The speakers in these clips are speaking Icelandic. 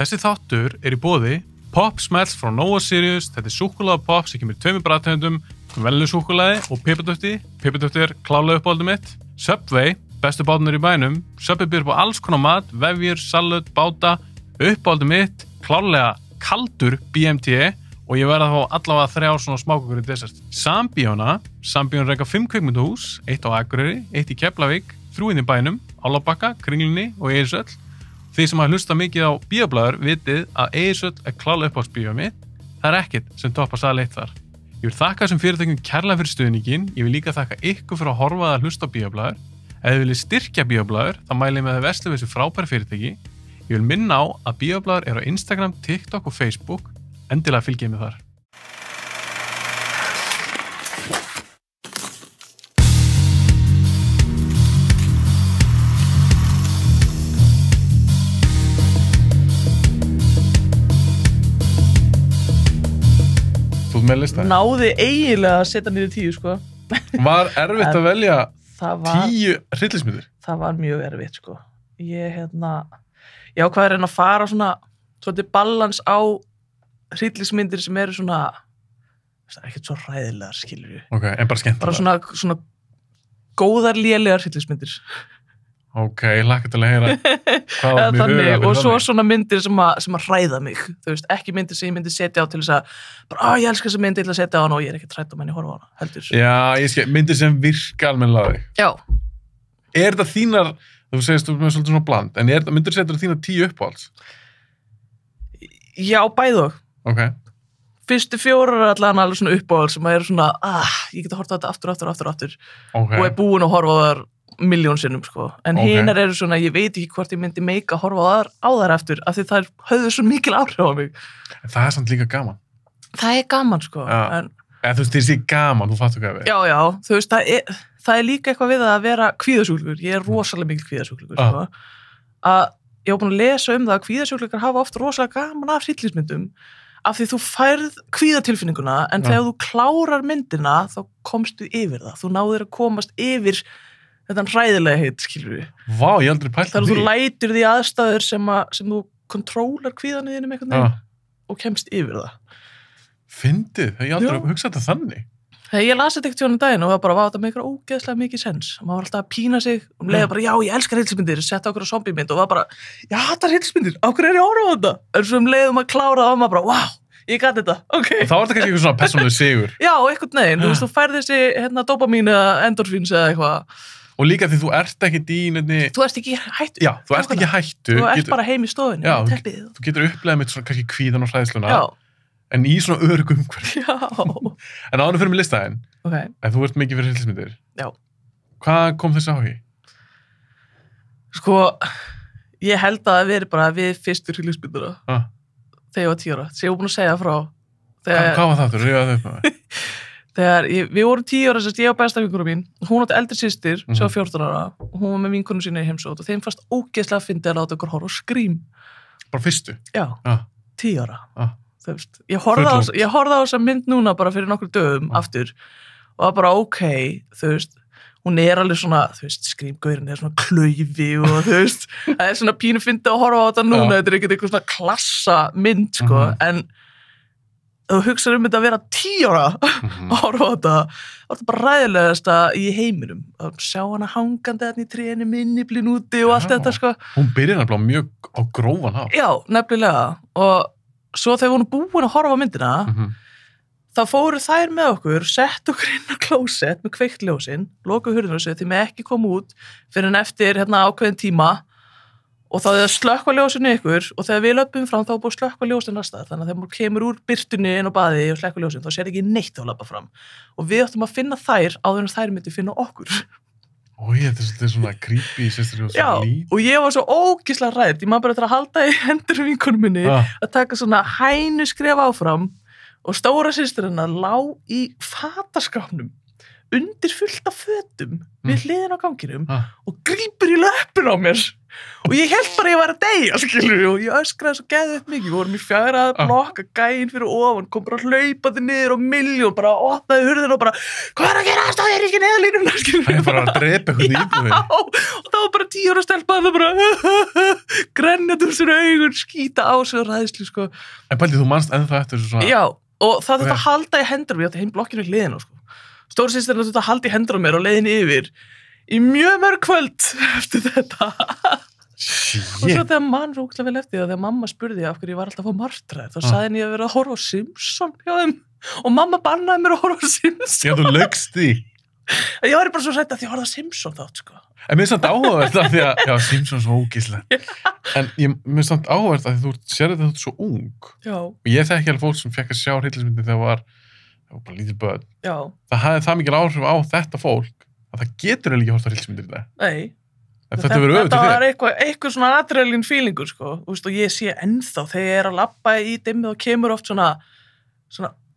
Þessi þáttur í boði Pop Smells frá Nova Sirius. Þetta súkkulaði pop sem kemur í 2 bragðtegundum, venjuleg súkkulaði og piparduftið. Piparduftið klárlega uppáhaldið mitt. Subway, bestu bátarnir í bænum. Subway býður upp á alls konar mat, vefjur, salat, báta. Uppáhaldið mitt, klárlega kaldur BMT og ég verð að fá allavega 3 svona smákökur í desert. Sambíón reka 5 kvikmynduhús, 1 á Akureyri, 1 í Keflavík, 3 í bænum, Álfabakka, Kringlunni og Egilshöll. Þið sem hafa hlustað mikið á bíóblaður vitið að Egilshöll klárlega uppáhaldsbíóið mitt. Það ekkert sem toppar sal 1 þar. Ég vil þakka þessum fyrirtækjum kærlega fyrir stuðninginn. Ég vil líka þakka ykkur fyrir að horfa að hlusta á bíóblaður. Ef þið viljið styrkja bíóblaður, þá mæli ég með að versla við þessu frábæra fyrirtæki. Ég vil minna á að bíóblaður á Instagram, TikTok og Facebook. Endilega fylgið mig þar. Með listaði. Náði eiginlega að setja niður 10 sko. Var erfitt að velja 10 hryllismyndir? Það var mjög erfitt sko. Ég já, hvað er að fara svona svolítið balans á hryllismyndir sem eru svona, það er ekkert svo hræðilegar, skilur við. Ok, en bara skemmtilega. Bara svona góðar lélegar hryllismyndir. Ok, ég hlakka til að heyra hvað var mjög huga. Og svo svona myndir sem að hræða mig. Þú veist, ekki myndir sem ég myndi setja á til þess að bara, ég elska þessa mynd, ég ætla að setja á hana og ég er ekki hrædd um henni horfa á hana, heldur. Já, ég skil, myndir sem virka almennilega þig. Já. Er þetta þínar, þú segist þú með svolítið svona bland, en myndir setja þínar 10 uppáhalds? Já, bæði og. Ok. Fyrstu 4 er allan alveg svona uppáhalds sem að eru svona, ég geta horft á þetta aftur. Okay. Og er búin að horfa á þar milljón sinnum sko, en hinar eru svona, ég veit ekki hvort ég myndi meika að horfa á þær aftur, af því það höfðu svo mikil áhrif á mig. En það er samt líka gaman. Það er gaman sko. En þú veist, þið sé gaman, þú fattu hvað við. Já, þú veist, það er líka eitthvað við að vera kvíðasjúklingur, ég er rosalega mikil kvíðasjúklingur sko, að ég var búin að lesa það að kvíðasjúklingar hafa oft rosalega gaman af hryllismyndum, af því þú færð kvíðatilfinninguna, en þegar þú klárar myndina, þá komstu yfir það, þú náðir að komast yfir þetta hræðilega heit, skilur við. Vá, ég aldrei pælt því. Þú lætur því aðstæður sem þú kontrólar kvíðaniðinum einhvern veginn og kemst yfir það. Fyndið, ég aldrei hugsað þetta þannig. Þegar ég las þetta ekkert tjónum daginn og það bara var þetta með eitthvað ógeðslega mikið sens. Maður var alltaf að pína sig og leiða bara, já, ég elskar hryllismyndir, setta okkur á zombiemynd og var bara, já, þetta er hryllismyndir, okkur er ég að horfa á þetta? En svo leiðum að klára það og maður bara, wow, ég gat þetta, ok. Og þá var þetta kannski eitthvað svona persónuleg sigur. Já, einhvern veginn, þú veist, þú færð þessi dópamín eða endorfíns eða eitthvað. Og líka því þú ert ekki dýnirni... Þú ert ekki hættu. Já, þú ert ekki hættu. Þú ert bara heim í stofinu. Já, þú getur upplegað með svona kannski kvíðan og hræðsluna. Já. En í svona öruggu umhverfi. Já. En áður fyrir mig listaðinn. Ok. En þú ert mikið fyrir hryllismyndir. Já. Hvað kom þessi áhugi? Sko, ég held að það veri bara við fyrstu hryllismyndina. Þegar ég var 10 ára. Þegar ég var búin að segja frá. Hvað var það? Þú reyðaði upp með það? Við vorum 10 ára, ég og besta vinkonu mín, hún átti eldri systir, sem var 14 ára, og hún var með vinkonu sína í heimsótt og þeim fannst ógeðslega að fyndi að láta okkur horfa á Scream. Bara fyrstu? Já, 10 ára. Þú veist, ég horfði á þessa mynd núna bara fyrir nokkur dögum aftur og það bara ok, þú veist, hún er alveg svona, þú veist, Scream-gaurinn er svona klaufi og þú veist, það er svona pínu fyndi að horfa á þetta núna, þetta er ekkert eitthvað svona klassa mynd, sko, en þú hugsaður þetta að vera 10 ára að horfa á þetta, það var bara ræðilegasta í heiminum, að sjá hana hangandi þarna í trénu, minniblinn úti og allt þetta, sko. Hún byrjar nefnilega mjög á grófan hátt. Já, nefnilega, og svo þegar hún búin að horfa á myndina, þá fóru þær með okkur, sett okkur inn á klósett með kveikt ljósin, lokuðu hurðinu þessu, því með ekki koma út fyrir en eftir ákveðin tíma, og þá er það slökkva ljósinu ykkur og þegar við löpum fram þá er búið slökkva ljósin næsta þannig að þegar maður kemur úr birtunni inn á baði og slökkva ljósin þá sér ekki neitt að löpa fram og við áttum að finna þær áður en þær myndi finna okkur. Þetta er svona creepy systur og svona lít. Já, og ég var svo ógeðslega hrædd, ég maður bara að halda í hendur vinkonu minni að taka svona hænu skref áfram og stóra systur hennar lá í fataskápnum undir fullt af fötum við hliðin á ganginum og grípur í löppin á mér og ég held bara að ég var að deyja, skilur, og ég öskraði svo geðið upp mikið, við vorum í 4. blokk, gæinn fyrir ofan, kom bara hlaupandi niður og milljón, bara opnaði hurðina og bara, hvað er að gera, það er ekki neðalínuna, skilur. Það er bara að drepa eitthvað í íbúðinni. Já, og það var bara 10 ára stelpa, það bara grenjandi úr sér augun, skýta á sig og ræðslu, sko. En pældi, þú manst ennþá eftir þessu svona... Já, og það þetta halda í hendur, ég átti heim blokkinu í hliðina, sko. Stórsystirinn þetta halda í hendur á mér og leiðin yfir í mjög mörg kvöld eftir þetta. Shit. Og svo þegar mann rókla vel eftir það, þegar mamma spurði af hverju ég var alltaf að fá martraðir, þá sagði henni ég að vera að horfa á Simpson hjá þeim og mamma bannaði mér að horfa á Simpson. Já, þú lögst því. Ég var bara svo hrædd að ég horfði á Simpson þátt, sko. En mér er samt áhugavert af því að, já, Simpson er svo ógeðslegt. En mér er samt áhugavert af því þú sér þetta þú ert svo ung. Já. Og ég þekki alveg fólk sem fekk að sjá hryllingsmyndir þegar var bara lítil börn. Já. Það hafði það mikil áhrif á þetta fólk að það getur eiginlega ekki horft á hryllingsmyndir í dag. Nei. Þetta verður öfugt Þetta til var eitthvað svona adrenalín feelingur, sko. Og ég sé ennþá þegar ég er að labba í dimmið og kemur oft svona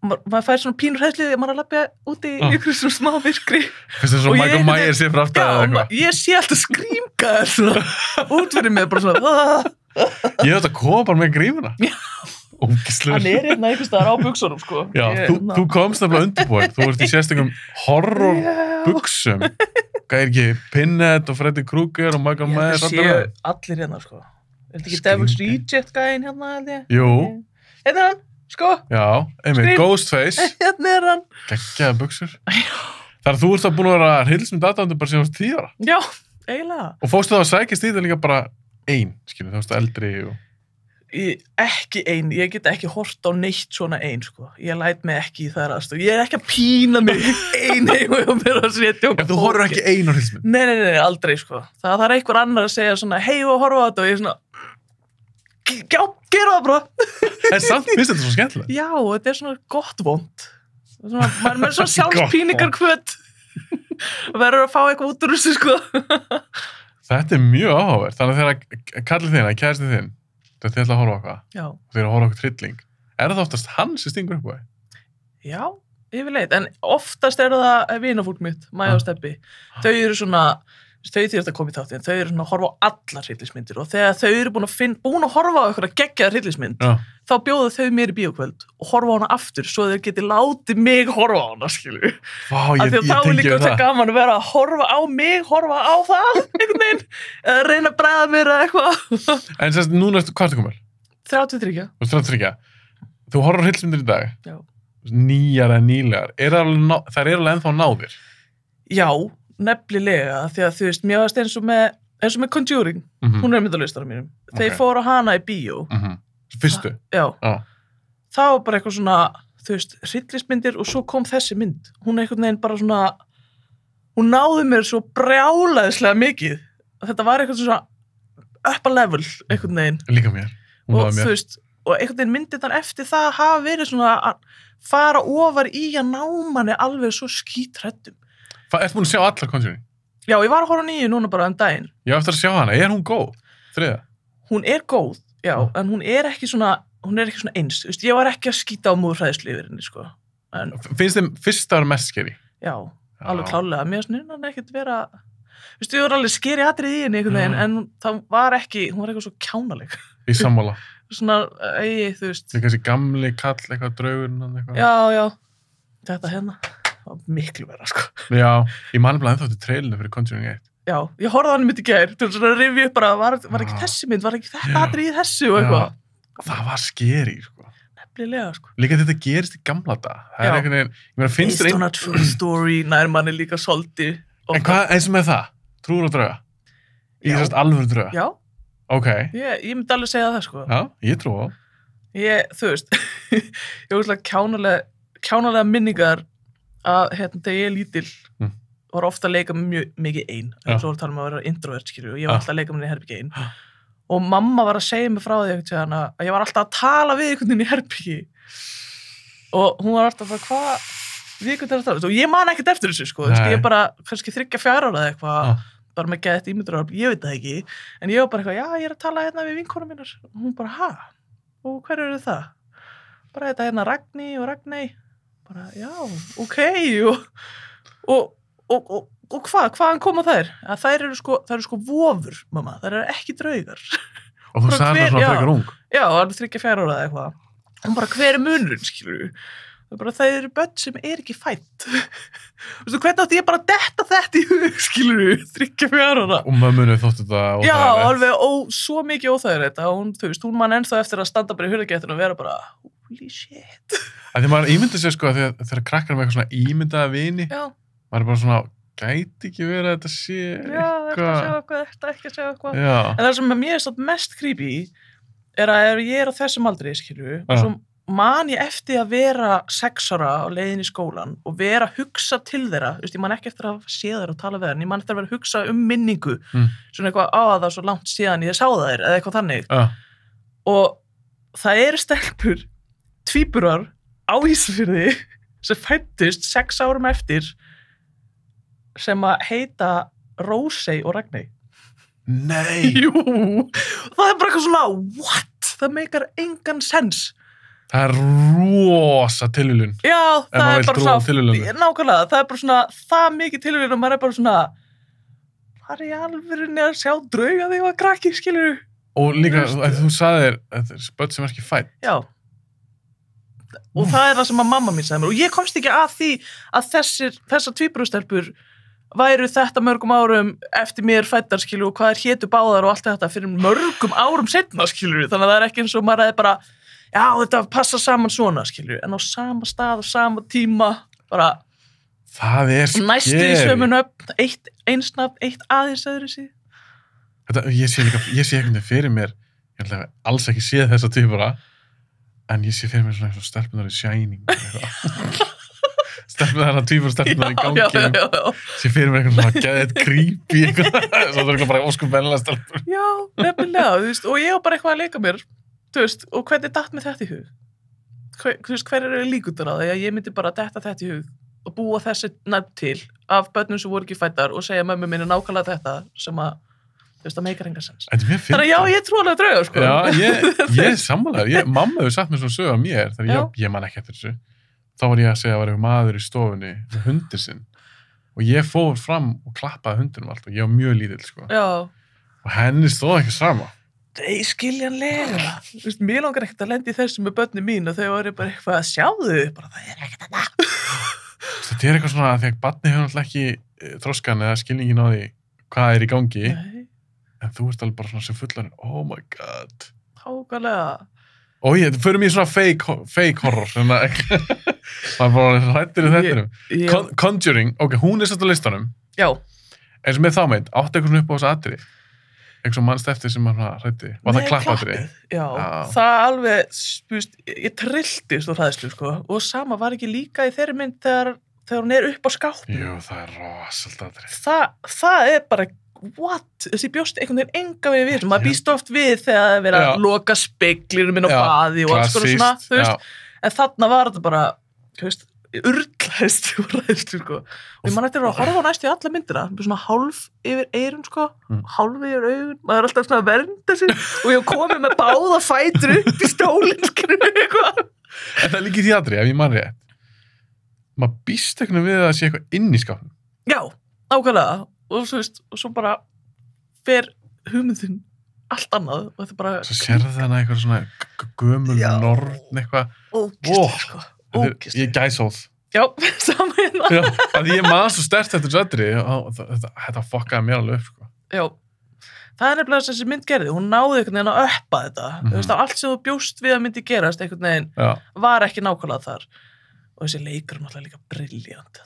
maður fær svona pínur hræðslu þegar maður er að labba út í ykkur svona smá virkri. Fyrst það svo Michael Myers sé fyrir aftan eða eitthvað. Ég sé alltaf skrýmkaðar svona út fyrir mig, bara svona Ég hef þetta koma bara með grímuna. Ógeðslegur. Hann er hérna einhvers staðar á buxunum, sko. Já, þú komst nefnilega undirbúið. Þú ert í sérstökum horror buxum. Hvað er ekki? Pinhead og Freddy Krueger og Michael Myers. Ég sé allir hérna, sko. Er þetta ekki Devil's Reject gæinn hérna, held ég? Jú. Hérna er hann, sko. Já, einmitt, Scream. Ghostface. Hérna er hann. Geggjaða buxur. Þar að þú ert að búin að vera hryllingsmynd aðdáandi bara síðan 10 ára. Já, eiginlega. Og fórstu þá að sækist í þetta líka bara ein, skilur, þá varstu eldri og... Ekki ein, ég get ekki hort á neitt svona ein, sko. Ég læt mig ekki í það aðstöð. Ég er ekki að pína mig ein og mér að setja og... En þú horfir ekki ein á hryllingsmynd? Nei, aldrei, sko. Það er einhver annar að segja svona, hei, og horfa á þetta og ég er svona, já, gera það bara. En samt finnst þetta svo skemmtilegt. Já, þetta er svona gott vond. Svona, maður er með svona sjálfspíningar kvöt. Verður að fá eitthvað út úr þessu, sko. Þetta er mjög áhugavert. Þannig að þegar kallið þín, að kærasti þinn, þið ætla að horfa á eitthvað. Já. Þið eru að horfa á eitthvað hrylling. Er það oftast hann sem stingur upp á þig? Já, yfirleitt. En oftast er það vinafólk mitt, Maja og Stebbi. Þau eru svona, þau þýrst að koma í þáttinn, þau eru svona að horfa á allar hryllingsmyndir og þegar þau eru búin að horfa á eitthvað geggjaða hryllingsmynd, þá bjóða þau mér í bíókvöld og horfa á hana aftur svo þeir geti látið mig horfa á hana, skilju. Vá, ég þá er líka þetta gaman að vera að horfa á mig, horfa á það, einhvern veginn, eða reyna að bræða mér eða eitthvað. En sérst, núna hvað ertu komin? 33. Þú ert 33. Þú horfir á hryllingsmyndir í dag? Já. Nýjar eða nýlegar. Þær eru alveg ennþá náðir? Já, nefnilega, því að þú veist, mér varst eins og með Conjuring, hún er myndalistarar mínum. Þeir fóru á hana í bíó. Fyrstu? Já. Það var bara eitthvað svona, þú veist, hryllingsmyndir og svo kom þessi mynd. Hún er einhvern veginn bara svona, hún náði mér svo brjálæðislega mikið. Þetta var eitthvað svona up a level, einhvern veginn. Líka mér. Hún og náði mér. Þú veist, og einhvern veginn myndirnar eftir það hafa verið svona að fara ofar í að ná manni alveg svo skítrættum. Ertu búin að sjá allar Conjuring? Já, ég var að horfa á 9 núna bara daginn. Ég á eftir að sjá hana. Er hún góð? 3? Hún er góð, já, en hún er ekki svona eins. Þú veist, ég var ekki að skýta á múðurhræðslu yfir henni, sko. Finnst þeim fyrsta vera mest skeri? Já, alveg klálega. Mér finnst hann ekkert vera... Þú veist, ég var alveg skeri atrið í henni einhvern veginn, en það var ekki, hún var eitthvað svo kjánaleg. Í sammála. Svona, þú veist... Það er kannski gamli kall, eitthvað draugurinn, eitthvað. Já. Þetta hérna, það var miklu vera, sko. Já, ég man bara ennþá til trailinu fyrir Conjuring 1. Já, ég horfði á hann mynd í gær, til að rifja upp bara, var ekki þessi mynd, var ekki þetta atrið í þessu og eitthvað. Það var skeri, sko. Nefnilega, sko. Líka þetta gerist í gamla dag. Það er einhvern veginn, ég meina, finnst þér einn... Based on a true story, nær manni líka svolítið. En hvað eins og með það? Trúur og drauga? Í þessast alvöru drauga? Já. Ok. Ég myndi alveg segja það, sko. Já, ég trú á. Þú veist, ég var svona kjánalega minningar að, þegar ég er lítil, var ofta að leika mjög mikið ein. En svo var að tala um að vera introvert, skilju, og ég var alltaf að leika mér í herbyggi ein. Og mamma var að segja mig frá því að ég var alltaf að tala við einhvern veginn í herbyggi. Og hún var alltaf að við einhvern veginn að tala. Og ég man ekkert eftir þessu, sko. Ég er bara, kannski 3-4 ára eða eitthvað, bara með gett ímyndunar, ég veit það ekki. En ég var bara eitthvað, já, ég er að tala hérna við vinkonum mínar. Og hún bara, og hver eru það? Bara þetta hérna Ragný og Ragney. Bara, já, ok, og hvaðan koma þær? Að þær eru sko vofur, mamma, þær eru ekki draugar. Og þú sagði það svona frekar ung? Já, það er 3-4 ára eða eitthvað. Og bara hver er munurinn, skilur við? Það eru börn sem er ekki fætt. Þú veist, hvernig átti ég bara að detta þetta í hug, skilur við, 3-4 ára. Og mömmunni þótti þetta óþægilegt. Já, alveg svo mikið óþægilegt að hún man ennþá eftir að standa bara í hurðargættinu og vera bara, holy shit. Því maður ímynda sér sko, þegar krakkar með eitthvað svona ímyndaða vini, maður er bara svona, gæti ekki verið að þetta sé eitthvað. Þetta ekki að segja eitthvað. En það sem mér er mest creepy er að ef ég er á þessum aldri, skilur við, svo man ég eftir að vera 6 ára á leiðin í skólan og vera að hugsa til þeirra, ég man ekki eftir að sé þeirra og tala við þeirra, en ég man eftir að vera að hugsa minningu, svona eitthvað það svo langt síðan ég sá þeir eða eitthvað þannig. Og það eru stelpur, tvíburar á Ísafirði sem fæddust 6 árum eftir sem að heita Rósey og Ragney. Nei! Jú! Það er bara eitthvað svona, what? Það meikar engan sens. Það er rosa tilviljun. Já, það er bara svona, nákvæmlega, það er bara svona, það mikið tilviljun og maður er bara svona, hvað er í alvörunni að sjá drauga þegar ég var krakki, skilur þú? Og líka, þú sagðir, þetta er börn sem er ekki fædd. Já. Og það er það sem að mamma mín sagði mér. Og ég komst ekki að því að þessar tvíburastelpur væru þetta mörgum árum eftir mér fæddar, skilur, og hvað hétu báðar og allt þetta fyrir mörgum árum seinna, skilur. Þannig að það er ekki eins og maður er bara, já, þetta passa saman svona, skilur, en á sama stað og sama tíma, bara það er skeri. Næstu í sömu nöfn, eins nafn, eitt aðeins öðru síð. Ég sé einhvern veginn fyrir mér, ég ætla alls ekki séð þessa tvíbura, en ég sé fyrir mér svona eins og stelpunar í Shining. Stelpunar að tvíbura stelpunar í ganginum. Sé fyrir mér eitthvað svona geðið creepy, svo það er bara óskum vennilega stelpur. Já, nefnilega, þú veist, og ég var bara eitthvað að leika mér. Þú veist, og hvernig datt mér þetta í hug? Þú veist, hver eru líkundar á því að ég myndi bara detta þetta í hug og búa þessi nefn til af börnum sem voru ekki fæddar og segja mömmu minni nákvæmlega þetta sem að, þú veist, það meikar enga sens. Þannig að já, ég trú alveg að drauga, sko. Já, ég sammála, mamma hefur sagt mér svona sög á mér, þegar ég man ekki eftir þessu. Þá var ég að segja að það var einhver maður í stofunni með hundir sinn og ég fór fram og klappaði hundinum allt og ég var mjög lítill, sko. Já. Og henni stóð ekki sama. Nei, skiljanlega. Þú veist, mér langar ekkert að lenda í þessu með börnin mín og þau voru bara eitthvað að sjá þau, bara það er ekkert að það. Þetta er eitthvað svona að þegar barni hefur náttúrulega ekki þroskan eða skilningin á því hvað er í gangi. Nei. En þú ert alveg bara svona sem fullarinn, oh my god. Hákalega. Og ég, förum í svona fake horror, svona ekki. Það er bara hrættir í þettinum. Conjuring, ok, hún er satt á listanum. Já. Eins og með þá meint, átti eitthvað upp á þessu atriði. Eitthvað svo mannst eftir sem maður hrætti. Var það klappatriði? Já, það alveg, spust, ég trilltist úr hræðslu, sko. Og sama var ekki líka í þeirri mynd þegar hún er upp á skápnum. Jú, það er rosalt atrið. Það er bara, what? Þessi bjóst einhvern veginn enga við. Maður býst oft við þegar það er verið að loka speglinum inn á baði og alls konar svona, þú veist. En þarna var þetta bara, þú veist, urlaðist og ræðist, sko. Og ég man eftir að horfa á næstu í alla myndina, svona hálf yfir eyrun, sko, hálf yfir augun, maður er alltaf svona að vernda sig og ég komið með báða fætur upp í stólinn, skilur eitthvað. En það er líka í þjátri, ef ég man rétt. Maður býst eitthvað við að það sé eitthvað inn í skápnum. Já, nákvæmlega. Og svo veist, og svo bara fer hugmyndin allt annað og þetta bara... Svo sérðu þarna eitthvað svona gömul norn eitthvað. Ógeðslega, sko. Ég gæsóð. Já, saman hérna. Já, að ég man svo sterkt eftir söndri og þetta fokkaði mér alveg upp, sko. Já. Það er nefnilega þessi mynd gerði, hún náði einhvern veginn að uppa þetta. Þú veist, allt sem þú bjóst við að myndi gerast einhvern veginn var ekki nákvæmlega þar. Og þessi leikur er náttúrulega líka brilljant.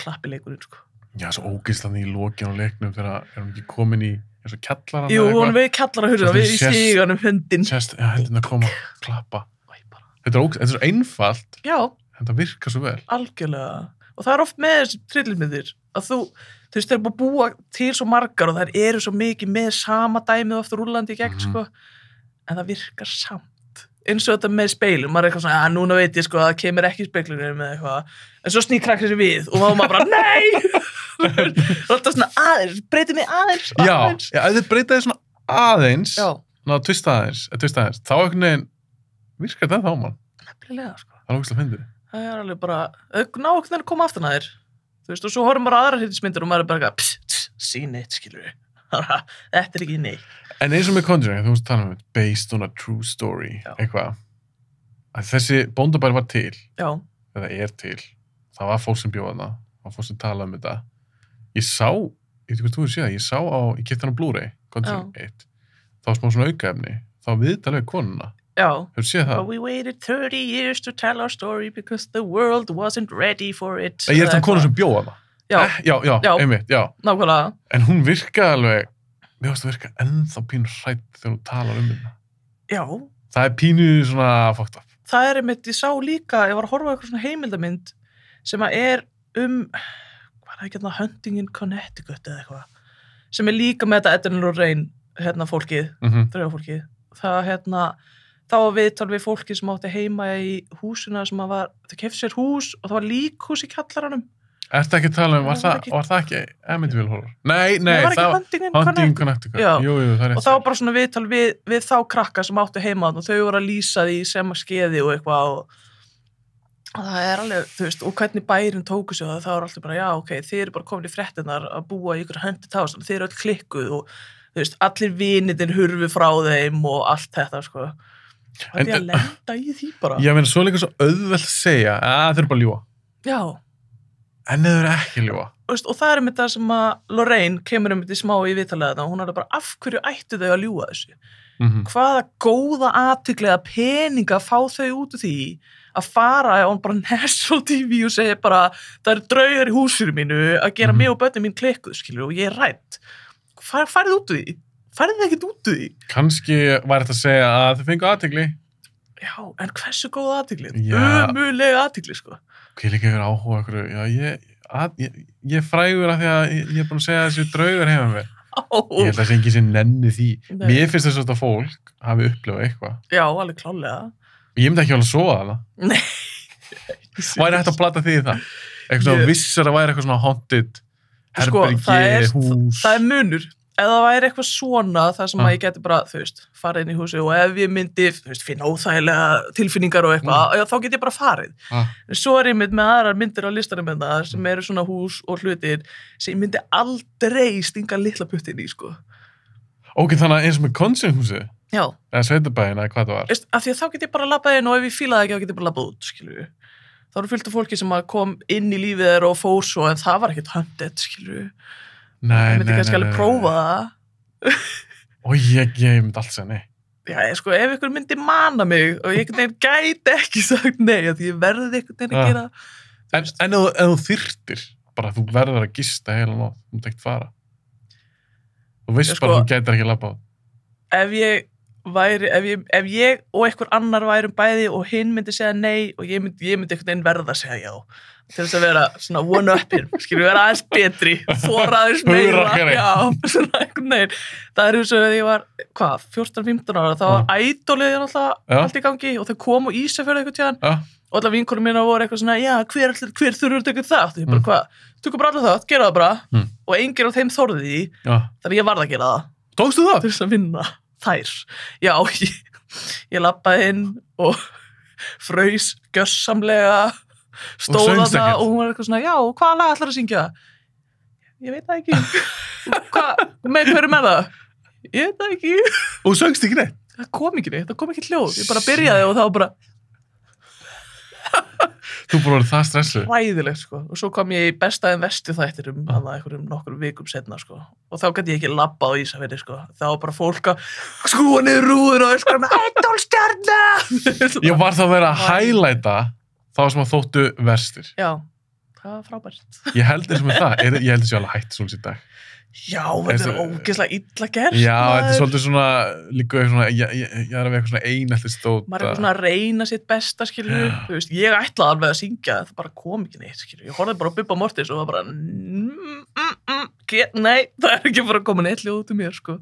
Klappileikurinn, sko. Já, svo ógeðslega í lokin á leiknum þegar hún ekki komin í eins og kjallara. Jú, hún við kjallara hurðina, við í stíganum hundin. Sérst, hendina koma, klappa. Þetta er svo einfalt. Já. En það virkar svo vel. Algjörlega. Og það er oft með þessi trillismyndir að þú veist, þeir eru búið að búa til svo margar og þær eru svo mikið með sama dæmið ofta rúllandi í gegn, sko. En það virkar samt. Eins og þetta með speilum, maður er eitthvað svona, núna veit ég, sko, að það kemur ekki í speilunum með eitthvað. En svo snýr krakkar sér við og þá maður bara, nei! Það er alltaf svona aðeins, breytið mig aðeins. Já, ef þið breytaði svona aðeins, ná, tvista aðeins, þá einhvern veginn virkar það þá, mann. Nefnilega, sko. Það er ógeðslega fyndið. Það er alveg bara, ná, hvernig koma aftan að þér. Þú þú veist, og svo horfum maður aðra hryllingsmyndir og maður bara seen it, skilur við. Þetta ekki neitt. En eins og með Conjuring, þú veist að tala um based on a true story, eitthvað. Að þessi bóndabær var til, eða til. Það var fólk sem bjóða það, það var fólk sem talaði um þetta. Ég veit ekki hvað þú hefur séð, ég keypti hann á Blu-ray, Conjuring 1. Það var smá svona aukaefni, það var viðtalið við konuna. Hefur séð það? We waited 30 years to tell our story because the world wasn't ready for it. Ég það konu sem bjóða það. Já, einmitt, já. Nákvæmlega. En hún virkaði alveg, mér finnst það virka ennþá pínu hrædd þegar hún talar um þetta. Já. Það er pínu svona fucked up. Það er einmitt, ég sá líka, ég var að horfa á eitthvað svona heimildamynd sem að er hvað er ekki Hunting in Connecticut eða eitthvað, sem er líka með þetta Ed and Lorraine fólkið, draugafólkið. Það þá var viðtal við fólki sem átti heima í húsina sem þau keyptu sér hús og það var líkhús í kjallaranum. Ertu ekki að tala um, var það ekki Amityville Horror? Nei, það var ekki Hunting in Connecticut. Jú, það er rétt. Og það var bara svona viðtal við þá krakka sem áttu heima og þau voru að lýsa því sem að skeiði og eitthvað og það er alveg, þú veist, og hvernig bærin tóku sig og það var alltaf bara, já, ok, þið eru bara komin í fréttirnar að búa í ykkur haunted house, þið eru öll klikkuð og þú veist, allir vinirnir hurfu frá þeim og allt þetta, sko. Það er að lenda í því bara. Ég meina, svo líka svo auðvelt að segja að þeir eru bara að ljúga. Já. En þeir eru ekki að ljúga. Og það er með það sem að Lorraine kemur í smá í viðtalið og hún er bara, af hverju ættu þau að ljúga þessu? Hvaða góða athygli eða peninga fá þau út úr því að fara á bara National TV og segja bara, það eru draugar í húsinu mínu að gera mig og börnin mín klikkuð, skilur, og ég er rædd. Farið út úr því? Farið ekkert út úr því? Kannski var þetta að segja að þau fengu athygli. Já, en hversu góð athygli? Ömulega athygli, sko. Ég líka verið áhuga okkur. Já, ég frægur af því að ég er búin að segja að þessi draugar heima mér. Ég held að það sé ekki sem nenni því. Mér finnst þess að fólk hafi upplifað eitthvað. Já, alveg klálega. Ég myndi ekki alveg að sofa það. Nei. Væri hægt að blata því það? Eitthvað svona vissar að væri eitthvað svona haunted herbergi, hús. Það er munur. Ef það væri eitthvað svona, það sem að ég geti bara, þú veist, farið inn í húsi og ef ég myndi, þú veist, finna óþægilega tilfinningar og eitthvað, þá get ég bara farið. En svo er ég með aðrar myndir á listanum með það sem eru svona hús og hlutir sem ég myndi aldrei stinga litla puttin í, sko. Ok, þannig að eins og með Conjuring-húsið? Já. Eða Sveitabæinn, eða hvað það var? Af því að þá get ég bara labbað inn og ef ég fílaði ekki, þá get ég bara labbað út, skilur við. Þá eru fullt af fólki sem kom inn í lífið þeirra og fór svo, en það var ekkert haunted, skilur við. Nei. Ég myndi kannski alveg prófa það. Og ég myndi allt segja nei. Já, sko, ef ykkur myndi mana mig og ég gæti ekki sagt nei, að ég verði einhvern veginn að gera. En ef þú þyrftir, bara þú verður að gista heila nótt, þú myndi ekkert fara. Þú veist bara að þú gætir ekki að labba á. Ef ég og einhver annar værum bæði og hinn myndi segja nei og ég myndi einhvern veginn verða að segja já. Til þess að vera svona one-upin, skilur vera aðeins betri, þora aðeins meira, já, svona einhvern veginn. Það er eins og þegar ég var, 14-15 ára, þá var Idolið náttúrulega allt í gangi og þau komu í Ísafjörðu einhvern tíðan og allar vinkonur mína voru eitthvað svona, já, hver þurfur að taka þátt? Ég bara, hvað? Tökum bara allar þátt, gera það bara og enginn af þeim þorði því, þannig ég varð að gera það. Tókstu það? Til þess að vinna þær. Já, ég labbaði inn og fraus gjörsamlega stóð þarna og hún var eitthvað svona, já, hvaða lag ætlar að syngja? Ég veit það ekki. Með hverju með það? Ég veit það ekki. Og söngst ekki neitt? Það kom ekki hljóð. Ég bara byrjaði og þá bara Þú bara voru það stressu? Hræðilegt, sko. Og svo kom ég í besta en verstu þættirum einhverjum nokkrum vikum setna, sko. Og þá gæti ég ekki labbað á Ísafirði, sko. Þá var bara fólk að skrúa niður rúður og öskra með Idol-stjarna. Ég var þá að vera að highlighta þá sem að þóttu verstir. Já, það var frábært. Ég held eins og með það. Ég held þessi alveg hætt svona í dag. Já, þetta er ógeðslega illa gert. Já, þetta er svolítið svona, líka eitthvað svona, ég er að vera eitthvað svona einhelti stóta. Maður er eitthvað svona að reyna sitt besta, skilur. Þú veist, ég ætlaði alveg að syngja, það bara kom ekki neitt, skilur. Ég horfði bara á Bubba Mortis og það bara, nei, það er ekki bara að koma neitt hljóð út um mér, sko.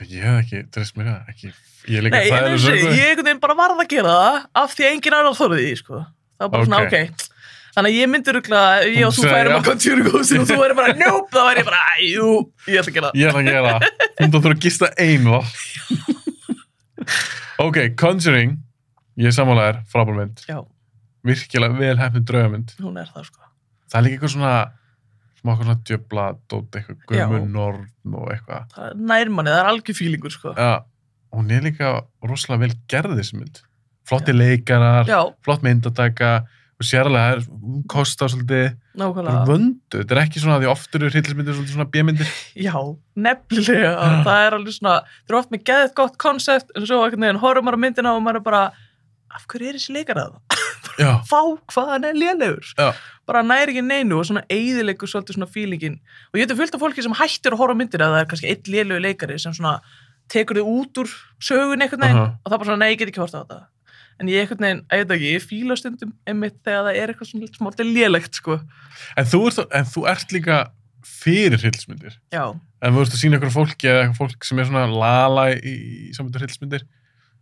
Ég hef ekki, treyst mér það, ekki, ég er líka þægileg söngur. Ég einhvern veginn bara varð að gera það, af því að enginn annar þorði því, sko. Það var bara svona, ok. Þannig að ég myndi rugglega, ég og þú færum að Conjuring-húsinu og þú væri bara, nope, þá væri ég bara, jú, ég ætla að gera það. Ég ætla að gera það. Þú þurftur að gista einu. Ok, Conjuring, ég er sammálaður, frábær mynd. Já. Virkilega vel heppnuð draugamynd. Hún er það, sko. það er líka eitthvað svona djöfla, dót, eitthvað gummunnorn og eitthvað. Það er nærmanni, það er algjör fílingur, sko. Já, hún er líka rosalega vel gerð þessi mynd. Flotti leikarar, flott myndataka, og sérlega hún kostar svolítið, nákvæmlega. Vöndu. Þetta er ekki svona því oft eru hryllismyndir svolítið svona B-myndir. Já, nefnilega. Það er alveg svona, það er oft með geðið gott konsept, en svo einhvern veginn horfum maður á myndina og maður er bara, af hverju er þessi leikar að það? Fá hvað hann er lélegur. Bara næri ekki neinu og svona eyðileggur svolítið svona feelingin. Og ég veit fullt af fólki sem hættir að horfa á myndir að það er kannski einn lélegur leikari sem svona tekur þig út úr sögun einhvern veginn og það bara svona, nei, ég get ekki horft á þetta. En ég einhvern veginn, ég veit ekki, ég fíla stundum einmitt þegar það er eitthvað svona smáltið lélegt, sko. En þú ert líka fyrir hryllismyndir. Já. En þú ert að sýna ykkur fólki eða eitthvað fólk sem er svona lala í samvættu hryllismyndir,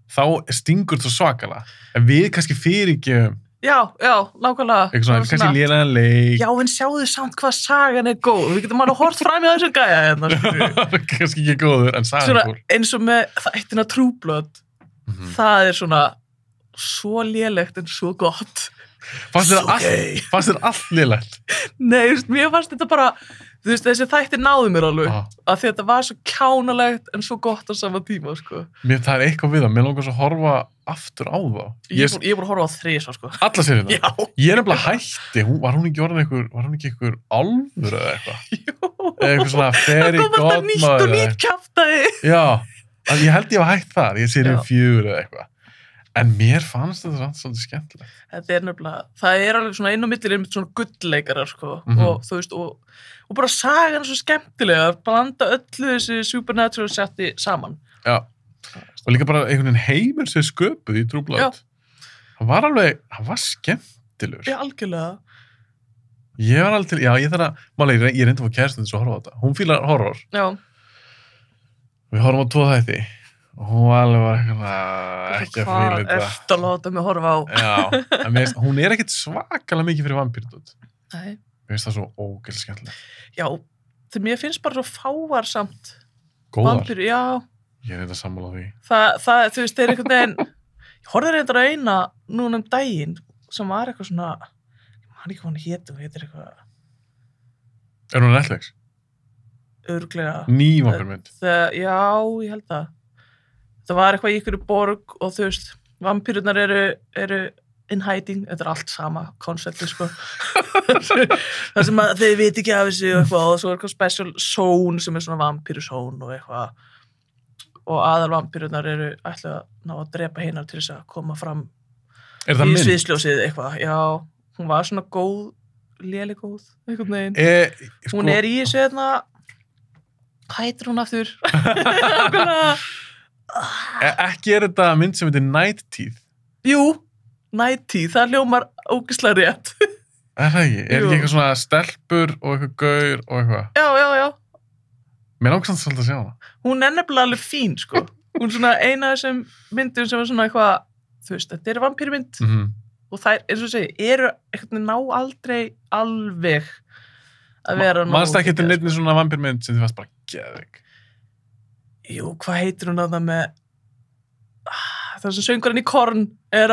þá stingur þú svakalega. En við kannski fyrirgefum. Já, nákvæmlega. Eitthvað svona, kannski lélegan leik. Já, en sjáðu samt hvað sagan er góð. Við getum alveg hort fram í þessum gæja hérna. Kannski ekki góður, en sagan er góð. Eins og með þættina True Blood, það er svona svo lélegt en svo gott. Fannst þér allt lélegt? Nei, mér fannst þetta bara, þú veist, þessi þættir náðu mér alveg, að þetta var svo kjánalegt en svo gott á sama tíma, sko. Það er eitthvað við það, mér langar svo að horfa aftur á það. Ég er búin að horfa á 3, sko. Alla seríuna? Já. Ég er nefnilega hætti, var hún ekki einhver álfur eða eitthvað? Jú. Eða eitthvað svona fairy godmother. Það kom alltaf nýtt og nýtt kjaftaði. Já, ég held ég var hætt þar, ég sér 4 eða eitthvað. En mér fannst þetta svolítið skemmtilegt. Þetta er nefnilega, það er alveg svona inn á millir einmitt svona gullleikarar, sko, og þú veist, og bara sagan er svo skemmtilega, blanda öllu þessi supernatural setti saman. Já, og líka bara einhvern veginn heimur sem sköpuð í True Blood. Hann var skemmtilegur. Já, algjörlega. Ég var alveg til, ég reyndi að fá kærastinn til að horfa á þetta. Hún fílar horror. Já. Við horfum á 2 þætti. Og hún alveg var ekki að fíla þetta. Hvað ert að láta mig horfa á? Já, en hún er ekkert svakalega mikið fyrir vampýrdót. Nei. Mér finnst það svo ógeðslega skemmtilegt. Já, þegar mér finnst bara svo fáar samt. Góðar? Vampýru, já. Ég er þetta sammála því. Það, þú veist, þeir einhvern veginn, ég horfði reyndar á eina núna daginn sem var eitthvað svona, ég man ekki hvað hún heitir eitthvað. Er hún Netflix? Örugglega. Ný vampýrmynd? Já, ég held það. Það var eitthvað í ykkur borg og þú veist, vampýrurnar eru in hiding, þetta er allt sama koncepti, sko. Það sem að þeir viti ekki af þessu og eitthvað, og svo er eitthvað special zone sem er svona vampýru zone og eitthvað. Og aðal vampýrurnar eru ætla að ná að drepa hinnar til þess að koma fram í sviðsljósið eitthvað. Já, hún var svona góð, léleg góð, einhvern veginn. Hún er í þessu hérna, hvað heitir hún aftur? Ekki er þetta mynd sem heitir Night Teeth? Jú, Night Teeth, það hljómar ógeðslega rétt. Er það ekki? Er ekki eitthvað svona stelpur og eitthvað gaur og eitthvað? Já. Mér langt samt svolítið að sjá hana. Hún er nefnilega alveg fín, sko. Hún er svona eina af þessum myndum sem er svona eitthvað, þú veist, þetta er vampírmynd og þær, eins og segi, eru eitthvað ná aldrei alveg að vera nóg. Manst ekki til neitt svona vampírmynd sem þið fannst bara geðveik? Jú, hvað heitir hún að það með það sem söngurinn í Korn er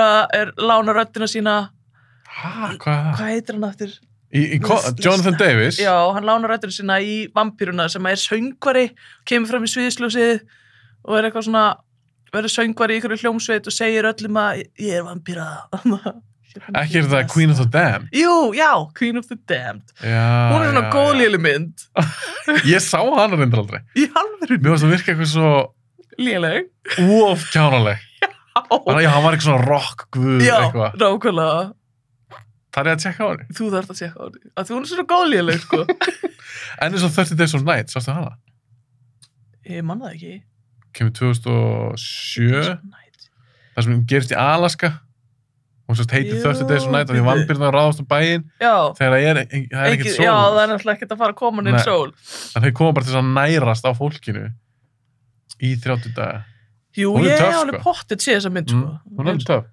lána röddina sína. Hvað er það? Hvað heitir hann aftur? Jonathan Davis? Já, hann lána röddina sína í Vampíruna sem er söngvari, kemur fram í sviðsljósið og er eitthvað svona verður söngvari í ykkur hljómsveit og segir öllum að ég er vampíra. Ekki er það Queen of the Damned? Jú, já, Queen of the Damned. Já, hún er svona góðléli mynd. Ég sá hana reyndar aldrei. Í alvöru? Mér varst að virka eitthvað svo léleg. Kjánaleg. Já, hann var eitthvað svona rock guð eitthvað. Já, nákvæmlega. Það er að tjekka á henni. Þú þarft að tjekka á henni. Að þú er svona góðléleg, sko. En eins og 30 Days of Night, sástu hana? Ég manna það ekki. Kemur 2007. Það sem gerist í Alaska. Hún sérst heitir 30 Days of Night og því vampirna ráðast á bæinn. Já. Þegar það er ekkert sól. Já, það er náttúrulega ekkert að fara að koma inn sól. En þeir koma bara til að nærast á fólkinu í 30 daga. Jú, ég hef alveg pottið séð þessa mynd, sko. Hún er töff.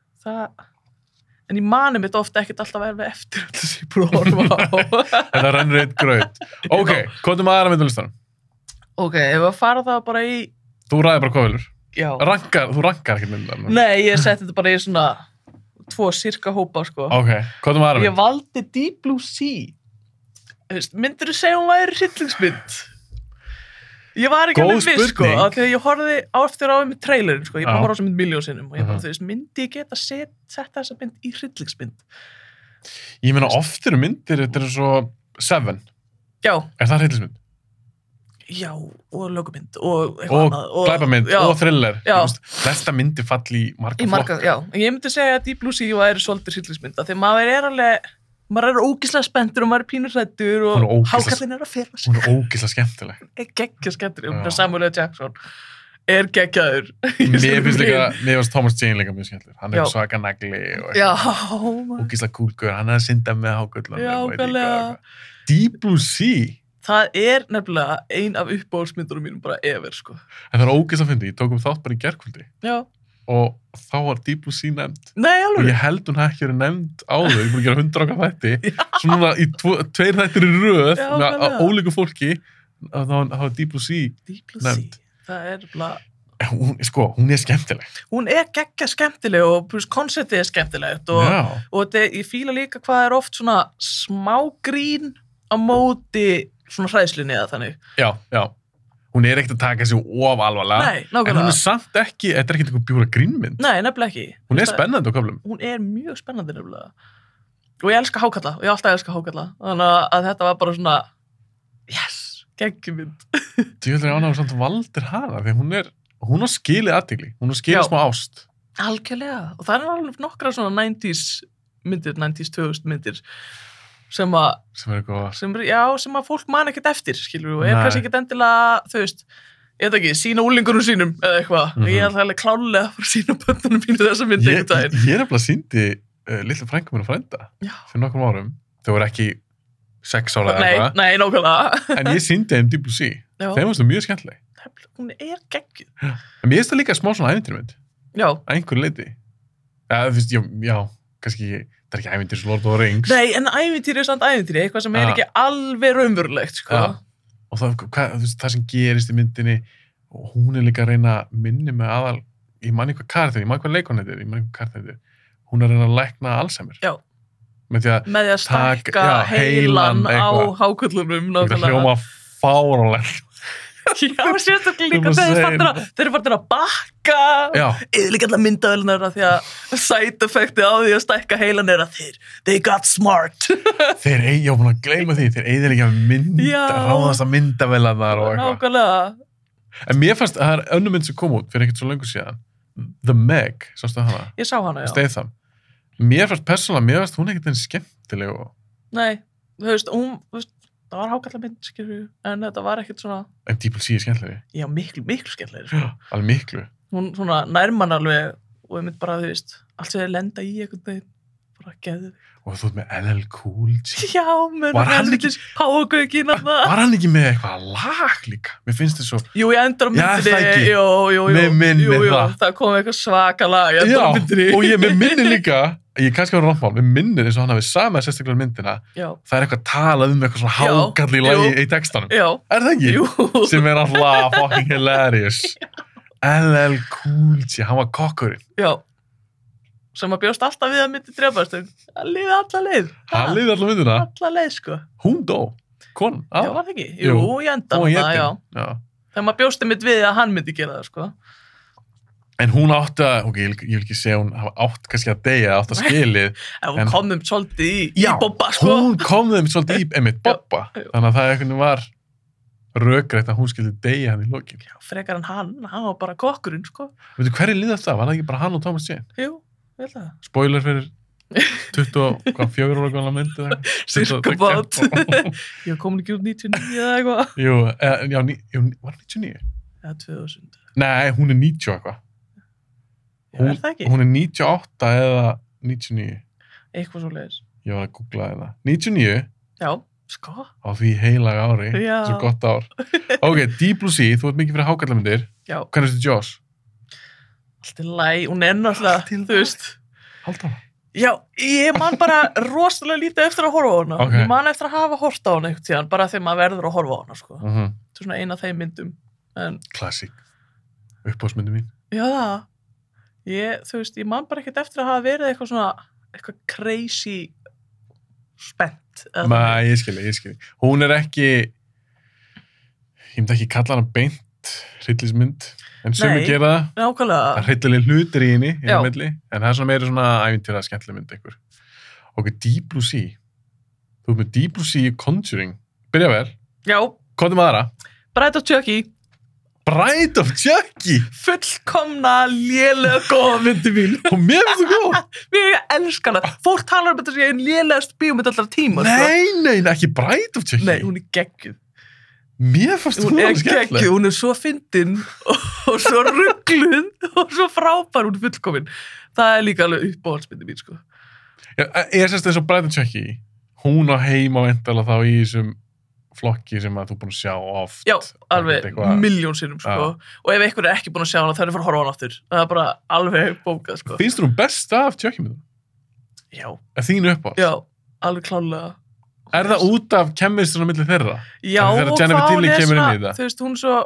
En ég mani mitt ofta ekkert alltaf verið eftir þess að ég búið að horfa á. En það rennur eitt graut. Ok, komum við aðra myndalistanum. Ok, ef við fara það bara í... Þú ræðir bara hvað vilur. Já. Þú rankar ekki myndalistanum. Nei, ég setti þetta bara í svona 2 sirka hópa, sko. Ok, komum við aðra mynd. Ég valdi Deep Blue Sea. myndirðu segja hún væri hryllingsmynd? Ég var ekki Góð alveg viss, sko, spurning. af því að ég horfði eftir á með trailerin, sko, ég bara Já. horfði á þessa mynd milljón sinnum og ég bara, Mhm. myndi ég geta sett þessa mynd í hryllingsmynd? Ég meina oft eru myndir, þetta er svo Seven, Já, er það hryllismynd? já, og lögumynd og eitthvað Og annað. glæpamynd já, og thriller. Já. Ég veist, flesta myndir falli í marga í marga, flokka. já, ég myndi segja að Deep Blue Sea væri svolítið hryllingsmynd, af því að maður er ógislega spenntur og maður er pínur hræddur Hún er og ógeðslega- hákallinn er að fela sig. Hún er ógeðslega skemmtileg. Geggja skemmtur, Já. Samuel L. Jackson er geggjaður. Mér finnst Thomas Jane líka mjög skemmtileg. Hann er Já. svaka nagli og Já, maður. ógeðslega kúlgur. Hann er að synda með hágullunum. Já, og veit ekki nákvæmlega. hvað. Deep Blue Sea. Það er nefnilega ein af uppáhaldsmyndunum mínum bara ever, sko. En það er ógeðslega fyndið. Ég tók þátt bara í gærkvöldi Já. og þá var Deep Blue Sea nefnd. Nei, Og alveg. ég held hún hafi ekki verið nefnd áður. Ég er búin að gera 100 okkar þætti. Svo núna í tveir þættir í röð Já, með nákvæmlega. ólíku fólki. Þá var Deep Blue Sea. Deep Blue Sea. Nefnd. Það er bara... Hún er skemmtileg. Hún er geggja skemmtileg og konceptið er skemmtilegt og, Já. og ég fíla líka hvað er oft svona smá grín á móti svona hræðslunni eða þannig. Já, já. Hún er ekkert að taka sig of alvarlega. Nei, En hún nákvæmlega. er samt ekki, þetta er ekki eitthvað bjúra grínmynd. Nei, nefnilega ekki. Hún er Það- spennandi á köflum. Hún er mjög spennandi nefnilega. Og ég elska hákalla og ég hef alltaf elska hákalla. Þannig að þetta var bara svona yes, geggjumynd. Ég heldur ég ánægum samt valdir hana, því hún har skilið aðtigli. Hún har skilið Já. smá ást. Algjörlega. Og það er alveg nokkra svona 90s myndir, 90s 2000 myndir sem að Sem er eitthvað... sem að fólk man ekkert eftir, skilur og er Nei. kannski ekkert endilega, þú veist, ég veit ekki, sína úlingunum sínum eða eitthvað. Mhm. Ég er alveg klálega að fara að sína bönnunum mínu þessa mynd Ég einhvern daginn. er nefnilega síndi litlu frængu minn og frænda Já. fyrir nokkrum árum. Þau voru ekki 6 ára eða Nei, eitthvað. nei, nákvæmlega. En ég síndi þeim Deep Blue Sea. Já, Þeim varst það mjög skemmtileg. hún er geggjuð. En mér finnst það líka smá svona ævintýrmynd. Já, Að einhverju leiti. Já, þú veist, já, kannski, það er ekki ævintýr sem Lord of the Rings. nei, en ævintýri er samt ævintýri, eitthvað sem er Ja. ekki alveg raunverulegt, sko. Já. Og þú veist, það sem gerist í myndinni og hún er líka að reyna að minni með aðal, ég man eitthvað karakter, ég man eitthvað leikon þetta, ég man eitthvað karakter þetta. Hún er að reyna að lækna Alzheimer. Já. Með því að Með því að Taka- stækka já, heilan heilan á eitthvað. hákullunum, þetta hljóma fáránlegt. Já, sérstaklega líka Þú þeir segir- eru farin að bakka. Já, Eða líka allar myndavélunar af því að side effectið á því að stækka heilan er að they got smart. ég var búin að gleyma því, þeir eigðir ekki að Já. ráðast að myndavélarnar og eitthvað. Nákvæmlega. En mér fannst, það er önnur mynd sem kom út fyrir ekkert svo lengur síðan. The Meg, sástu hana? Ég sá hana, já. Statham. Mér fannst persónulega, mér fannst hún ekkert einn skemmtileg og Nei, þú veist, það var hákallamynd, skilur, en þetta var ekkert svona, en Deep Blue Sea er skemmtilegri. já, miklu skemmtilegri, sko. Já, alveg miklu. Hún svona nærmann alveg og ég mynd bara, þú veist, allt sem þeir lenda í einhvern veginn, bara geðu. Og þú ert með LL Cool J. Já, með Var hann ekki- págökin að það. Var hann ekki með eitthvað lag líka? Mér finnst þið svo... Jú, ég endur á Já, myndinni, það ekki. jú, Mig minnir það. það kom eitthvað svaka lag, ég Já, endur á myndinni. og mér minnir líka, ég kannski var ráttmál, mér minnir eins og hann hafi samað sérstaklega myndina, Já, það er eitthvað talað um eitthvað svona Já, hákall í lagi jú. í textanum. já, Er það ekki? jú. Sem er alltaf fucking hilarious. LL Cool J, hann var kokkurinn. Já, sem að bjóst alltaf við að myndi drefast, að liði alla leið. Hann liði allar myndina. Alla leið, sko. Hún dó. Konan. Já, var það ekki? Jú. Jú, ég enda Hún var hana, já. étin. Já. Þegar maður bjóst einmitt við að hann myndi gera það, sko. En hún átti að, ok, ég vil ekki segja hún hafa átt kannski að deyja, átt að skilið. En hún En- komum svolítið í bobba, sko. Hún kom þeim svolítið í, einmitt, bobba. Já. Þannig að það einhvern veginn var rökrætt að hún skildi deyja hann í lokin. Já, frekar en hann var bara kokkurinn, sko. Veitu, hverju liðast það? Var það ekki bara hann og Thomas Jane? Jú, ég held það. Spoiler fyrir 24 ára gamla mynd eða eitthvað. Cirka bát. Ég kom ekki út 99 eða eitthvað. Jú, var það 99? Eða 2000. Nei, hún er 90 eitthvað. Já, er það ekki? Hún er 98 eða 99. Eitthvað svo leiðis. Ég var að googla þetta. 99 Já, sko. á því heilaga ári. Já. Svo gott ár. Ok, Deep Blue Sea, þú ert mikið fyrir hákallamyndir. Já, Hvernig er þetta Joss? allt í læg. Hún er náttúrulega, Allt í lagi. þú veist. Halda hana. Já, ég man bara rosalega lítið eftir að horfa á hana. Ok. Ég man eftir að hafa hort á hana einhvern tíðan, bara þegar maður verður að horfa á hana, sko. Mhm. Þetta er svona eina af þeim myndum. En Classic. Uppáhaldsmyndi mín. já, það. Þú veist, ég man bara ekkert eftir að hafa verið eitthvað svona, eitthvað crazy, spennt. Nei, ég skilji. Hún er ekki, ég myndi ekki kalla hana beint hryllismynd, en sumir gera það. Nákvæmlega. Það er hryllileg hlutir í henni, Já. milli, en það er svona meiri svona ævintýra skemmtileg mynd einhver. Ok, Deep Blue Sea. Þú ert með Deep Blue Sea Conjuring. Byrja vel. Já, Hvað með aðra? Bride of Chucky. Bride of Chucky! Fullkomna, lélega góða myndi mín. Og mér finnst það góð. Ég elska hana. Fólk talar þetta sem ég er lélegast bíómynd allra tíma. Nei, ekki Bride of Chucky. Nei, hún er geggjuð. Mér fannst hún alveg skemmtileg. Geggjuð, hún er svo fyndin og svo ruggluð og svo frábær, hún er fullkomin. Það er líka alveg uppáhaldsmyndi mín, sko. Já, ég sérst eins og Bride of Chucky. Hún á heima vendala þá í þessum flokki sem að þú er búin að sjá oft. Já, alveg milljón sinnum, sko. Og ef einhver er ekki búin að sjá hana, það er fyrir að horfa á hana aftur. Það er bara alveg bókað, sko. Finnst þú hún best af Chucky myndum? Já. Er þín uppáhalds? Já, alveg klálega. Er það út af kemmisturinn á milli þeirra? Já, og hvað hún er svona, þú veist, hún svo,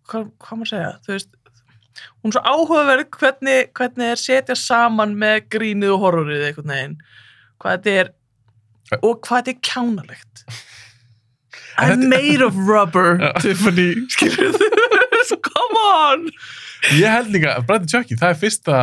hvað maður segja, þú veist, hún er svo áhugaverð hvernig er setja saman með grínið og horrorið einhvern veginn, hvað þetta er, og hvað þetta er kjánalegt. I'm made of rubber, Tiffany, skilur þú, come on! Ég held líka, Bride of Chucky, það er fyrsta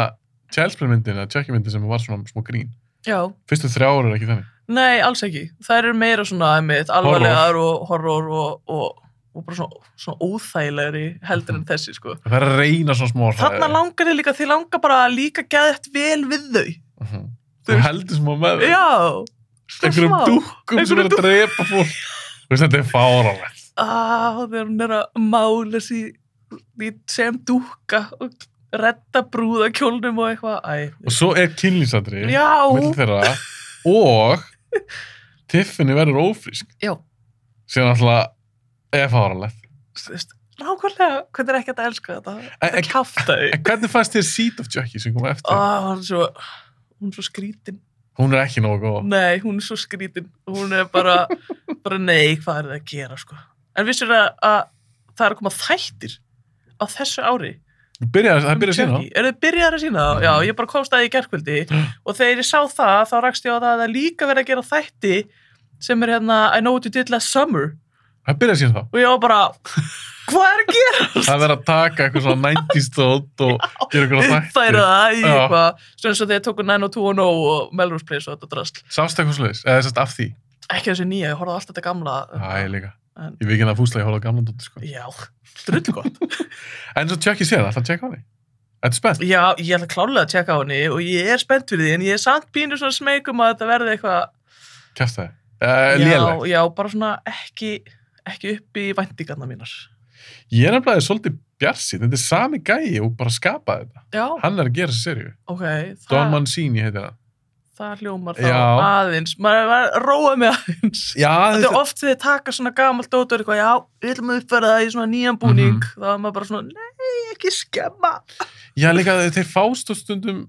Child's Play myndin, eða Chucky myndin sem var svona smá grín. Já. Fyrstu 3 ára er ekki þannig. Nei, alls ekki. Það eru meira svona alvarlegar og horror og bara svona óþægilegri heldur en þessi, sko. Það er að reyna svona smá. Þarna langar þið líka, þið langar bara líka geðið vel við þau. Þú heldur smá með þau. Já. Einhverjum dúkkum sem er að drepa fólk. Þú veist, þetta er fáránlegt. Þegar hún er að mála sér sem dúkka og redda brúðakjólnum og eitthvað. Og svo er kynlýsadri. Já. Milli þeirra. Og Tiffany verður ófrísk. Já. Síðan alltaf er fáránlegt. Nákvæmlega, hvernig er ekki að elska þetta? Það er kjaftaði. En hvernig fannst þér Seed of Chucky sem kom eftir? Hún er svo skrítin. Hún er ekki nógu góð. Nei, hún er svo skrítin. Hún er bara nei, hvað er það að gera, sko. En vissir að það er að koma þættir á þessu ári? Það byrjaði að sína á. Eru þið byrjaðir að sína á? Já, ég bara komst að í gærkvöldi og þegar ég sá það, þá rakst ég á það að það líka verið að gera þætti sem er hérna I Know What You Did Last Summer. Það byrjaði að sína þá. Og ég var bara, hvað er að gera? Það verið að taka eitthvað svona 90s stótt og gera eitthvað þætti. Það það í eitthvað, svona eins og þegar tóku 90210 og Melrose Place og þetta drast. Sástu eitthvað svoleiðis? Eða þess af því? Ekki þessi nýja, ég horfði alltaf þetta gamla. Ég líka. Ég vikinn að fúsla, ég horfði á gamla dóttir, sko. Já, drullu gott. En svo Chucky sér það, ætla að tjekka á henni. Þetta spennt? Já, ég ætla klárlega að tjekka á henni og ég er spennt fyrir því, en ég er samt pínu svona smeykum að þetta verði eitthvað... Kjaftaði? Lélegt? Já, bara svona ekki upp í væntingarnar mínar. Ég er nefnilega svolítið bjarsinn, þetta er sami gæi og bara skapaði þetta. Já. Hann er að gera þessi seríu. Ok. Don Mancini heitir hann. Það hljómar þá aðeins, maður róað með aðeins. Já, þetta er oft þegar þið taka svona gamalt dótur eitthvað, já, við ætlum að uppfæra það í svona nýjan búning, þá er maður bara svona, nei, ekki skemma. Já, líka þeir fást og stundum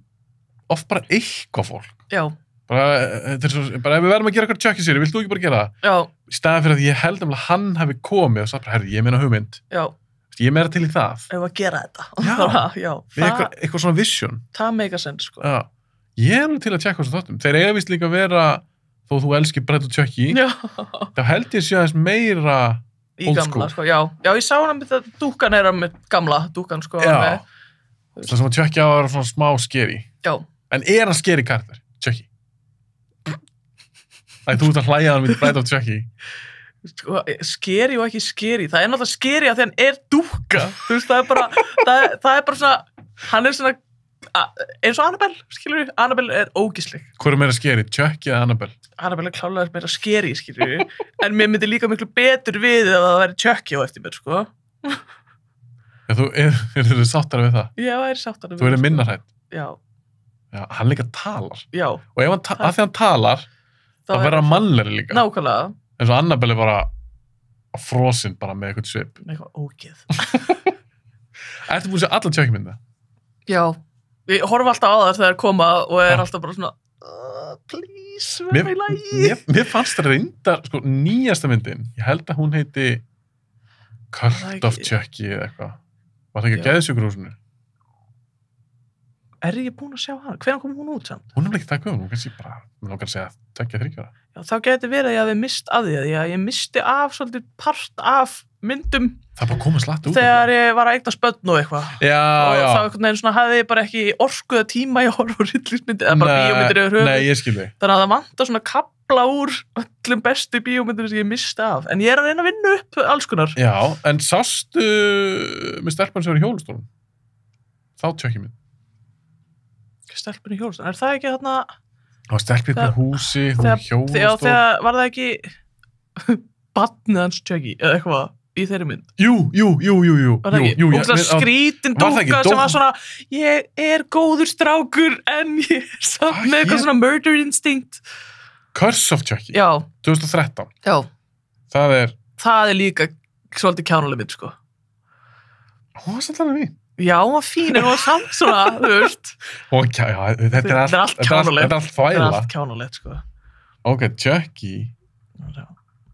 oft bara eitthvað fólk. Já. Bara ef við verðum að gera eitthvað Chucky séri, vilt þú ekki bara gera það? Já. Í staðan fyrir að ég held að hann hefði komið og sagt bara, herri, ég meina hugmynd. Já. Ég meira til í það. Ef að gera þetta. Já. Eitthvað svona vision. Það make a sense, sko. Já. Ég er alveg til að tjekka þessu þáttum. Þeir eiga vist líka að vera, þó þú elskir Bride of Chucky, þá held ég sé aðeins meira old school. Sko, já, ég sá hana með það, dúkan er með gamla dúkan, sko. Já, það sem að Chucky á að vera svona smá scary. Já. En er hann scary karakter, Chucky? Þú ert að hlæja hann við Bride of Chucky. Sko, scary og ekki scary. Það er náttúrulega scary að því hann er dúka. Þú veist, það er bara svona, hann er svona, eins og Annabelle, skilur við, Annabelle er ógísleg. Hvor er meira scary, Chucky eða Annabelle? Annabelle er klálega meira scary, skilur við, en mér myndi líka miklu betur við ef það væri Chucky á eftir mér, sko. Já, þú sáttar við það? Já, ég er sáttar við það. Þú er minna hrædd? Já. Já, hann líka talar. Já. Og ef að því hann talar, þá verður hann mannlegri líka. Nákvæmlega. En svo Annabelle er bara frosinn bara með eitthvað svip. Með eitthvað ógeð. Ertu búin að sjá alla Chucky mynda? Já. Ég horf alltaf á það þegar koma og er alltaf bara svona please, verður í lagi. Mér fannst það reyndar, sko, nýjasta myndin, ég held að hún heiti Cult of Chucky eða eitthvað. Var það ekki að Geðsjúkrahúsinu? er ég búin að sjá hana? Hvenær kom hún út samt? Hún er ekki það gömul, hún kannski bara, mér langar að segja 2-3 ára. Já, þá geti verið að ég hafi mist af því að ég misti af svolítið part af myndum Það bara komið slatt út. þegar ég var að eignast börn og eitthvað. Já, Og já. þá einhvern veginn svona hafði ég bara ekki orkuða tíma í að horfa á hryllingsmyndir, eða bara bíómyndir yfir höfuð. Nei, ég skil þig. Þannig að það vantar svona kapla úr öllum bestu bíómyndir sem ég misti af. En ég er að reyna að vinna upp alls konar. Já, en sástu með stelpan sem var í hjólastólum? Þá tjökki minn. Stelpun í hjólastól. Er það ekki þarna... Það var stelpið Þegar- på húsi, hún þegar- hjólastól. Já, þegar var það ekki barnið hans Chucky eða eitthvað í þeirri mynd. Jú. Var það ekki? Og það skrítin var það ekki dúka sem var svona ég er góður strákur en ég er samt með eitthvað svona murder instinct. Curse of Chucky, Já, 2013. já. Það er, Það er líka svolítið kjánuleg mynd, sko. hún var samt alveg mín. Já, hún var fín en hún var samt svona, þú veist. Já, þetta er allt kjánulegt. Þetta er allt Það er þvæla. allt kjánulegt, sko. Ok, Chucky. Já.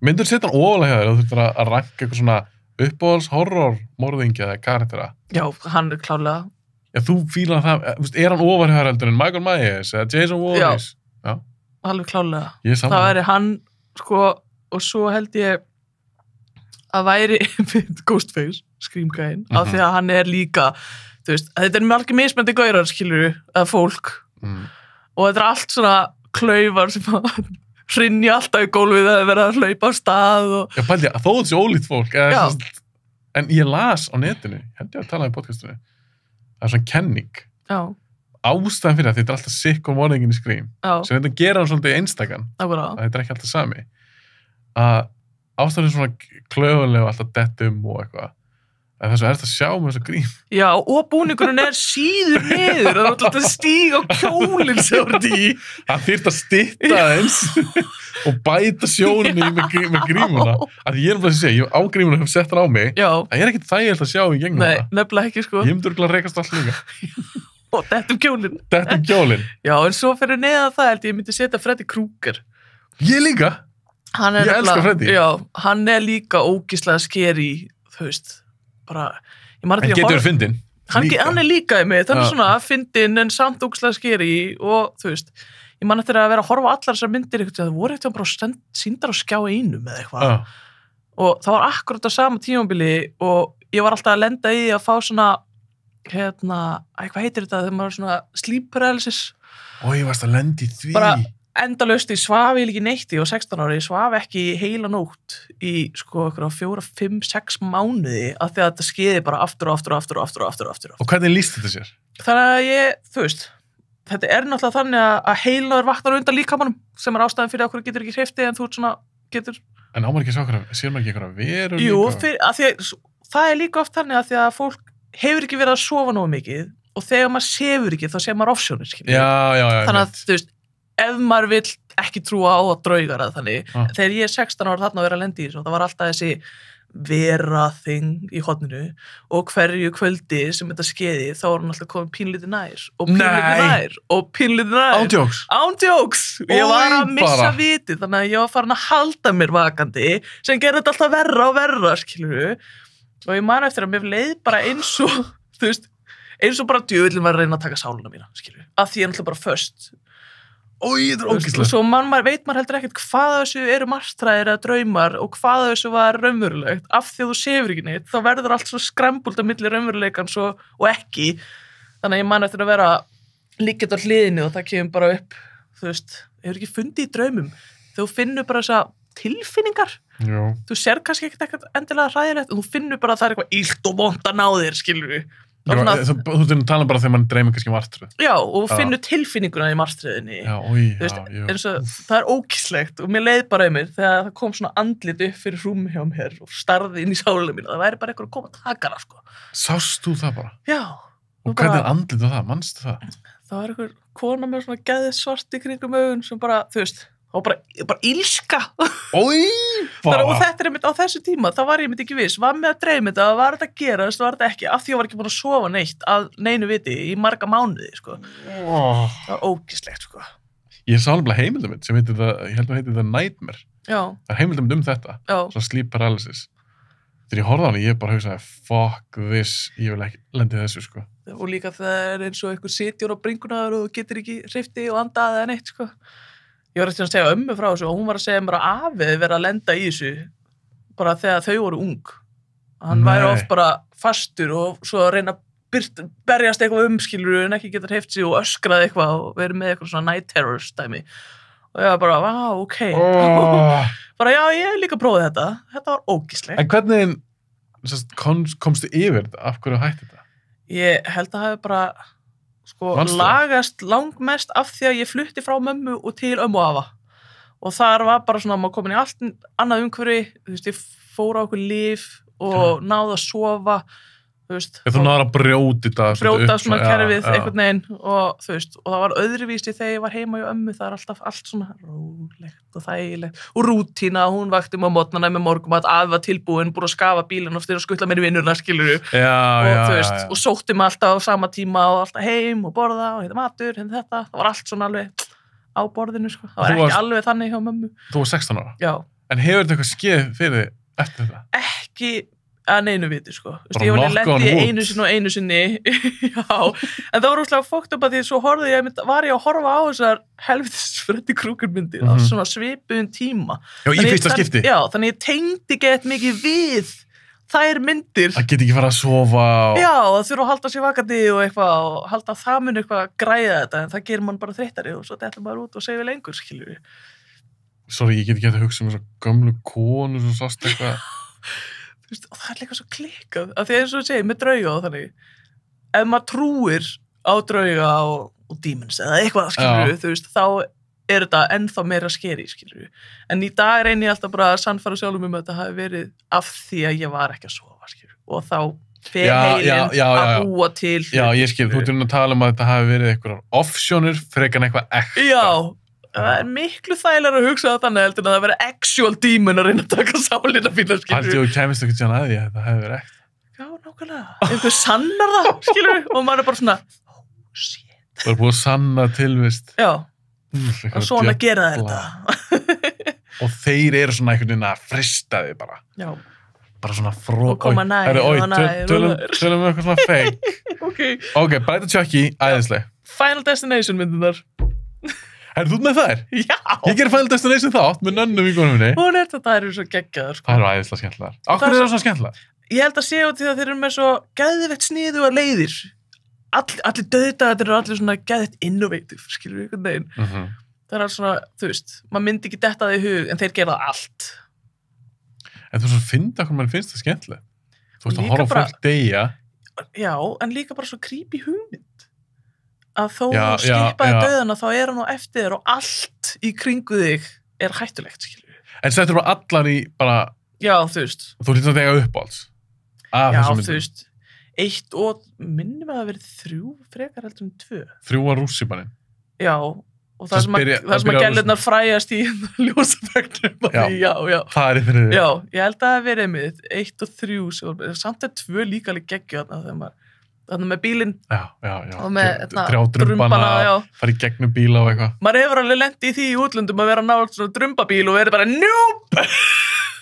Myndur setja hann ofalega hjá þér og þú þurftur að ranka eitthvað svona uppáhalds horror morðingja eða karaktera. Já, hann er klárlega. Já, þú fílar það, þú veist, er hann ofar hjá þér heldur en Michael Myers eða Jason Voorhees? Já. Alveg klárlega. Ég er Það saman. væri hann, sko, og svo held ég að væri Ghostface, Scream-gæinn, af því að hann er líka, þú veist, þetta er margir mismöndi gaurar, skilur eða fólk, og þetta er allt svona klaufar sem að hrynja alltaf í gólfið að vera að hlaupa á stað og... Já, pældi, þó þetta sé ólíkt fólk. Já. En ég las á netinu, held ég að tala í podcastinu, það er svona kenning. Já, Ástæðan fyrir að þetta er alltaf sicko morðingin í Scream, já, sem þetta gera hann svolítið einstakann, akkurát. að þetta er ekki alltaf sami. Að ástæðan er svona klöfulega alltaf dettum og eitthvað. En þess að er þetta að sjá með þessu Grím. Já, og búningurinn er síður niður, það er alltaf að stíga á kjólinn sem þú ert í. Það þyrft að stytta eins og bæta sjóninni með Grímuna. Að ég er bara að segja, ég á Grímuna hef sett hann á mig, Já, það er ekkert þægilegt að sjá í gegnum nei, það. nefnilega ekki, sko. Ég myndi örugglega rekast allt líka. Og þetta kjólinn. Þetta kjólinn. Já, en svo fyrir neðan það held ég myndi setja Freddy Krueger. Ég líka. Hann er Ég elska nefnilega- Freddy. Já, hann er líka ógislega skeri, þú veist, bara, ég man En eftir getur fyndin. hann er líka í mig, þannig Já. svona fyndin en samt ógislega skeri og þú veist, ég man eftir að vera að horfa á allar þessar myndir eitthvað, það voru eitthvað bara síndar á skjá einum eða eitthvað Já. og það var akkurat á sama tímabili og ég var alltaf að lenda í að fá svona hvað heitir þetta þegar maður er svona sleep paralysis Og ég varst að lendi í því. bara endalaust, ég svaf ég ekki neitt og 16 ára, ég svaf ekki heila nótt í sko eitthvað 4, 5, 6 mánuði af því að þetta skeiði bara aftur og aftur. Og hvernig líst þetta sér? Þannig að ég, þú veist, þetta er náttúrulega þannig að heilaður vaknar undan líkamanum sem er ástæðan fyrir að okkur getur ekki hreyfti en þú ert svona, getur... En ámar ekki að sér maður ekki eitthvað veru líka? Jú, að því að það er líka oft þannig að því að fólk hefur ekki verið að sofa nógu mikið og þegar maður sefur ekki þá sé maður ofsjónir, skilur. Já. Þannig að, þú veist, ef maður vill ekki trúa á að draugar að þannig, þegar ég er 16 ára þarna að vera að lendi í þessu, það var alltaf þessi vera þing í horninu og hverju kvöldi sem þetta skeiði þá var hann alltaf komið pínlítið nær og pínlítið nær ándjóks ég var að missa viti þannig að ég var farin að halda mér vakandi sem gerði þetta alltaf verra og verra skilur og ég man eftir að mér leið bara eins og þú veist, eins og bara djöfullin var að reyna að taka sáluna mína skilur, að því ég er alltaf bara föst Þetta er ógeðslegt. og svo veit maður heldur ekkert hvað þessu eru martræðir eða draumar og hvað þessu var raunverulegt af því að þú sefur ekki neitt, þá verður allt svo skrambult á milli raunveruleikans og ekki þannig að ég man eftir að vera líkjað á hliðinu og það kemur bara upp þú veist, hefur ekki fundið í draumum þú finnur bara þessa tilfinningar þú sér kannski ekkert endilega hræðilegt og þú finnur bara að það er eitthvað illt og vont að ná þér, skilur við Þú ert tala bara þegar mann dreymir kannski martröð. Já, og finnur tilfinninguna í martröðinni. Það er ókíslegt og mér leið bara mér þegar það kom svona andlit upp fyrir rúmi hjá mér og starði inn í sálinu mín og það væri bara eitthvað að koma að taka hana, sko. Sást þú það bara? Já. Og hvernig er andlit á það? Manstu það? Það var eitthvað kona með svona geðsvart í kringum augun sem bara, þú veist, og bara ílska og þetta er einmitt á þessu tíma þá var ég einmitt ekki viss, var með að dreyma þetta var þetta að gera, það var þetta ekki af því ég var ekki búin að sofa neitt að neinu viti í marga mánuði, sko það var ógislegt, sko Ég sá alveg heimildamind sem heitir það, ég held að heitir það Nightmare það er heimildamind þetta, svona sleep paralysis þegar ég horfði á hana, ég bara hugsaði fuck this, ég vil ekki lendi þessu, sko og líka það eins og einhver sitjur á bringunar og getur ekki hreyfti og andað eða neitt, sko. Ég var eftir að segja ömmu frá þessu og hún var að segja mér að afið verið að lenda í þessu bara þegar þau voru ung. Hann væri oft bara fastur og svo að reyna að berjast eitthvað skilur en ekki geta hreyft sig og öskraði eitthvað og verið með eitthvað svona night terrors dæmi. Og ég var bara, vá, ok. Bara, já, ég hef líka prófið þetta. Þetta var ógíslegt. En hvernig komstu yfir þetta? Af hverju hætti þetta? Ég held að hafi bara, sko, lagast langmest af því að ég flutti frá mömmu og til ömmu og afa. Og þar var bara svona, maður komin í allt annað umhverfi, þú veist, ég fór á okkur lyf og náði að sofa, þú veist. Þú náði að brjóta svona kerfið einhvern veginn og þú veist, og það var öðruvísi þegar ég var heima í ömmu, það alltaf allt svona rólegt og þægilegt og rútína, hún vakti mig á morgnana með morgumat, var tilbúin, búin að skafa bílinn og skutla mér í vinnuna, skilurðu. Og þú veist, og sótti mig alltaf á sama tíma og alltaf heim og borða og heita matur, þetta, það var allt svona alveg á borðinu, sko. Það var ekki alveg þannig hjá mömmu. Þú var 16 ára? Já. En hefur þetta eitthvað skeið fyrir þig eftir þetta? Ekki að neinu viti, sko. Ég var lent í einu sinni. Já. En það var úrslega fókt upp að því svo var ég að horfa á þessar helvitis Freddy Krueger myndir á svona svipuðum tíma. Já, í fyrsta skipti? Já, þannig ég tengdi gett mikið við þær myndir. Það geti ekki fara að sofa og... Já, það þurfa að halda sér vakandi og eitthvað og halda að það mun eitthvað græða þetta en það gerir mann bara þreyttari og svo dettur maður út og segir lengur, skilur við. Sorry, ég get ekki að hugsa um þessar gömlu konur sem sást eitthvað. Þú veist, og það líka svo klikkað af því eins og þú segir, með drauga og þannig ef maður trúir á drauga og demons eða eitthvað, skilur við, þú veist, þá þetta ennþá meira skeri, skilur við. En í dag reyni ég alltaf bara að sannfæra sjálfum að þetta hafi verið af því að ég var ekki að sofa, skilur við. Og þá fer heilinn að búa til. Já, ég skil, þú ert að tala um að þetta hafi verið einhverjar offsjónir frekar en eitthvað ekta. Já, það miklu þægilega að hugsa það þannig heldur en að það verið actual demon að reyna að taka sálina fína, skilur við. Haldið þú kemist ekki tjána að því að þetta hefði verið ekta. Já, nákvæmlega. Einhver sannar það, skilur við, og maður bara svona, shit. Það er búið að sanna tilvist. Já. Og svona gera þetta. Og þeir eru svona einhvern veginn að frista þig bara. Já. Bara svona og koma nær og nær. Tölum við eitthvað svona fake. Ok, Bride of Chucky, æðisleg. Final Destination myndunar. Þú með þær? Já. Ég ger Final Destination þátt með nönnum í konum minni. Hún það eru svo geggjaðar. Sko. Það eru æðislega skemmtilegar. Af hverju eru það svona skemmtilegar? Ég held að sé út því að þeir eru með svo geðveikt sniðugar leiðir. Allir dauðdagar eru allir svona geðveikt innovative, skilur við einhvern veginn. Það er alls svona, þú veist, maður myndi ekki detta það í hug, en þeir gera það allt. En þú svona finna hvað mann finnst það skemmtilegt. Þú veist að horfa á fólk deyja. Já, en líka bara svo creepy hugmynd. Að þó skipaði dauðana, þá er hann á eftir þér og allt í kringu þig er hættulegt, skilur við. En þetta eru bara allar í bara... Já, þú veist. Þú hlýttir að deyja upp alls. Já, þú veist. 1 og minnum að það verið 3 frekar heldur 2. 3 var rússipaninn. Já, og það sem að gælirnar fræjast í ljósafæknum. Já. Það er fyrir þig. Já, ég held að það verið með 1 og 3, samt 2 líka alveg geggju þarna með bílinn. Já. Og með drömbana, fara í gegnum bíla og eitthvað. Maður hefur alveg lent í því í útlöndum að vera nátt svona drömbabíl og verið bara nope!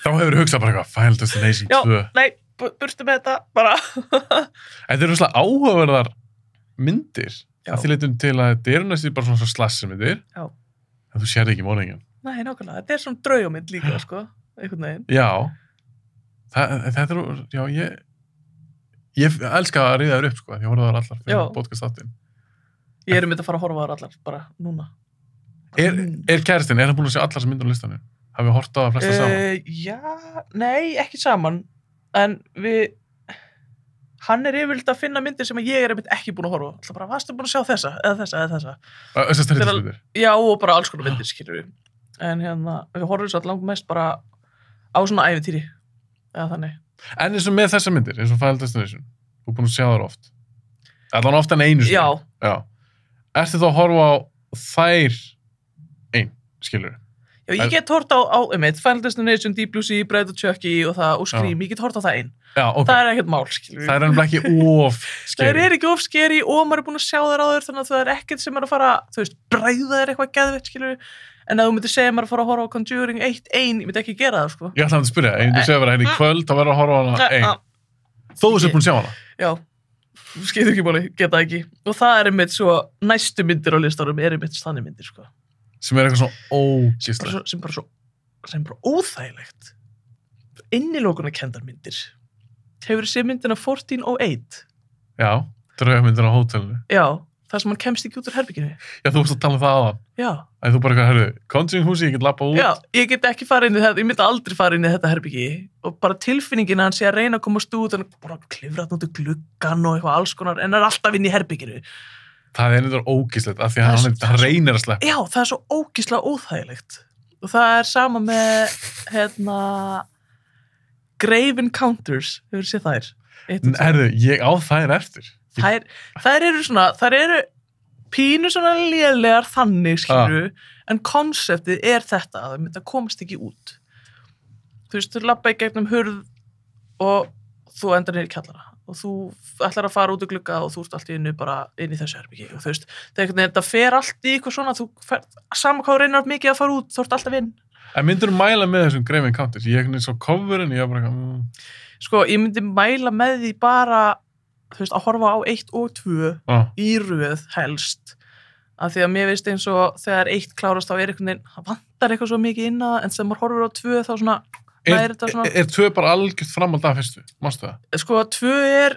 Þá hefur þú hugsað bara eitthvað, Final Destination 2. Já, nei. Burstu með þetta, bara. En þetta eru svona áhugaverðar myndir. Það þýrleitum til að þetta eru næstu bara svona slassimyndir. Já. En þú sérði ekki morðingin. Nei, nákvæmlega. Þetta er svona draugamynd líka, sko. Einhvern veginn. Já. Þetta eru, já, ég elska að ríða þér upp, sko. Ég horfði þar allar fyrir podcast-þáttinn. Ég myndið að fara að horfa þar allar, bara núna. Er kæristinn, hann búin að sjá allar sem myndir á listanum? Hafið hort á það flesta saman? Já, nei, ekki saman. En hann er yfirleitt að finna myndir sem ég er ekki búin að horfa. Alltaf bara, varstu búin að sjá þessa, eða þessa? Þessar stærðismyndir? Já, og bara alls konar myndir, skilur við. En við horfum svo langt mest bara á svona ævintýri. Eða þannig. En eins og með þessar myndir, eins og Final Destination, þú er búin að sjá þar oft. Allan ofta en einu sinni. Já. Ertu þá að horfa á þær skilur við? Já, ég get hort á Final Destination, Deep Blue Sea, Bride of Chucky og Scream, ég get hort á það Já, okay. Það er ekkert mál, skilur við. Það er ekki of skeri. Það er ekki of skeri og maður er búin að sjá þær áður þannig að það er ekkert sem er að fara, þú veist, bræða þér eitthvað geðveikt, skilur við. En að þú myndir segja maður að fara að horfa á Conjuring 1, ég myndi ekki gera það, sko. Ég ætla að spyrja, ég myndi segja bara henni í kvöld að vera að horfa á hana 1. Þó þú sér búin að sjá hana? Já. skiptir ekki máli, geta ekki og það einmitt svo, næstu myndir á listanum einmitt þannig myndir, sko sem eitthvað svona ógislega sem bara óþægilegt innilókunarkenndar myndir hefur séð myndina 1408 já, draugamyndir á hótelinu já, það sem hann kemst ekki út úr herbygginu já, þú varst að tala um það áðan já, að þú bara eitthvað, herru, Conjuring húsi, ég get lappa út já, ég get ekki farið inn í þetta ég myndi aldrei fara inn í þetta herbyggi og bara tilfinningin að hann sé að reyna að komast út og bara klifra út úr gluggan og eitthvað alls konar en er alltaf inn í herbygginu það er einnig ógislegt af því að hann reynir að sleppa já, það er svo ógislega óþægilegt og það er sama með Grave Encounters hefur séð þær herru, ég á þær eftir þær eru pínu svona lélegar þannig skilju, en konseptið er þetta að það myndi að komast ekki út þú veist, þú labba í gegnum hurð og þú endar niður í kjallara og þú ætlar að fara út í glugga og þú ert allt í einu bara inn í þessu herbyggi og þú veist, þegar þetta fer allt í eitthvað svona sama hvað þú reynir mikið að fara út, þú ert alltaf inn en myndirðu mæla með þessum Grave Encounters ég er svo coverin, ég er bara sko, ég myndi mæla með því bara þú veist, að horfa á 1 og 2 í röð helst af því að mér veist eins og þegar 1 klárast þá er einhvern veginn, það vantar eitthvað svo mikið inn að en sem maður horfir á 2 þá svona er 2 bara algjört framhald af fyrstu, mástu það? Sko, 2 er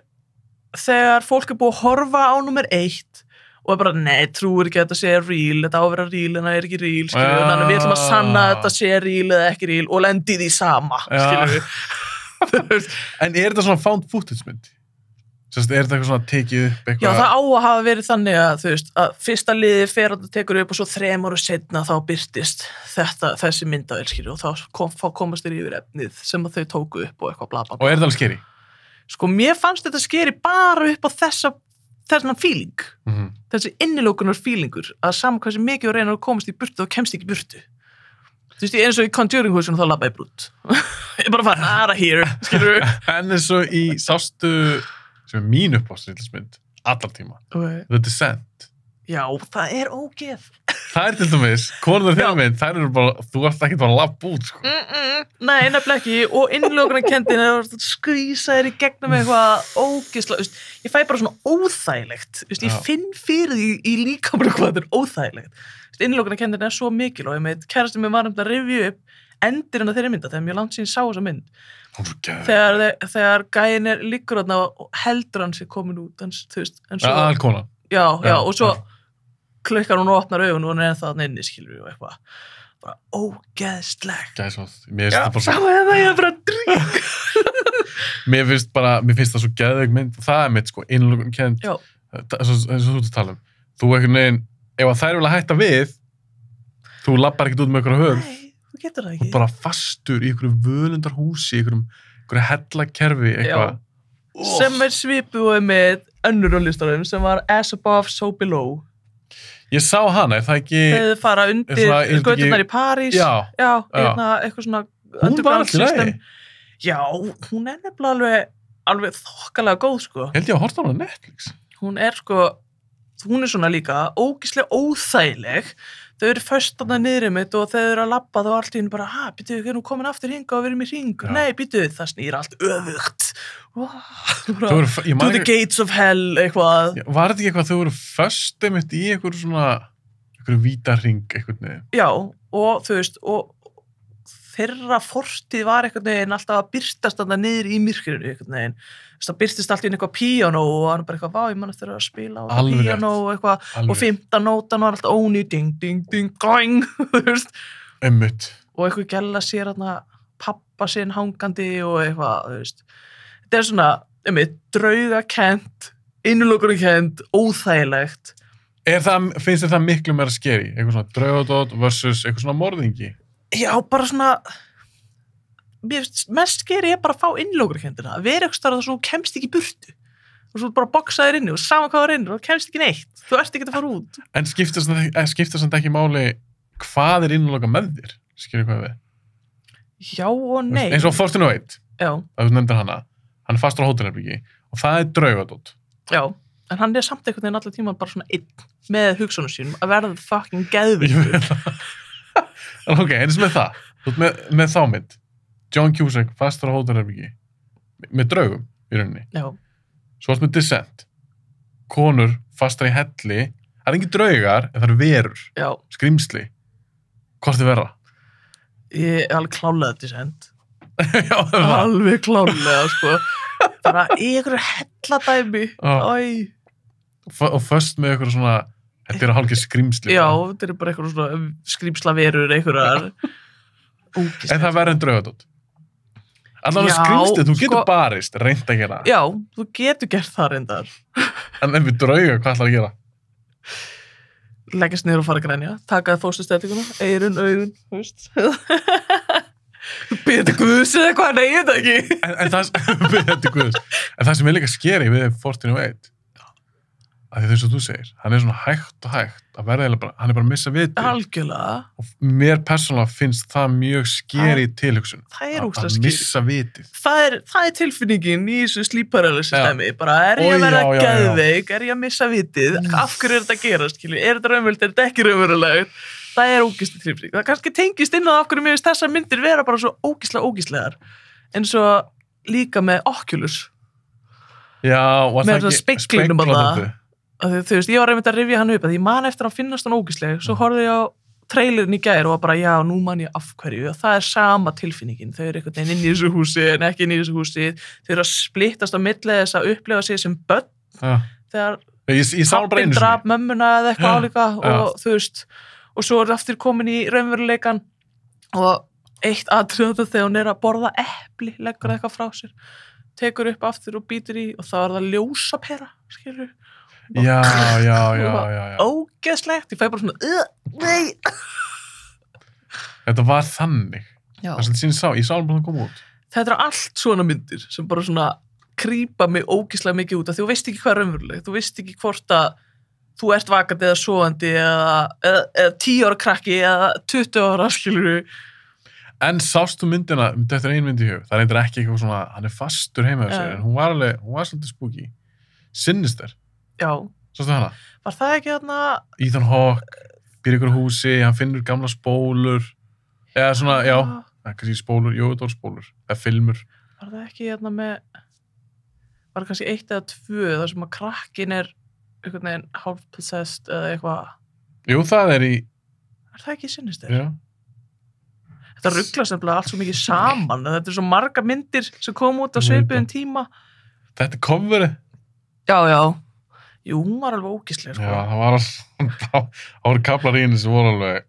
þegar fólk er búið að horfa á númer 1 og er bara, nei, trúir ekki að þetta sé real, þetta á að vera real en það er ekki real, skilju, þannig við ætlum að sanna að þetta sé real eða ekki real og lendi því sama, skilju. En er þetta svona found footage mynd? Er þetta eitthvað svona tekið upp eitthvað? Já, það á að hafa verið þannig að, þú veist, að fyrsta liði fer að það tekur upp og svo 3 ára seinna þá birtist þessi myndavél, skilju, og þá komast þeir yfir efnið sem þau tóku upp og eitthvað bla bla bla. Og er þetta alveg skeri? Sko, mér fannst þetta skeri bara upp á þessan feeling, þessi innilokunar feelingur, að saman hversu mikið þú reynir að komast í burtu, þá kemst ekki í burtu. Þú veist, eins og í Conjuring húsinu þá labba ég brút. Ég bara fann, out of here, skilju. En eins og í sástu sem er mín uppáhaldsmynd allar tíma, The Descent. Já, það er ógeð. Það er til dæmis, konur þeirra mynd, þær eru bara, þú ert ekki bara að labba út, sko. Nei, nefnilega ekki, og innlokunarkenndin er að skvísa þér í gegnum eitthvað ógeðslega, ég fæ bara svona óþægilegt, ég finn fyrir því í líkamanum hvað þetta er óþægilegt. Innlokunarkenndin er svo mikil og kærastinn mér var að rifja upp endirinn af þeirri mynda þegar mjög langt síðan sá þessa mynd. Þegar gæinn liggur þarna og heldur hann sér komin út, þú veist, en svo... Alkonan. Já, og svo klikkar hún og opnar augun og hún er það inni, skilur við, og eitthvað. Bara ógeðslegt. Gæsóð. Mér finnst það bara svo... Já, það er bara drýg. Mér finnst það svo geðveik mynd, og það er mitt, sko, innlokunarkennd. Já. Eins og þú ert að tala um. Þú einhvern veginn, ef þær vilja hætta við, þú labbar ekkert út með einhverja höfð. Þú getur það ekki. Og bara fastur í einhverju völundarhúsi, einhverju hellakerfi, eitthvað. Sem er svipuð með önnur á listanum sem var As Above, So Below. Ég sá hana, er það ekki... Þeir fara undir göturnar í París. Já. Eitthvað svona... Hún var alltaf leið. Já, hún er nefnilega alveg þokkalega góð, sko. Ég held ég að horta hana á Netflix. Hún er svona líka ógeðslega óþægileg. Þau eru föst þarna niður mitt og þau eru að labba þá allt í hennu bara, býtu, við erum komin aftur hinga og við erum í hring. Nei, býtu, það snýr allt öfugt. To the gates of hell, eitthvað. Var þetta ekki eitthvað, þau voru föst einmitt í einhverju vítarhring, eitthvað niður? Já, og þú veist, og þeirra fortíð var einhvern veginn alltaf að birtast þarna niður í myrkrinu einhvern veginn. Það birtist alltaf inn eitthvað píanó og hann bara eitthvað, vá, ég mann eftir að spila á píanó og eitthvað, og 15 nótan var alltaf óný, ding, ding, ding, going, þú veist. Einmitt. Og eitthvað gæla sér þarna pappa sinn hangandi og eitthvað, þú veist. Þetta er svona, draugakennt, innilokunarkennt, óþægilegt. Finnst þér það miklu meira skeri? Eitthvað svona draugadót versus eitthvað svona morðingi? Já, bara svona... Mest skeri ég bara að fá innlokunarkenndina, að vera eitthvað starf og svo kemst ekki í burtu og svo bara boksa þér inni og sama hvað þér inni og kemst ekki neitt, þú ert ekki að fara út. En skiptir samt ekki máli hvað er innloka með þér, skilur hvað við? Já og nei. Eins og 1408, já. Að þú nefndir hana, hann er fastur á hótelherbyggi og það er draugadót. Já, en hann er samt einhvern veginn allir tíma bara svona einn með hugsunum sínum að verða fucking geðvikur. Ok, eins með það, með þá mynd. John Cusack, fastur á hótelherbyggi, með draugum í rauninni. Já. Svo með Descent. Konur fastar í helli. Það engin draugar, en það verur. Já. Skrimsli. Hvort verra? Ég er alveg klálega Descent. Já, það var. Alveg klálega, sko. Bara í einhverju helladæmi. Og först með einhverju svona, þetta hálfgeð skrimsli. Já, þetta bara einhverju svona skrimslaverur, einhverjar. En það verður en draugadótt. Allavega skrimsli, þú getur barist, reynt að gera. Já, þú getur gert það reyndar. En ef við drauga, hvað ætlar að gera? Leggast niður og fara að grænja, taka fósturstellinguna, eyrun, augun, þú veist. Byrði Guðs eða hvað, nei, ég veit ekki. Byrði Guðs. En það sem er líka skeri við 1401, að því þess að þú segir, hann svona hægt og hægt að verða eða bara, hann bara að missa vitið. Algjörlega. Og mér persónulega finnst það mjög skeri tilhugsun. Það ógeðslega skeri. Að missa vitið. Það er tilfinningin í þessu sleep-paralysis-dæmi. Bara, ég að verða geðveik? Er ég að missa vitið? Af hverju þetta að gera, skilju? Er þetta raunverulegt? Er þetta ekki raunverulegt? Það ógeðslega tilfinning. Það kannski tengist inn á af hverju mér finnst þessar myndir vera bara svo ógeðslegar. En svo líka með Oculus. Já, og það ekki þú veist, ég var einmitt að rifja hann upp að ég man eftir að finnast hann ógeðsleg, svo horfði ég á trailerin í gær og var bara, já, nú man ég af hverju og það er sama tilfinningin, þau eru einhvern veginn inn í þessu húsi en ekki inn í þessu húsi, þau eru að splittast á milli þess að upplifa sig sem börn þegar pappinn draf mömmuna eða eitthvað álíka og þú veist, og svo er aftur komin í raunveruleikan og eitt atriði þegar hún er að borða epli, leggur eitthvað frá sér, tekur upp aftur og býtur í og þá er það ljósapera, skilur. Já. Ógeðslegt, ég fæ bara svona nei. Þetta var þannig. Já. Það sem ég sá hann bara að koma út. Þetta er allt svona myndir sem bara svona krýpa mig ógeðslega mikið út af því þú veist ekki hvað er raunveruleg, þú veist ekki hvort að þú ert vakandi eða sofandi eða 10 ára krakki eða 20 ára, skilur. En sástu myndina, þetta er ein mynd í hug, það reyndir ekki eitthvað svona, hann er fastur heima á sér, en hún var svolítið spooky. Sinister. Já. Sástu hana? Var það ekki þarna? Ethan Hawke, býr ykkur húsi, hann finnur gamla spólur, eða svona, já, kannski spólur, spólur, eða filmur. Var það ekki þarna með, var það kannski 1 eða 2, þar sem að krakkin er einhvern veginn half-possessed eða eitthvað? Jú, það er í... Er það ekki Sinister? Já. Þetta ruglast nefnilega allt svo mikið saman, þetta er svo marga myndir sem kom út á svipuðum tíma. Þetta er coverið. Já. Jú, hún var alveg ógeðsleg, sko. Já, það var alveg, það voru kaplar í henni sem voru alveg,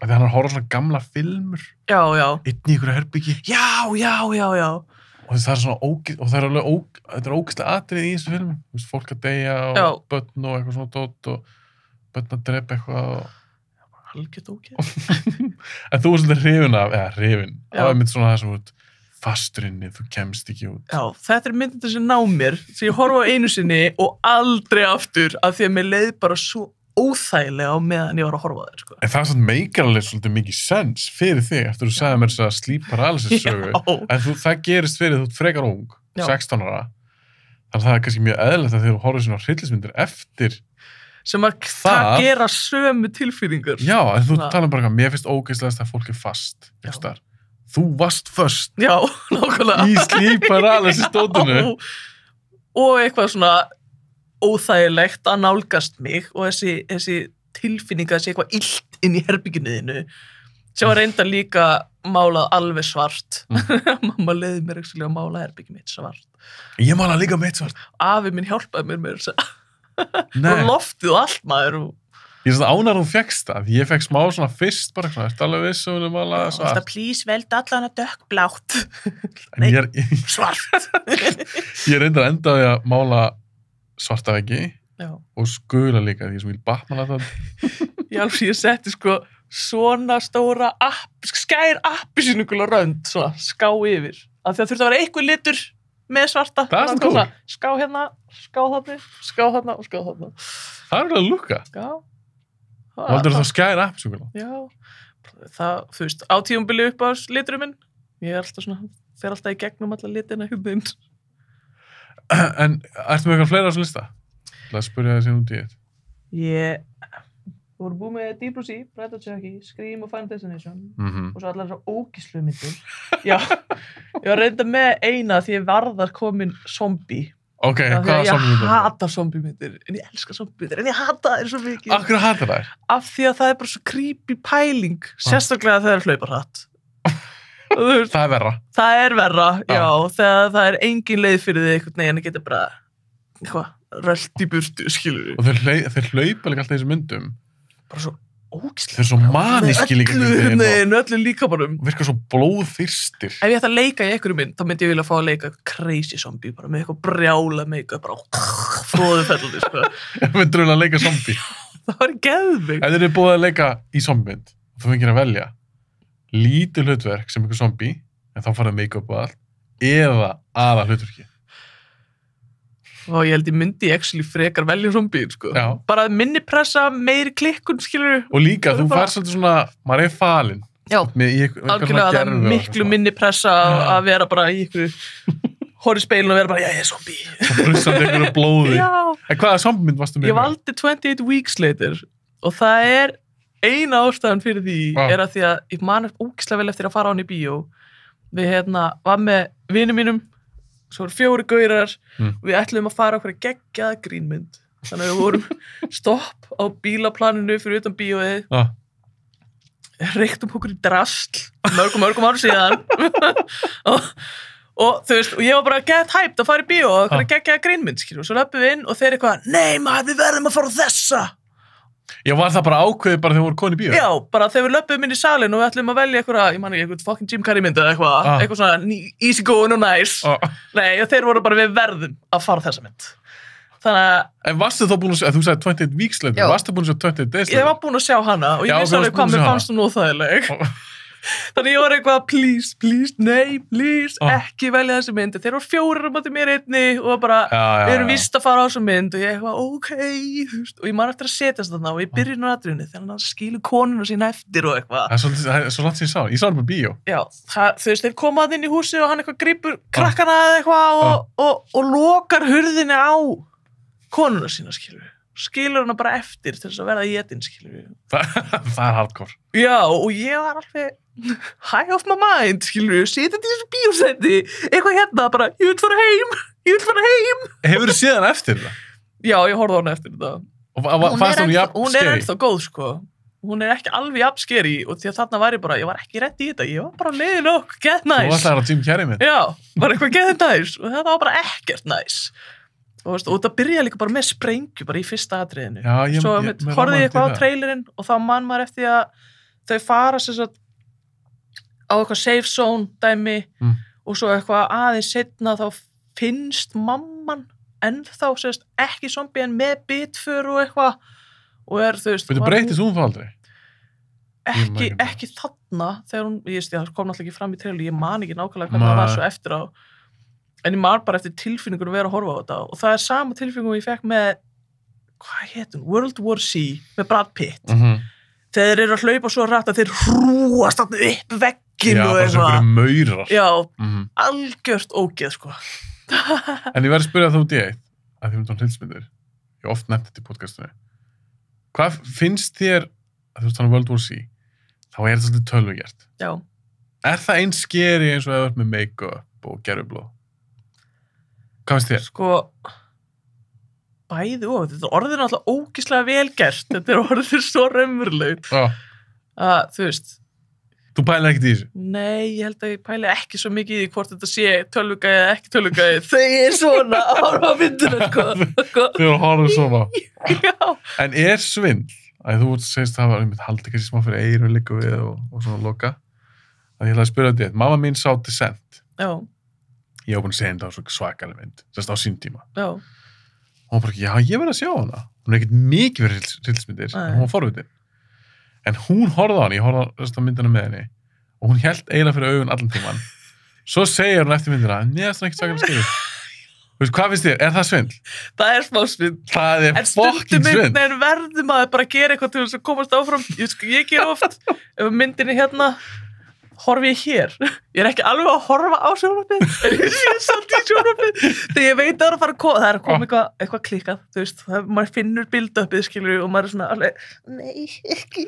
þegar hann horfði svona gamla filmur. Já. Einn í ykkur herbyggi. Já. Og það er svona ógeð, og það er alveg þetta er ógeðslega atrið í þessu filmu. Þú veist, fólk að deyja og börn og eitthvað svona dót og börn að drepa eitthvað og... Algjört ógeð. En þú varst þetta hrifin. Það er mynd svona það sem þú fasturinni, þú kemst ekki út. Já, þetta er myndin sem ná mér, sem ég horfa á einu sinni og aldrei aftur af því að mér leið bara svo óþægilega á meðan ég var að horfa á þér, sko. En það er svona meikar alveg svolítið mikið sens fyrir þig, eftir þú sagði mér þess að sleep paralysis sögu. En það gerist fyrir þú frekar ung, 16 ára. Þannig að það er kannski mjög eðlilegt að þegar þú horfir svona hryllismyndir eftir sem að það gera sömu tilfinningar. Já, en þú tala bara mér finnst ógeðslegast að fólk er fast. Þú varst först. Já, nákvæmlega. Í sleep paralysis dótinu. Og eitthvað svona óþægilegt að nálgast mig og þessi tilfinning að þessi eitthvað illt inn í herbygginniðinu sem var reynda líka málað alveg svart. Mamma leiði mér ekki að mála herbyggin mitt svart. Ég málaði líka mitt svart. Afi minn hjálpaði mér og loftið og allt maður og... Ég er svona ánægður að hún fékkst það. Ég fekk smá svona fyrst bara svona, þetta alveg viss og hún málaði svart. Alltaf please veldu allan að dökkblátt. Nei, svart. Ég reyndar enda á því að mála svarta veggi og skula líka því sem vil Batman að það. Ég setti sko svona stóra skær appisínugula rönd svona ská yfir. Af því að þurfti að vera eitthvað litur með svarta. Það er svona cool. Ská hérna, ská þarna og ská þarna. Það er alveg að lukka. Já. Valdur þú þá skær appisínugula? Já. Það, þú veist, á tímabili upp á liturum minn. Ég er alltaf svona, fer alltaf í gegnum alla litina hugðum. En ertu með eitthvað fleira á þessu lista? Það spurja það sem út í þetta. Þú voru búið með Deep Blue Sea, Bride of Chucky, Scream og Final Destination og svo allar þessar ógíslu myndir. Já, ég var reynda með eina því ég varðar komin zombie Ok, Af því hvaða að zombie-myndir? ég hata zombie-myndir, en ég elska zombie-myndir, en ég hata þær svo mikið. Af hverju hatar þær? Af því að það er bara svo creepy pæling, sérstaklega þegar það hlaupar hratt. Það er verra. Það er verra, já, þegar það er engin leið fyrir þig einhvern veginn að geta bara, rölt í burtu, skilur við. Og þeir hlaupa líka alltaf þessu myndum. Bara svo ógislega. Þeir eru svo maníski líka öllu líkamanum. Virkar svo blóðþyrstir. Ef ég ætti að leika í einhverju mynd, þá myndi ég vilja fá að leika crazy zombie, bara með eitthvað brjála make-up, bara fróðufellandi, sko. Ég myndir að leika zombie. Það var geðvig. Ef þeir eru búið að leika í zombie-mynd, þú fengir að velja lítið hlutverk sem einhver zombie, en þá farið make-up og allt, eða aða hlutverki. Og ég held ég myndi actually frekar velja zombie, sko. Já. Bara minni pressa, meiri klikkun, skilur. Og líka, þú fær svolítið svona, maður er falinn. Já, algjörlega, það er miklu minni pressa að vera bara í ykkur horri speilin og vera bara, ég er zombie. Það brúsandi einhverju blóði. Já. En hvaða zombie-mynd varstu með? Ég valdi 28 Weeks Later og það er eina ástæðan fyrir því er að því að ég man ógeðslega vel eftir að fara á hann í bíó. Við var með vinum mínum, svo voru 4 gaurar og við ætluðum að fara okkur að geggjaða grínmynd. Þannig að við vorum stopp á bílaplaninu fyrir utan bíóið. Reyktum okkur í drasl mörgum árum síðan og þú veist, og ég var bara gett hæpt að fara í bíó og okkur að geggjaða grínmynd, skilur, og svo löpum við inn og þeir eitthvað, nei maður, við verðum að fara á þessa. Já, var það bara ákveðið bara þegar voru konið í bíó? Já, bara þegar við löpum inn í salin og við ætlum að velja eitthvað, ég man ekki, eitthvað fucking Jim Carrey mynd eða eitthvað svona easy going og nice. Nei, og þeir voru bara, við verðum að fara á þessa mynd. Þannig að... En varstu þá búin að sjá, þú sagði 28 Weeks Later, varstu búin að sjá 28 Days Later? Ég var búin að sjá hana og ég vissi alveg hvað mér fannst hún óþægileg. Þannig ég var eitthvað, please, nei, please, ekki velja þessi mynd. Þeir voru 4 á mér einni og bara, við erum víst að fara á þessu mynd og ég eitthvað, ok, þú veist, og ég man eftir að setjast þarna og ég byrja inn á atriðinu þegar hann skilur konuna sína eftir og eitthvað. Það er svo langt sem ég sá hann bara bíó. Já, þú veist, þeir koma inn í húsi og hann eitthvað grípur krakkana eða eitthvað og lokar hurðinni á konuna sína, skilur hana bara eftir til þess að verða í etinn, skilur. Það er hardcore. Já, og ég var alveg high off my mind, skilur, sitjandi í þessu bíósetti, eitthvað hérna, bara, ég vil fara heim. Hefur þú séð hana eftir það? Já, ég horfði á hana eftir þetta. Og fannst hún jafn Hún er ennþá góð, sko. Hún er ekki alveg jafn scary og því að þarna var ég var ekki redd í þetta, ég var bara leiðin okkur, get nice. Þú ætlaðir að Jim Carrey mynd? Já, var eitthvað get nice og þetta var bara ekkert nice. Og það byrjaði líka bara með sprengju bara í fyrsta atriðinu. Já, svo horfði ég eitthvað á trailerinn og þá man maður eftir að þau fara sem sagt á eitthvað safe zone dæmi og svo eitthvað aðeins seinna þá finnst mamman ennþá sem sagt ekki zombie en með bitför og eitthvað og þú veist... Þú breytist hún þá aldrei? Ekki þarna þegar hún, það kom náttúrulega ekki fram í trailer, ég man ekki nákvæmlega hvernig það var svo eftir á. En ég man bara eftir tilfinningunum að vera að horfa á þetta og það er sama tilfinningum ég fekk með, hvað hétt hún? World War C með Brad Pitt. Þegar þeir eru að hlaupa svo rætt að þeir hrúast upp vegginn og eitthvað. Já, bara svo einhverju maurar. Já, algjört ógeð, sko. En ég verði að spyrja þú út í eitt, að því hryllismyndir. Ég oft nefnt þetta í podcastunni. Hvað finnst þér, að þú veist þannig World War C, þá er þetta svolítið tölvugjert. Já. Er það eins skeri eins og eða með make-up og gerfublóð? Hvað finnst þér? Sko, bæði og þetta orðið er náttúrulega ógeðslega velgert. Þetta er orðið svo raunverulegur. Þú veist. Þú pælir ekkert í þessu? Nei, ég held að ég pæli ekki svo mikið í því hvort þetta sé tölvugæði eða ekki tölvugæði. Þau er svona að horfa á myndina, sko. Þau eru að horfa svona. Já. En er svindl? Þú segist að það var haldið kannski smá fyrir eyru líka við og svona loka. Þannig ég ætla að spyrja þetta. Mamma mín sá Descent. Já. Ég var búin að segja þetta á svo svakaleg mynd, sérst á sín tíma. Já. Og hún bara, já, ég verði að sjá hana. Hún er ekkert mikið verið hryllismyndir, en hún var forvitin. En hún horfði á hana, ég horfði á myndina með henni, og hún hélt eiginlega fyrir augun allan tíman. Svo segir hún eftir myndina, neða, það er ekkert svakalega skilur. Þú veist, hvað finnst þér? Er það svindl? Það er smá svindl. Það er fucking svindl. En verðum að bara gera eitthvað til þess að komast áfram. Ég ger oft, ef myndin er hérna, horfi ég hér. Ég er ekki alveg að horfa á sjónvarpið, en ég sé samt í sjónvarpið. Þegar ég veit að það er að fara að koma, það er að koma eitthvað klikkað, þú veist, maður finnur build-upið, skilur, og maður er svona alveg, nei, ekki.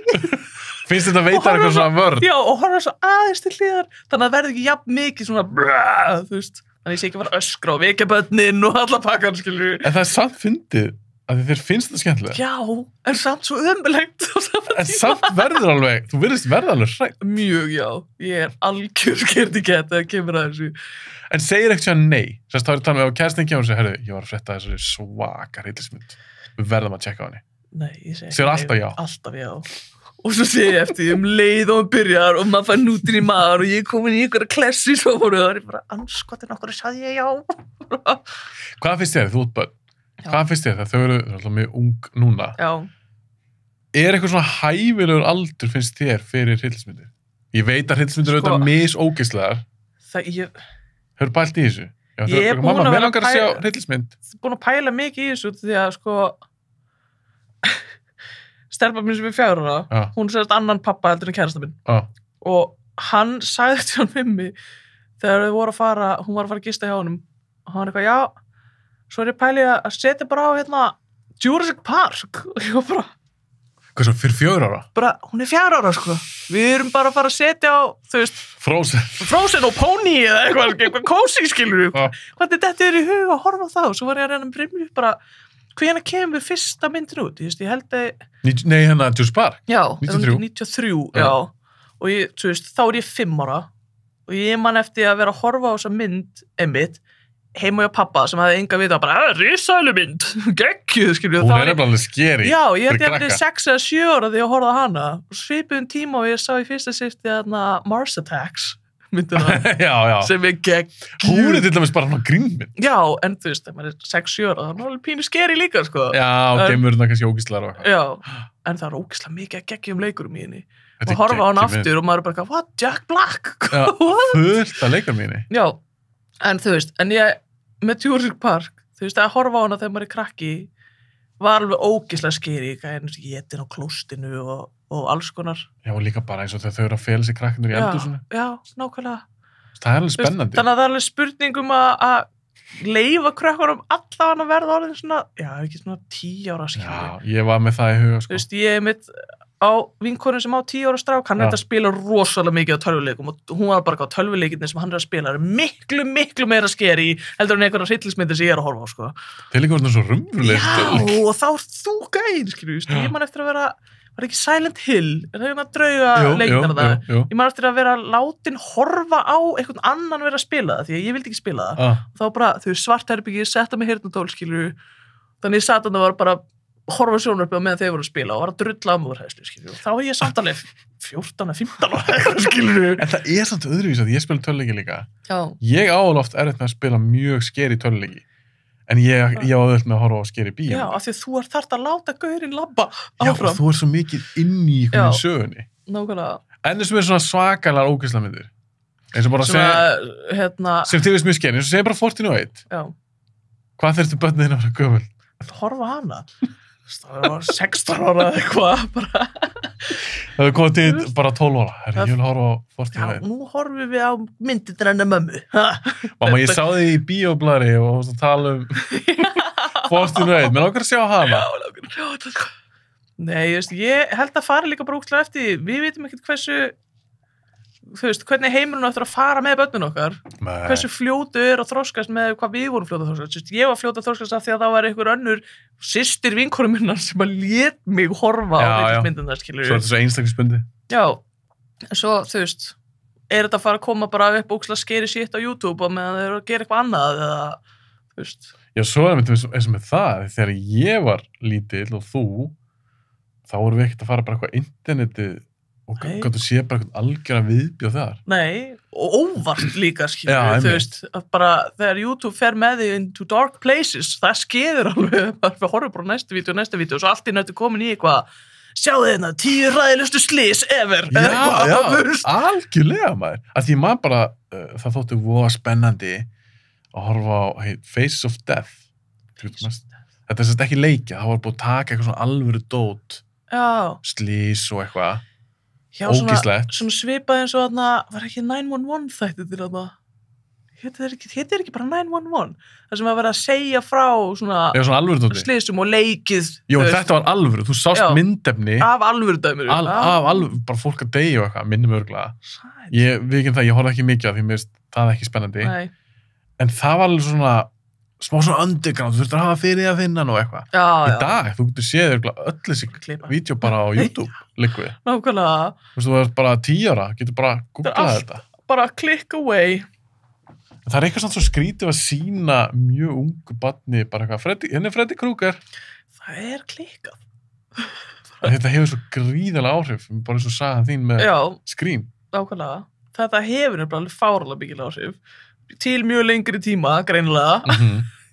Finnst þetta að veita eitthvað svona vörn? Já, og horfa svo aðeins til hliðar, þannig að það verður ekki jafn mikið svona, þú veist, Þannig ég sé ekki að fara öskra og vekja börnin og alla pakkan, skilur. En það samt fyndið að þér finnst það skemmtilega. Já, en samt svo ömulegt. En samt verður alveg, þú virðist verða alveg hrædd. Mjög, já. Ég algjör skerti gett að kemur að þessu. En segir ekkert sér nei. Sérst, þá er það ef kæristin kemur og segir, herru, ég var að frétta þessari svaka hryllismynd. Við verðum að tjekka á henni. Nei, ég segi Segir alltaf já. Alltaf já. Og svo segi ég eftir leið og byrjar og maður fær nútin í maður og ég er komin í einhverja klessi svo voru það er bara anskotin okkur að sagði ég já. Hvað finnst þér? Þú ert börn. Hvað finnst þér þegar þau eru alltaf mjög ung núna? Já. Er eitthvað svona hæfilegur aldur finnst þér fyrir hryllismyndir? Ég veit að hryllismyndir eru auðvitað misógeislegar. Hefur pælt í þessu? Já, ég er búin mamma, að mér vera langar að sjá hryllismynd. Búin að pæla mikið í þessu því að sko stelpa mín sem er 4 ára, hún sérst annan pappa heldur en kærasta minn. Og hann sagði til hann við mig þegar þau voru að fara, hún var að fara að gista hjá honum og hann eitthvað, já, svo er ég pæli að setja bara á hérna Jurassic Park og ég var bara hvað svo, fyrir 4 ára? Bara, hún er 4 ára sko, við erum bara að fara að setja á, þú veist Frozen og Pony eða eitthvað kósi skilur hvernig þetta er í hug að horfa á það og svo var ég að reyna að brimja upp bara hvenær kemur fyrsta myndin út, ég held að Nei, hérna Jurassic Park? Já, 93, já. Og ég, þú veist, þá er ég 5 ára og ég man eftir að vera að horfa á þessa mynd einmitt, heima hjá pappa sem hafði enga vita bara, risælumynd, geggjuð, skilju. Hún er alveg skeri. Já, ég held ég að 6 eða 7 ára þegar ég horfði á hana og svipuðum tíma og ég sá í fyrsta skipti þarna Mars Attacks myndina já. Sem er geggjuð. Hún er til dæmis bara svona grínmynd. Já, en þú veist, þegar maður er 6-7 ára þá er alveg pínu skeri líka, sko. Já, og geimurinn kannski ógislar og eitthvað. Já, en það er ógislega mikið að geggjum leikurum í henni. Og horfa á hann aftur og maður er bara, what, Jack Black? Já, fullt að leikar mínu. Já, en þú veist, en ég, með Jurassic Park, þú veist, að horfa á hana þegar maður er krakki, var alveg ógeðslega skeri, getin á klóstinu og alls konar. Já, og líka bara eins og þau eru að fela sig krakkinur í eldhúsinu. Já, nákvæmlega. Það er alveg spennandi. Þannig að það er alveg spurningum að leyfa krakkunum allavega að verða orðin svona, já, ekki svona 10 ára skilur. Já, ég var með það í huga, sko. Þú veist, ég er mitt á vinkonum sem á 10 ára strák, hann er að spila rosalega mikið á tölvuleikum og hún var bara á tölvuleikinni sem hann er að spila er miklu meira skeri heldur en einhverja hryllismyndir sem ég er að horfa á, sko. Það er líka verið svo rumruleg. Já, og þá er þú gæn, skilju, ég man eftir að vera, var ekki Silent Hill, er það að drauga leiknar það? Ég man eftir að vera látin horfa á einhvern annan vera að spila það, því að ég vildi ekki spila það. Og þá bara, þau svartherbyggið, setta mig heyrnartól, skilju, þannig ég satt og það var bara horfa sjónvarpið á meðan þeir voru að spila og var að drulla á múrhæðslu, skilju. Og þá er ég samt alveg 14-15 ára, skilju. En það er samt öðruvís að ég spila töluleiki líka. Já. Ég áloft erfitt með að spila mjög skeri töluleiki. En ég á auðvitað með að horfa á skeri bíó. Já, af því að þú þarft að láta gaurinn labba áfram. Já, og þú er svo mikið inn í einhvern sögunni. Nákvæmlega. En þessum er svona svakalega ógeðslega myndir. Eins og bara sem þið veist mjög skeri, eins og segja bara 41. Já. Hvað þurftu börnin þín að vera gömul? Horfa hana. Það var 16 ára eða eitthvað bara. Það hefur komið til bara 12 ára. Herri, ég vil horfa á 41. Já, nú horfum við á myndirnar hennar mömmu. Mamma, ég sá þig í bíóblari og tala um 41. Mér langar að sjá hana. Já, langar að sjá þetta. Nei, ég held að fara líka bara útlæð eftir. Við veitum ekkert hversu, þú veist, hvernig heimurinn eftir að fara með börnin okkar. Nei. Hversu fljótu er að þroskast með hvað við vorum fljótu að þroskast. Ég var fljótu að þroskast af því að það var einhver önnur systir vinkonum minnar sem að lét mig horfa á myndina, skilur. Svo er þetta svo einstaklisbundi. Já, svo, þú veist, er þetta að fara að koma bara upp ógeðslega skeri shit á YouTube og meðan þeir eru að gera eitthvað annað eða, þú veist. Já, svo er þetta eins og með það, þegar ég var lítill og þú, þá vorum við ekkert að fara bara eitthvað internetið og gætu sé bara eitthvað algjörðan viðbjóð þar. Nei, og óvart líka, skilur, þú veist, að bara þegar YouTube fer með þig into dark places, það skeður alveg, við horfum bara næsta vídeo og svo allt í nættu komin í eitthvað, sjáðu þetta, 10 ræðilegustu slys ever. Já, algjörlega maður. Að því maður bara, það þóttu voða spennandi að horfa á Faces of Death. Þetta er sérst ekki leikja, það var búið að taka eitthvað svona alvöru dót, slys og eitthvað. Já, svona svipað eins og þarna, var ekki 911 þættir til þarna? Hétt er ekki bara 911? Það sem var verið að segja frá svona slysum og leikið. Jó, þetta var alvöru, þú sást myndefni. Af alvöru dæmur. Af alvöru, bara fólk að deyja og eitthvað, minnum örgulega. Ég horfði ekki mikið af því mér finnst það ekki spennandi. Nei. en það var alveg svona smá svona underground, þú þurftir að hafa fyrir að finna nú eitthvað. Já, Í dag, þú getur séð öll þessi vídeo bara á YouTube, líku við. Nákvæmlega. Þú er bara 10 ára, getur bara googlað þetta. Bara click away. Það er eitthvað svo skrítið að sína mjög ungu barni, bara eitthvað, henni er Freddy Krueger. Það er klikkað. Þetta hefur svo gríðarlega áhrif, bara eins og sagan þín með Scream. Nákvæmlega. Þetta hefur nefnilega alveg fárlega mikil áhrif. Til mjög lengri tíma, greinilega.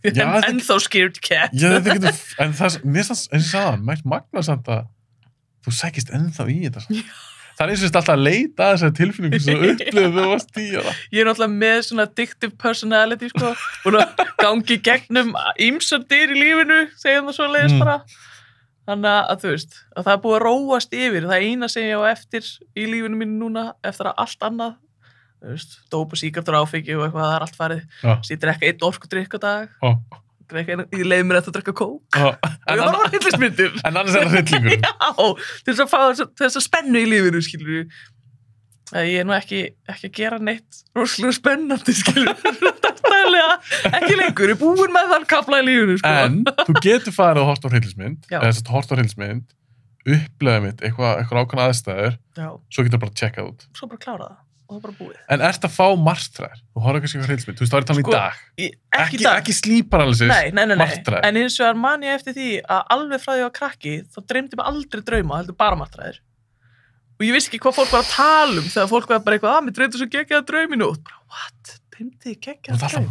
En þá scared cat. Já, þetta getur, en það, mér finnst eins og sagðan, magna samt að þú sækist ennþá í þetta. Það er eins og alltaf að leita að þessari tilfinningu sem þú upplifir þegar þú varst 10 ára. Ég er náttúrulega með svona addictive personality, sko. Búin að gangi gegnum ýmsar dyr í lífinu, segjum það svo leiðis bara. Þannig að þú veist, að það er búið að róast yfir. Það eina sem ég á eftir í lífinu mínu núna, eftir að allt annað, þú veist, dópa, síkartur, áfengi og eitthvað, það er allt farið. Svo ég drekka 1 orkudrykk á dag. Ég leiði mér eftir að drekka kók. Og ég horfa á hryllingsmyndir. En annars er það hryllingur. Já, til þess að fá þess að spennu í lífinu, skilur við. Ég er nú ekki að gera neitt rosalega spennandi, skilur við. Ekki lengur, ég er búin með þann kafla í lífinu, sko. En þú getur farið að horta á hryllingsmynd, eða þess að horta á hryllingsmynd, upplega mitt, eitthvað ákveðna aðstæður, svo getur bara að checka það út. Svo bara klára það. Og það er bara búið. En ert að fá martræðir? Þú horfður kannski á hryllingsmynd, þú veist, það er talað í dag. Ekki í dag. Ekki sleep-paralysis, martræðir. En hins vegar man ég eftir því að alveg frá því að krakki, þá dreymdi mig aldrei drauma, heldur bara martræðir. Og ég vissi ekki hvað fólk var að tala þegar fólk var bara eitthvað, mér dreymdi svo geggjaða draum í nótt. Bara, what? Dreymdi ég geggjaða draum?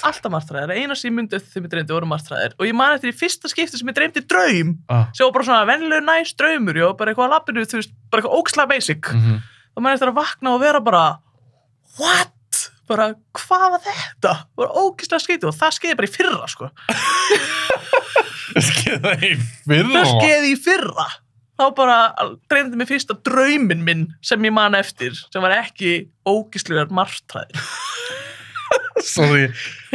Alltaf martræðir. Eina sem ég myndi eftir þegar mér dreymdi voru martræðir. Og ég man eftir í fyrsta skipti sem ég dreymdi draum, sem var bara svona venjulegur næs draumur, já, bara eitthvað á lappinu, þú veist, bara eitthvað ógeðslega basic. Þá man ég eftir að vakna og vera bara, what? Bara, hvað var þetta? Það var ógeðslega skrítið og það skeiði bara í fyrra, sko. Það skeiði í fyrra. Þá bara dreymdi mig fyrsta drauminn minn sem ég man eftir, sem var ekki ógeðslegar martræðir. Sorry,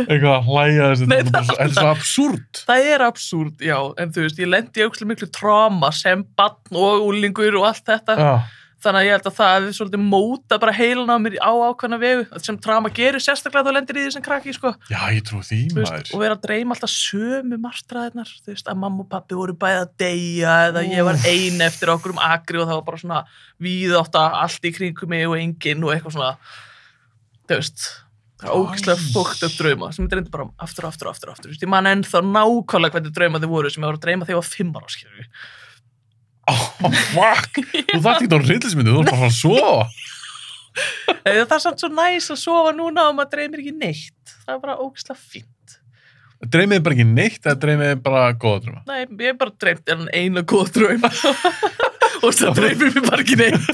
eitthvað að hlæja þessu, þetta er svo absúrt. Það er absúrt, já, en þú veist, ég lendi í ógeðslega miklu tráma sem barn og úlingur og allt þetta. Já. Þannig að ég held að það hefði svolítið móta bara heilan á mér á ákveðna vegu, sem trauma gerir sérstaklega þú lendir í því sem krakki, sko. Já, ég trú því, maður. Og vera að dreyma alltaf sömu martræðirnar, þú veist, að mamma og pabbi voru bæði að deyja eða ég var ein eftir okkur akri og það var bara svona víðátt allt í kringum mig og enginn og eitthvað svona, þú veist, það er ógeðslega fókt upp drauma sem ég dreymdi bara aftur. Þú veist, ég man ennþá nákvæmlega hvernig drauma þið voru sem ég var að dreyma þegar ég var 5 ára, skilur við. Oh, fuck! Þú þarft ekki á hryllingsmyndu, þú ert bara að sofa. Það er samt svo næs að sofa núna og maður dreymir ekki neitt. Það er bara ógeðslega fínt. Dreymið bara ekki neitt eða dreymið bara góða drauma? Nei, ég hef bara dreymt eina góða drauma. Og það dreymir mér bara ekki neitt.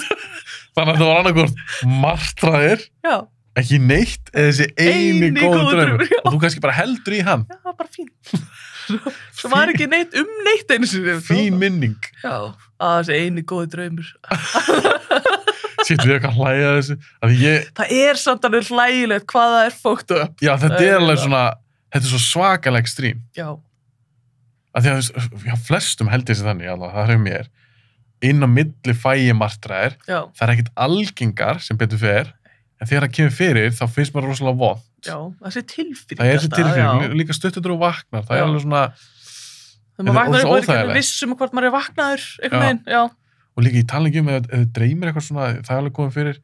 Þannig að það var annarkvort martræðir, ekki neitt, eða þessi eini góða drauma. Og þú kannski bara heldur í hann. Já, bara fínt. Það var ekki neitt einu sinni. Fín minning. Já, að þessi eini góði draumur. Sýttu ég ekki að hlæja þessu. Það er samt alveg hlægilegt hvað það er fucked up. Já, þetta er alveg svona, þetta er svo svakalega extrím. Já. Að því að já, flestum held ég sér þannig, alveg, það er mér. Inn á milli fæ ég martræðir. Já. Það er ekkert algengar sem betur fer, en þegar það kemur fyrir, þá finnst maður rosalega vont. Já, þessi tilfinning. Það er þessi tilfinning, líka stuttur og vaknar, það er alveg svona, þegar maður vaknar er ekki vissum hvort maður er vaknaður, einhvern veginn, já. Og líka í talingi ef þið dreymir eitthvað svona, það er alveg komið fyrir,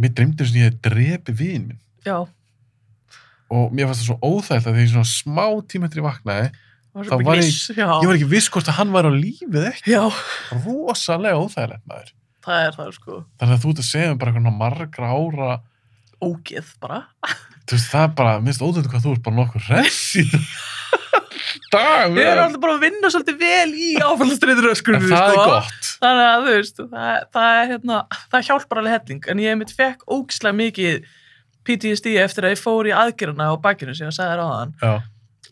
mér dreymdi svona ég drepi vin minn. Já. Og mér fannst það svo óþægilegt að þegar svona smá tíma eftir ég vaknaði, þá var ég var ekki viss hvort að hann var á lífið ekki. Já. Rosalega óþægilegt, maður. Það er það, sko. Þannig að þú ert að segja bara eitthvað margra ára ógeð bara. Þú veist, það er bara, minnst ótrúlega hvað þú ert bara nokkuð hress í dag. Ég er alltaf bara að vinna svolítið vel í áfallastreituröskunum. Það er gott. Þannig að þú veist, það hjálpar alveg helling. En ég fekk ógeðslega mikið PTSD eftir að ég fór í aðgerðina á bakinu sem ég sagði þér áðan. Já.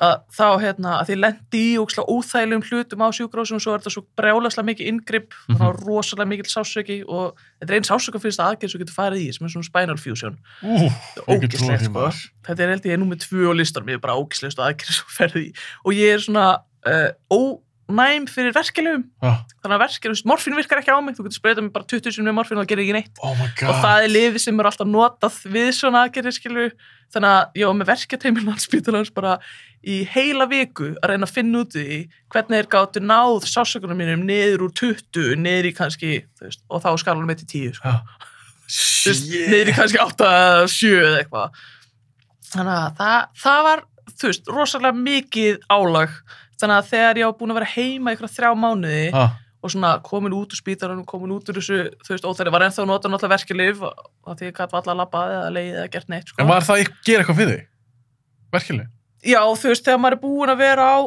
Að þá að ég lendi í ógeðslega óþægilegum hlutum á sjúkrahúsum og svo er þetta svo brjálæslega mikið inngrip og þá rosalega mikil sásöki og þetta er einn sásöka fyrst aðgerð sem getur farið í sem er svona spinal fusion. Ógeðslegt, sko. Þetta er held ég númer 2 á listanum, ég er bara ógeðslegust aðgerð sem ferði í og ég er svona næm fyrir verkjalyfjum. Þannig að verkjalyfjum, morfín virkar ekki á mig, þú getur spreytað mig bara 20 sinnum með morfín og það gerir ekki neitt. Oh my god. Og það lyf sem alltaf notað við svona aðgerðir, skilur. Þannig að ég var með verkjateimil Landspítalans bara í heila viku að reyna að finna út í hvernig þeir gátu náð sásökunum mínum niður úr 20, niður í kannski, þú veist, og þá skalanum mitt í 10, sko. Niður í kannski 8, 7 eða eitthvað. Þannig að það var, þú veist, rosalega mikið álag. Þannig að þegar ég var búin að vera heima ykkur 3 mánuði og svona komin út úr spítalanum, komin út úr þessu, þú veist, óþæri, var ennþá að nota náttúrulega verkjalyf og því ég gat varla labbað eða legið eða gert neitt, sko. En var það að gera eitthvað fyrir þig? Verkjalyf? Já, þú veist, þegar maður er búin að vera á,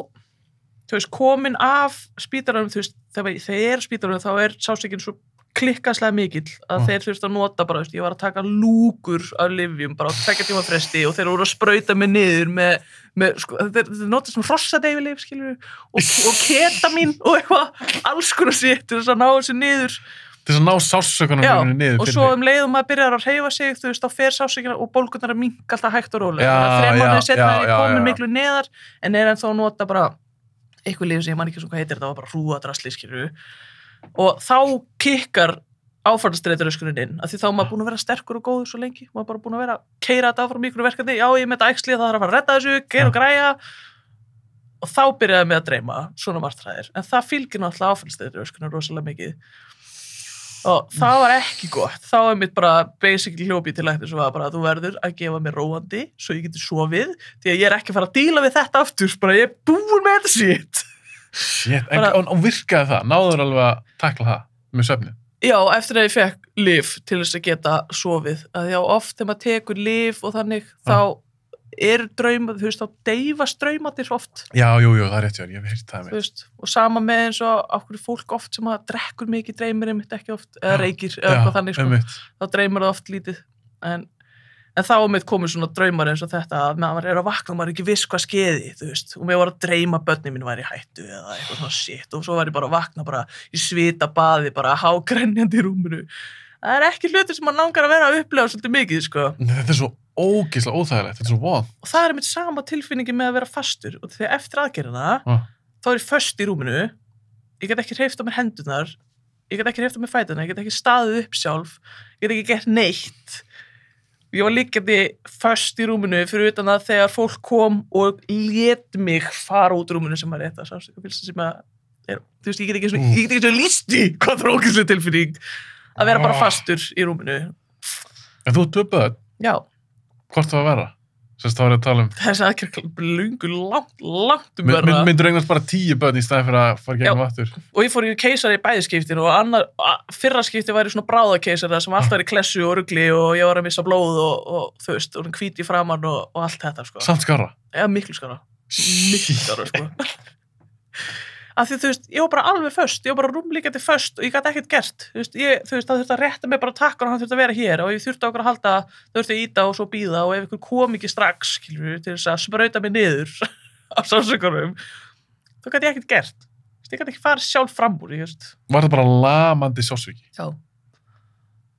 þú veist, komin af spítalanum, þú veist, þegar ég er á spítalanum þá er sásökin svo klikkaslega mikill að þeir þurftu að nota bara, veist, ég var að taka lúkur af lyfjum bara á 2 tíma fresti og þeir voru að sprauta mig niður með sko, þeir nota sem hrossadeyfilyf, skilur og ketamin og eitthvað, alls konar sitt til þess að ná þessu niður. Til þess að ná sásökunum niður. Og svo leiðum maður byrjar að hreyfa sig, þú veist, þá fer sásökuna og bólgurnar að minnka alltaf hægt og rólega. Þannig að 3 mánuði seinna er ég komin miklu neðar en er ennþá að nota bara eitthvað lyf sem ég man ekki hvað heitir, það var bara hrúadrasli, skilur. Og þá kikkar áfallastreituröskunin inn, af því þá er maður búin að vera sterkur og góður svo lengi, maður bara búin að vera að keyra þetta áfram ykkur verkefni, já ég með þetta æxli, það þarf að fara að redda þessu, gera og græja og þá byrjaði mig að dreyma svona martræðir, en það fylgir náttúrulega áfallastreituröskunin rosalega mikið og það var ekki gott, þá er mitt bara basically hljópi til læknis og var bara að þú verður að gefa mér róandi svo ég geti sofið, því að ég er ekki að fara að díla við þetta aftur, bara ég er búin með þetta shit. Shit, og virkaði það? Náður alveg að takla það með svefni? Já, eftir að ég fekk lyf til þess að geta sofið, að já, oft þegar maður tekur lyf og þannig, þá eru draumar, þú veist, þá deyfast draumarnir oft. Já, jú, það er rétt, ég hef heyrt það með. Þú veist, og sama með eins og okkur fólk oft sem að drekkur mikið dreymir einmitt ekki oft, eða reykir, eða eitthvað þannig, sko. Þá dreymar það oft lítið, en þá mitt komið svona draumar eins og þetta að maður er að vakna og maður er ekki viss hvað skeiði, þú veist, og mér var að dreyma börnin mín væri í hættu eða eitthvað svona shit og svo var ég bara að vakna bara í svita baði, bara hágrenjandi í rúminu. Það er ekki hlutur sem maður langar að vera að upplega svolítið mikið, sko. Þetta er svo ógeðslega óþægilegt, þetta er svo von. Og það er mitt sama tilfinningi með að vera fastur og þegar eftir aðgerðina, þá er ég föst í rúminu, ég get ekki hreyft á mér hendurnar, ég get ekki hreyft á mér fæturna, ég get ekki staðið upp sjálf, ég get ekki gert neitt. Ég var líkjandi föst í rúminu fyrir utan að þegar fólk kom og lét mig fara út rúminu sem var rétt að sársökufylsa sem að er, þú veist, ég get ekki svo líst í hvað það er ógeðsleg tilfinning að vera bara fastur í rúminu. En þú töpuð það? Já. Hvort það var verra? Sérst þá var ég að tala um... Þessi aðgerð lungu langt verra. Myndur eignast bara 10 börn í staði fyrir að fara gegnum aftur? Og ég fór í keisari í bæðiskiptin og fyrra skipti væri svona bráðakeisari sem alltaf var í klessu og rugli og ég var að missa blóð og þú veist, og hvíti í framann og allt þetta, sko. Samt skárra? Já, miklu skárra. Miklu skárra, sko. Af því, þú veist, ég var bara alveg föst, ég var bara rúmlíkjandi föst og ég gat ekkert gert, þú veist, það þurfti að rétta mig bara takkan og hann þurfti að vera hér og ég þurfti okkur að halda, þurfti að íta og svo bíða og ef ykkur kom ekki strax, skilur, til þess að sprauta mig niður á sásökunum, þá gat ég ekkert gert, ég gat ekki farið sjálf fram úr, ég veist. Var það bara lamandi sásöki? Já.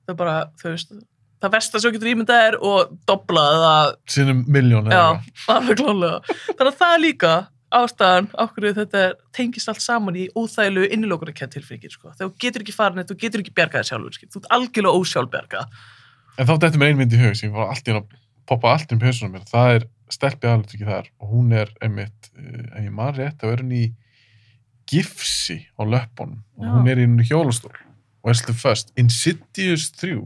Það bara, þú veist, það versta sem getur ímyndað og doblað það. Sínum milljón eða eitthvað. Já, alveg klálega. Þannig að það líka ástæðan, okkur þetta tengist allt saman í óþægilegu innilokunarkennd tilfinningin, sko. Þegar þú getur ekki farin, þú getur ekki bjargað þér sjálfur, skil. Þú ert algjörlega ósjálfbjargað. En þá dettur mér ein mynd í hug, sem ég var allt í að poppa allt um hausunum mér. Það er stelpi aðalutryggið þar og hún er einmitt, ef ég man rétt, þá er hún í gifsi á löppunum og hún er í hjólastól og er svolítið föst. Insidious 3.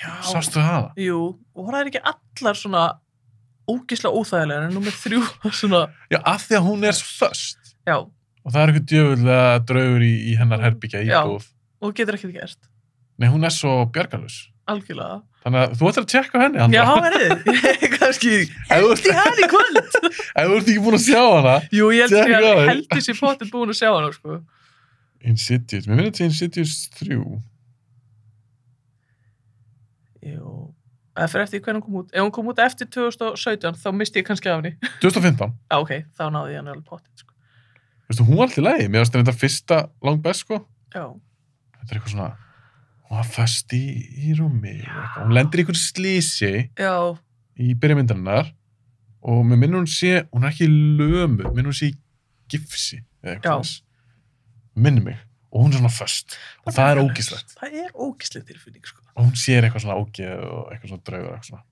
Já. Sástu það? Jú, og hún er ekki allar svona ógeðslega óþægilega, en númer 3 svona... Já, af því að hún er svo föst. Já. Og það er eitthvað djöfullega draugur í hennar herbyggja íbúð. Já, og getur ekkert gert. Nei, hún er svo bjargarlaus. Algjörlega. Þannig að þú ættir að tjekka henni, Andra. Já, verið. Kannski hendi henni í kvöld. Ef þú ert ekki búin að sjá hana. Jú, ég held þessi potið búin að sjá hana, sko. Insidious. Mér finnst þetta Insidious 3. Jú. Það fyrir eftir hvernig hún kom út. Ef hún kom út eftir 2017, þá misti ég kannski af henni. 2015? Já, ok. Þá náði ég henni alveg potið, sko. Veistu, hún var alltaf í lagi. Mér varst þetta fyrsta langt best, sko. Já. Þetta er eitthvað svona, hún var föst í rúmi. Hún lendir í einhverju slísi. Já. Í byrjamyndarinnar. Og mér minnur hún sé, hún er ekki lömuð, minnur hún sé í gifsi. eða eitthvað svoleiðis. Minni mig. Og hún er svona föst. Og það er ógeðslegt. Það er ógeðsleg tilfinning, sko. Og hún sér eitthvað svona ógeð og eitthvað svona draugur, eitthvað svona.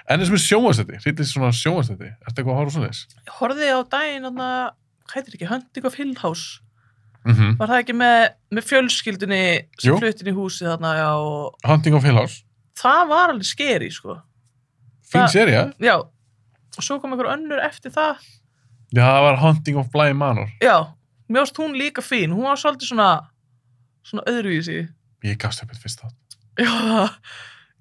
En eins og með sjónvarpsþætti, hryllir svona sjónvarpsþætti. Ertu eitthvað að horfa svona þess? Ég horfði á daginn, hvað heitir ekki, Hunting of Hill House. Var það ekki með fjölskyldunni sem fluttin í húsið þarna, já, og... Hunting of Hill House. Það var alveg skeri, sko. Fín sería. Já. Og svo kom einhver önnur eftir það. Já, það var Hunting of Bly Manor. Já. Mér varst hún líka fín. Hún var svolítið svona öðruvísi. Ég gafst upp eitt fyrst átt.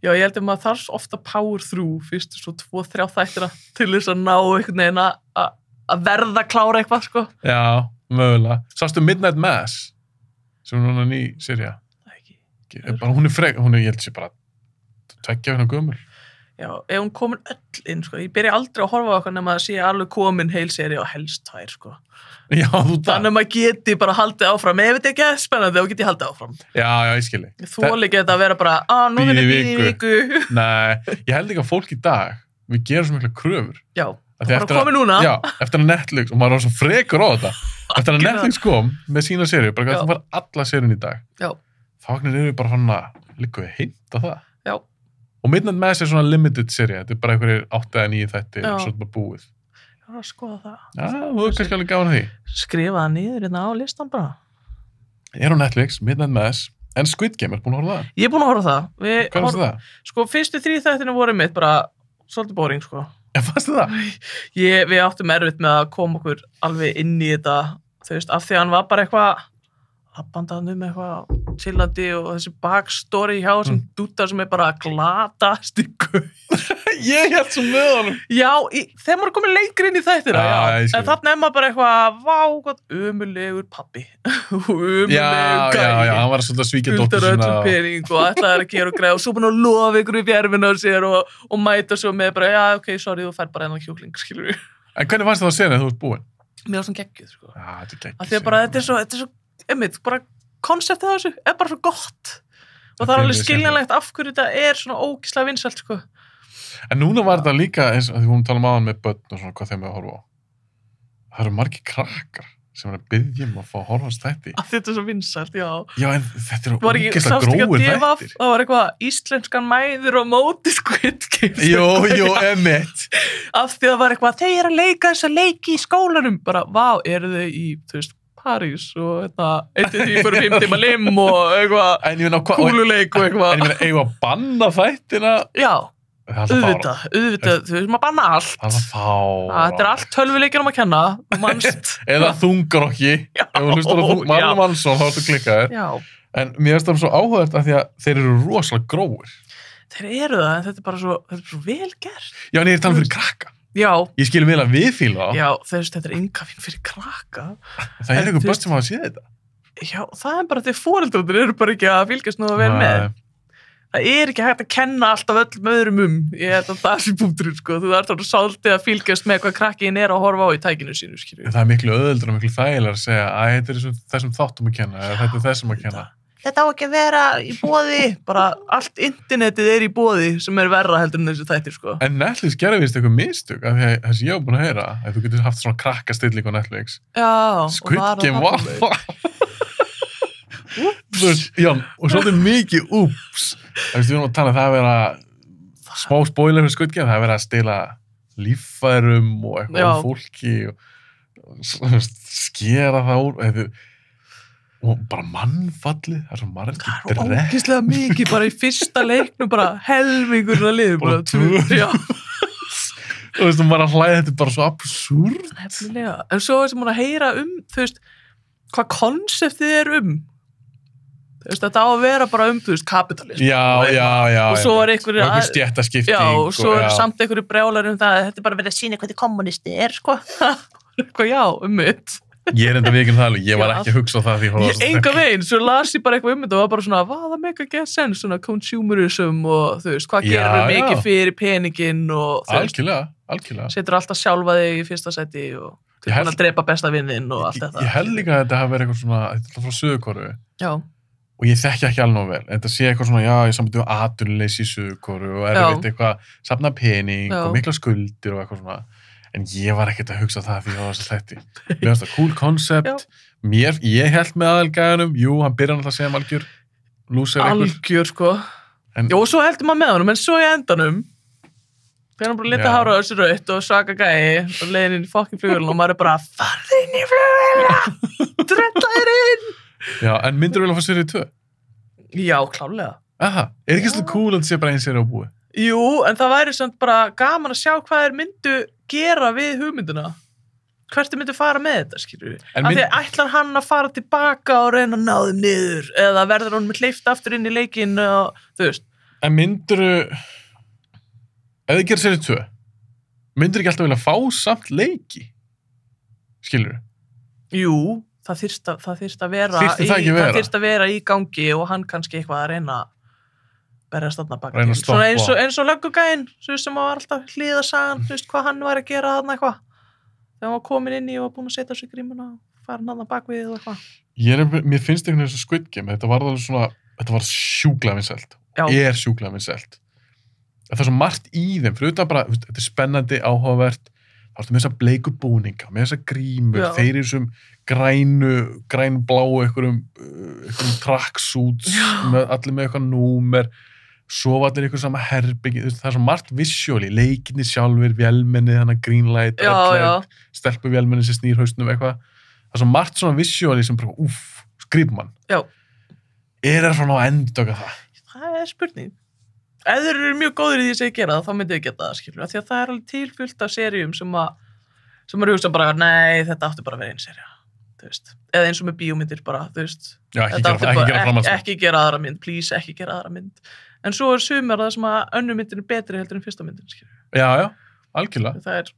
Já, ég held að maður þarf ofta power through fyrstu svo 2-3 þættina til þess að ná einhvern veginn að verða klára eitthvað, sko. Já, mögulega. Sástu Midnight Mass? Sem hún er ný sería. Ekki. Bara hún er, ég held sér bara 2 vegna gömul. Já, ef hún komin öll inn, sko. Ég byrja aldrei að horfa á eitthvað nema að sé alveg komin heil sería og helst 2, sko. Já, þannig að maður geti bara haldið áfram. Ef þetta ekki er spennandi, þá geti ég haldið áfram. Já, ég skilji. Ég þoli ekki þetta að vera bara, nú er þetta bíði viku. Nei, ég held ekki að fólk í dag, við gerum svo mikla kröfur. Já, það bara komið núna. Já, eftir að Netflix, og maður var svo frekur á þetta, eftir að Netflix kom með sína seríu, bara það var alla seríun í dag. Já. Þá erum við bara fann að líka við heimta það. Já. Og Midnight Mass er svona limited sería, þetta er bara einhverjir 8 eða 9 þættir og svo bara búið. Ég var að skoða það. Já, þú er kannski alveg gáðan því. Skrifa það niður hérna á listan bara. Ég er á Netflix, Midnight Mass, en Squid Game, búin að horfa það? Ég er búin að horfa það. Hvað varstu það? Sko, fyrstu 3 þættina voru mitt bara svolítið boring, sko. En fannstu það? Við áttum erfitt með að koma okkur alveg inn í þetta, þú veist, af því að hann var bara eitthvað lappandaðan eitthvað chillandi og þessi backstory hjá þessum dúta sem er bara glatast í gauð. Ég held svo með honum. Já, þegar maður er komin lengri inn í þættina, já. En þarna er maður bara eitthvað, vá, hvað ömulegur pabbi. Ömulegur gæi. Já, hann var svolítið að svíkja dóttur sína. Öllum pening og ætlaði að gera og græða og svo búin að lofa ykkur í fjærfinu á sér og mæta svo með bara, já, ok, sorry, þú fær bara enn kjúkling, skilur við. En hvernig fannst það að segja þú ert búin? Mér var svona geggjuð, sko. Já, þetta er geggjuð. Af því að bara, þetta er svo einmitt, bara konseptið af þessu er bara svo gott og það er alveg skiljanlegt af hverju þetta er svona ógeðslega vinsælt, sko. En núna var þetta líka eins og því hún tala áðan með börn og svona hvað þeim við að horfa á. Það eru margir krakkar sem er að biðja að fá að horfa á þætti. Að þetta er svo vinsælt, já. Já, en þetta eru ógeðslega grófir þættir. Það var eitthvað íslenskan mæður og móti Squid Game. Jú, emitt. Af því að það var eitthvað, þeir eru að leika þessa leiki í skólanum. Bara, vá, eru þau í, þú veist, París og þetta, 1-4-5 tíma lim og eitthvað kúluleik og eitthvað. En ég meina, eigum að banna þættina? Já, auðvitað, þú veist, maður banna allt. Það er fáránlegt. Þetta er allt tölvuleikjum að kenna, þú manst. Eða þungarokki. Ef þú hlustar á Marlon Mansson, þá ertu klikkaðir. Já. En mér finnst það svo áhugavert af því að þeir eru rosalega grófir. Þeir eru það, en þetta er bara svo vel gert. Já, en ég er talað fyrir krakka. Já. Ég skil vel að við fíla það. Já, þetta er innkafinn fyrir krakka. Það er einhver börn sem hafa séð þetta. Já, það er bara því foreldrarnir eru bara ekki að fylgjast nú vel með. Það er ekki hægt að kenna alltaf öllum öðrum Ég held að það sé punkturinn, sko. Þú þarf þá svolítið að fylgjast með hvað krakkin er að horfa á í tækinu sínu, skilur. Það er miklu öðuldur og miklu þægilega að segja að þetta er þessum þáttum að kenna eða þetta er þessum að kenna. Þetta á ekki að vera í boði, bara allt internetið er í boði sem er verra heldur en þessu þættir, sko. En Netflix gerði vist eitthvað mistök af því að þess ég hef búin að heyra að þú getur haft svona krakkastilling á Netflix. Já. Squid Game var það. Já, og svolítið mikið úps. Við erum að tala um það að vera smá spoiler fyrir Squid Game, það að vera að stela líffærum og eitthvað fólki og skera það úr og bara mannfallið, það er svo margir það er ógeðslega mikið, bara í fyrsta leiknum bara helmingurinn að liður bara 2 þú veist, maður að hlæða, þetta er bara svo absúrt. Nefnilega, en svo er maður að heyra þú veist, hvað konseptið er þú veist, þetta á að vera bara þú veist, kapitalism já, og svo er einhverju stjættaskipting já, og svo er samt einhverju brjálar það, þetta er bara verið að sýna hvernig kommunisti er, sko eitthvað, já, mitt Ég er enda vikinn það alveg, ég var ekki að hugsa á það því ég enga veginn, svo las ég bara eitthvað þetta og var bara svona, það make a get sense svona consumerism og þú veist, hvað gerir við mikið fyrir peningin og þú veist, algjörlega setur alltaf sjálfa þig í fyrsta seti og þú er að drepa besta vinnin og allt þetta. Ég held líka að þetta hafi verið eitthvað svona, þetta er frá Suður-Kóreu. Já. Og ég þekki ekki alveg vel, en það sé eitthvað svona, já, ég sambandi við atvinnuleysi í Suður-Kóreu og erfitt eitthvað, safna pening og mikla skuldir og eitthvað svona. En ég var ekkert að hugsa það því það var þessi þætti. Mér finnst það cool concept. Ég held með aðalgæðanum, jú, hann byrjar alltaf að segja algjör lúser einhver. Algjör, sko. En- Jó, svo heldur maður með honum, en svo í endanum þegar hann bara lita Já. hára á þessu raut og svaka gæi og leiðin inn í fokkin flugvélina og maður er bara farðu inn í flugvélina drella þér inn. Já, en myndir vel að fá serið 2? Já, klálega. Aha, er ekki svolítið cool að það sé bara einn serið á búi? Jú, en það væri samt bara gaman að sjá hvað þeir myndu gera við hugmynduna. Hvert þeir myndu fara með þetta, skilur við. En Af því að ætlar hann að fara tilbaka og reyna að ná þeim niður eða verður hann með hleyft aftur inn í leikinn og þú veist. En myndir ef þið gerir serið 2, myndir ekki alltaf vilja fá samt leiki? Skilur? Jú, það þyrst að vera Þyrfti það ekki vera? það þyrst að vera í gangi og hann kannski eitthvað að reyna að berjast þarna baka Reyna að til. Svona stoppa. eins og löggugæinn sem var alltaf hlýða sagan, þú veist hvað hann var að gera þarna eitthvað. Þegar hann var komin inn í og var búin að setja sig í grímuna og fara hann bak við og eitthvað. Mér finnst einhvern veginn eins og Squid Game, þetta var sjúklega vinsælt. Já. Er sjúklega vinsælt. Það er svo margt í þeim, fyrir auðvitað bara, þetta er spennandi, áhugavert, þá ertu með þessa bleiku búninga, með þessa grímur, Já. þeir eru sem grænbláu, einhverjum tracksuits, allir með eitthvað númer, sofa allir eitthvað sama herbyggi, það er svo margt visuáli, leikinni sjálfur, vélmenni, þannig greenlight, stelpu vélmenni sem snýr hausnum eitthvað, það er svo margt svona visuáli sem bara, skrýpum mann. Já. Er það frá ná að endurtöka það? Það er spurning. Ef þeir eru mjög góðir í því að gera það, þá myndið þið geta það, skilur. Því að það er alveg tilfullt af seríum sem er hugsa bara, nei, þetta átti bara að vera einn sería. Þú veist. Eða eins og með bíómyndir bara, þú veist. Já, ekki gera aðra mynd, please, ekki gera aðra mynd. En svo er sumar það sem að önnur myndin er betri heldur en fyrsta myndin, skilur. Já, algjörlega. Það er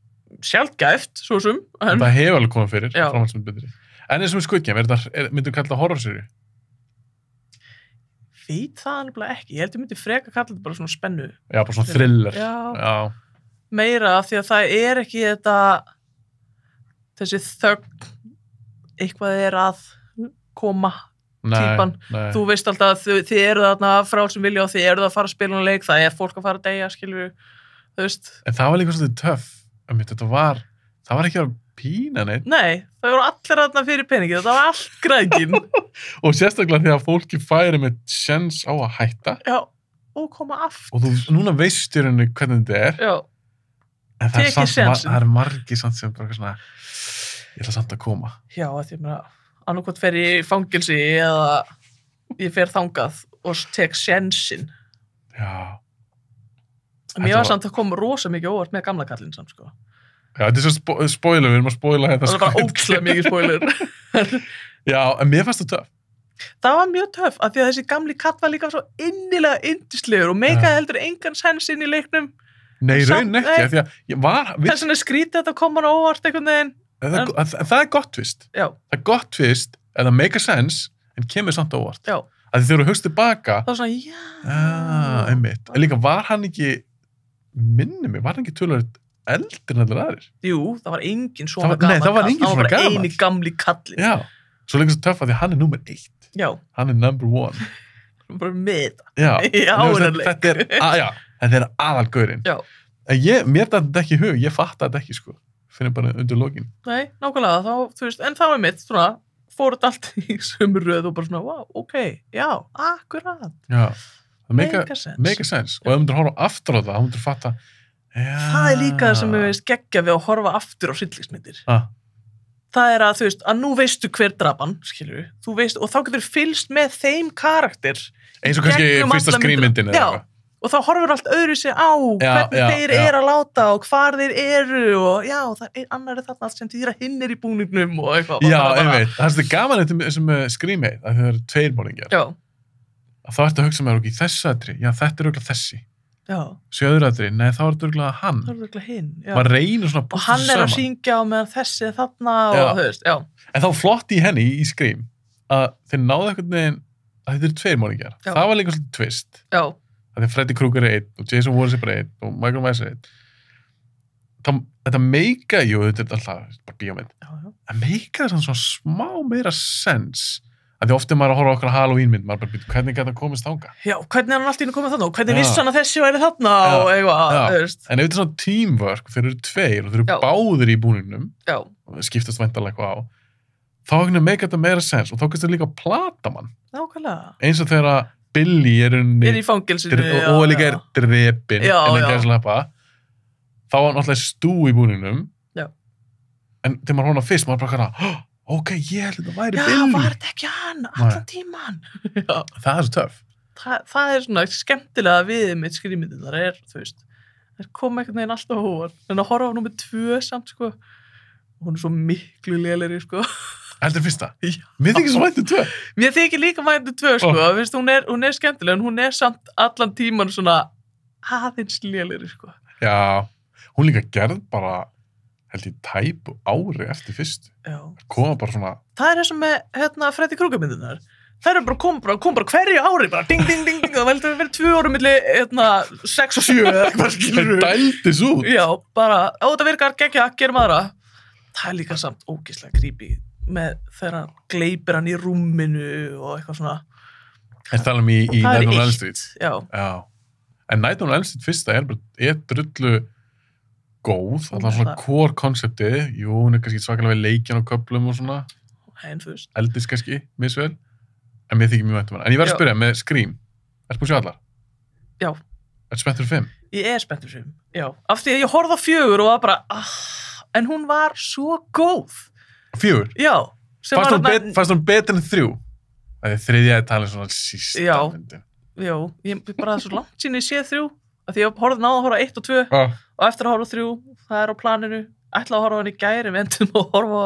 sjaldgæft, svo sem. En Það hefur alveg komið fyrir, Já. framhaldsmynd betri. En eins og með Squid Game, myndu kalla það horrorseríu? veit það alveg ekki. Ég held ég myndi freka kalla þetta bara svona spennu. Já, bara svona thriller. Já. Meira af því að það er ekki þetta þessi þögn eitthvað er að koma típan. Nei. Þú veist alltaf að þið eru þarna frá sem vilja og þið eru það að fara að spila um leik, það er fólk að fara að deyja, skilur þú veist. En það var líka svolítið töff. Það var ekki að pína neitt. Nei, það voru allir þarna fyrir peningi, þetta var allt græðgin. Og sérstaklega því að fólki færi með sjens á að hætta. Já, og koma aftur. Og þú núna veist í rauninni hvernig þetta er. Já. En það Tekið sénsinn. það er margir samt sem bara svona, ég ætla samt að koma. Já, því að annarkvæmt fer ég í fangilsi eða ég fer þangað og tek sjensinn. Já. Mér var samt að koma rosa mikið óvart með gamla kallinn samt, sko. Já, þetta er svo spoiler, við erum að spoila þetta. Það var bara ókslega mikið spoiler. Já, en mér fannst það töff. Það var mjög töff, af því að þessi gamli kall var líka svo innilega yndislegur og meikaði heldur engan sens inn í leiknum. Nei, Samt- raun ekki, nei. af því að ég var... Þess vegna skrítið þetta kom hann óvart einhvern veginn. Það er gott tvist. Já, Það er gott tvist, eða make a sense, en kemur samt á óvart. já. Af því þegar þú hugst tilbaka, Það var svona, já. einmitt. En líka var hann ekki, minni mig, var hann ekki tölvöld eldri en allir aðrir? Jú, það var engin svona Það var- nei, það var enginn svona Það var bara gamall. eini gamli kallinn. Já. Svo líka svo töff að því hann er nummer 1. Já, Hann er number 1. bara með þetta. Já. Já, Mér finnst áhugavert. þetta er aðalgaurinn. Já. En mér datt þetta ekki í hug, ég fatt þetta ekki, sko. Finnir bara undir lokin. Nei, nákvæmlega, þá, þú veist, en þá er mitt, svona, fór þetta allt í sömu röð og bara svona, wow, ok, já, akkurat. Já. Það Make a sense. Og ef þú myndir horfa aftur á það, þú myndir fatta, já. Það er líka það sem við veist geggja við að horfa aftur á hryllingsmyndir. Það er að, þú veist, að nú veistu hver drapan, skilur við, þú veist, og þá getur fylgst með þeim karakter. Eins og kannski gegnum fyrsta alla skrýmyndin myndina. Já. Og þá horfur allt öðru sig á hvernig þeir eru að láta og hvar þeir eru og já, það er annar þarna sem þýðir að hinn er í búningnum og eitthvað. Já, einmitt. Það er gaman þetta sem skrýmið, að það eru 2 málingjar. Já. Að þá ertu að hugsa með okkur í þessu aðri, já, þetta er örugglega þessi. Já. Sjöður aðri, nei, þá er þetta örugglega hann. Það er örugglega hinn, já. Maður reynir svona að Og pústa hann þessu er að saman. syngja á meðan þessi er þarna og Já. þú veist, já. En þá flott í henni, í skrým, að þeir náðu einhvern veginn að þetta eru 2 málingjar. Já. Það var líka svolítið twist. Já. Að því Freddy Krueger er 1 og Jason Voorhees er bara 1 og Michael Myers er 1. Þetta meika, jú, þetta er alltaf bara bíómynd. Já, já. Það meika það svona smá meira sens Því ofta maður að horfa okkur Halloween-mynd, maður bara byrja, hvernig geta komist þanga? Já, hvernig er hann alltaf inn að koma þarna og hvernig vissi hann að þessi væri þarna og eitthvað, þú veist. En ef þetta er svona teamwork, þeir eru tveir og þeir eru báðir í búningnum, Já. og skiptast væntanlega eitthvað á, þá ekki meika þetta meira sens og þá kannski líka plata mann. Nákvæmlega. Eins og þegar Billy er í fangelsinu. og líka er drepinn innan gæðsleppa, þá var náttúrulega Stu í búningnum. Já. En þegar maður horfði fyrst, maður bara ok, ég held að þetta væri Billy. Já, var þetta ekki hann, allan tíman. Já. Það er svo töff. Það er svona skemmtilega við mitt skrýmyndin, það er, þú veist, það kom einhvern veginn alltaf hóvar, en að horfa á númer 2 samt, sko, hún er svo miklu lélegri, sko. Heldur fyrsta? Já. Mér þykir svo vænt 2. Mér þykir líka vænt 2, sko, þú veist, hún er skemmtileg, en hún er samt allan tíman svona aðeins lélegri, sko. Já, hún líka gerð bara held ég tæpu ári eftir fyrst. Já. Koma bara svona... Það er eins og með Freddy Krueger myndirnar. Það er bara kom bara hverju ári, bara ding, ding, ding, ding, það veldur verið 2 árum milli 6 og 7 eða eitthvað skilur. Það dæltis út. Já, bara, þetta virkar geggja, gerum aðra. Það er líka samt ógeðslega creepy með þegar hann gleypir hann í rúminu og eitthvað svona. Það tala í Night on Elm Street. Já. En Night on Elm Street fyrsta er drullu góð, alltaf svona core koncepti, jú, hún er kannski svakalega við leikjan og köflum og svona, eldist kannski, misvel, en mér þykir mjög vænt um hana. En ég verð að spyrja með Scream, ertu búin að sjá allar? Já. Ertu spenntur 5? Ég er spenntur 5, já. Af því að ég horfði á 4 og var bara, en hún var svo góð. 4? Já. Fannst hún betur en 3? Það er þriðja að tala svona sísta myndin. Já, ég bara svo langt sín ég sé 3, af því ég náði að horfa 1 og 2, og eftir að horfa 3, það er á planinu, ætla að horfa hann í gæri, við endum að horfa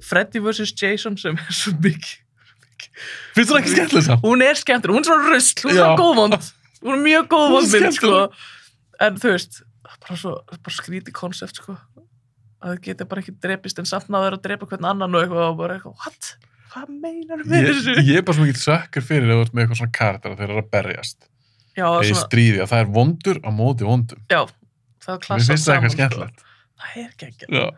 Freddy vs. Jason sem er svo mikið. Finnst þú ekki skemmtileg það? Hún er skemmtileg, hún er svona rusl, hún er svona góðvond, hún er mjög góðvond mynd, sko. En þú veist, bara skrítið konsept, sko. Að það geti bara ekki drepist, en samt náður að drepa hvern annan og eitthvað, og bara eitthvað, what? Hvað meinar við þessu? Ég er bara svo mikið sökkur fyrir að þú ert með eitthvað svona karakter að þeir eru að berjast. Já, eða stríði, að það er vondur á móti vondum. Já, það er klassað saman. Mér finnst það eitthvað skemmtilegt. Það er geggjað.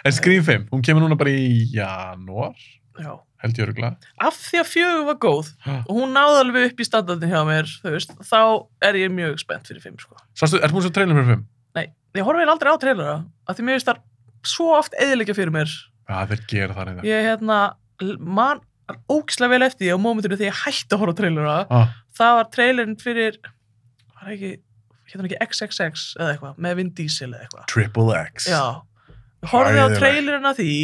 En Scream 5, hún kemur núna bara í janúar. Já. Held ég örugglega. Af því að 4 var góð, og hún náði alveg upp í standardin hjá mér, þú veist, þá er ég mjög spennt fyrir 5, sko. Sástu, ertu búin að sjá trailer fyrir 5? Nei, ég horfi aldrei á trailera, af því mér finnst það svo oft eyðileggja fyrir mér. Já, þeir gera það reyndar. Ég, man ógeðslega vel eftir því á mómentinu þegar ég hætti að horfa á trailera. Það var trailerin fyrir, var ekki XXX eða eitthvað, með Vin Diesel eða eitthvað. Triple X. Já. Ég horfði á trailerin af því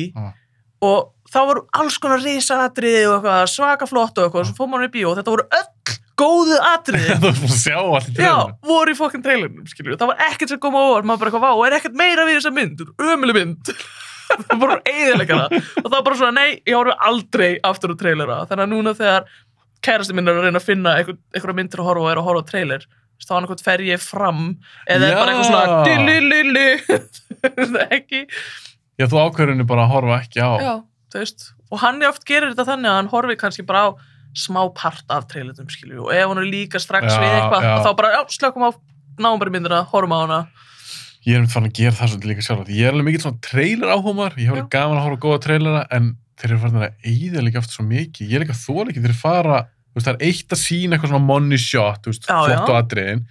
og þá voru alls konar risaatriði og eitthvað svaka flott og eitthvað, svo fór maður í bíó og þetta voru öll góðu atriði. Það var svona að sjá allt í trailerinum. Já, voru í fokkin trailerinum, skilju. Það var ekkert sem kom á óvart, maður bara eitthvað, vá, er ekkert meira við þessa mynd, ömuleg mynd. Það var bara eyðileggja það. Og það var bara svona, nei, ég horfi aldrei aftur á trailera. Þannig að núna þegar kærasti minn er að reyna að finna einhverja myndir að horfa og er að horfa á trailer, þá hann eitthvað fer ég fram, eða er bara eitthvað svona dililili, ekki. Já, þú ákveðurinn bara að horfa ekki á. Já, þú veist. Og hann oft gerir þetta þannig að hann horfi kannski bara á smá part af trailerum, skilju. Og ef hann er líka strax við eitthvað, þá bara, já, slökum á náum bara myndina, horfum á hana. Ég er fann að gera það svolítið líka sjálf. Ég er alveg mikið svona trailer áhómar, ég hef alveg gaman að horfa á góða trailera, en þeir eru farin að eyðileggja oft svo mikið. Ég er líka þoleikið þeir fara, þú veist, það er eitt að sýna eitthvað svona money shot, þú veist, flott á atriðin,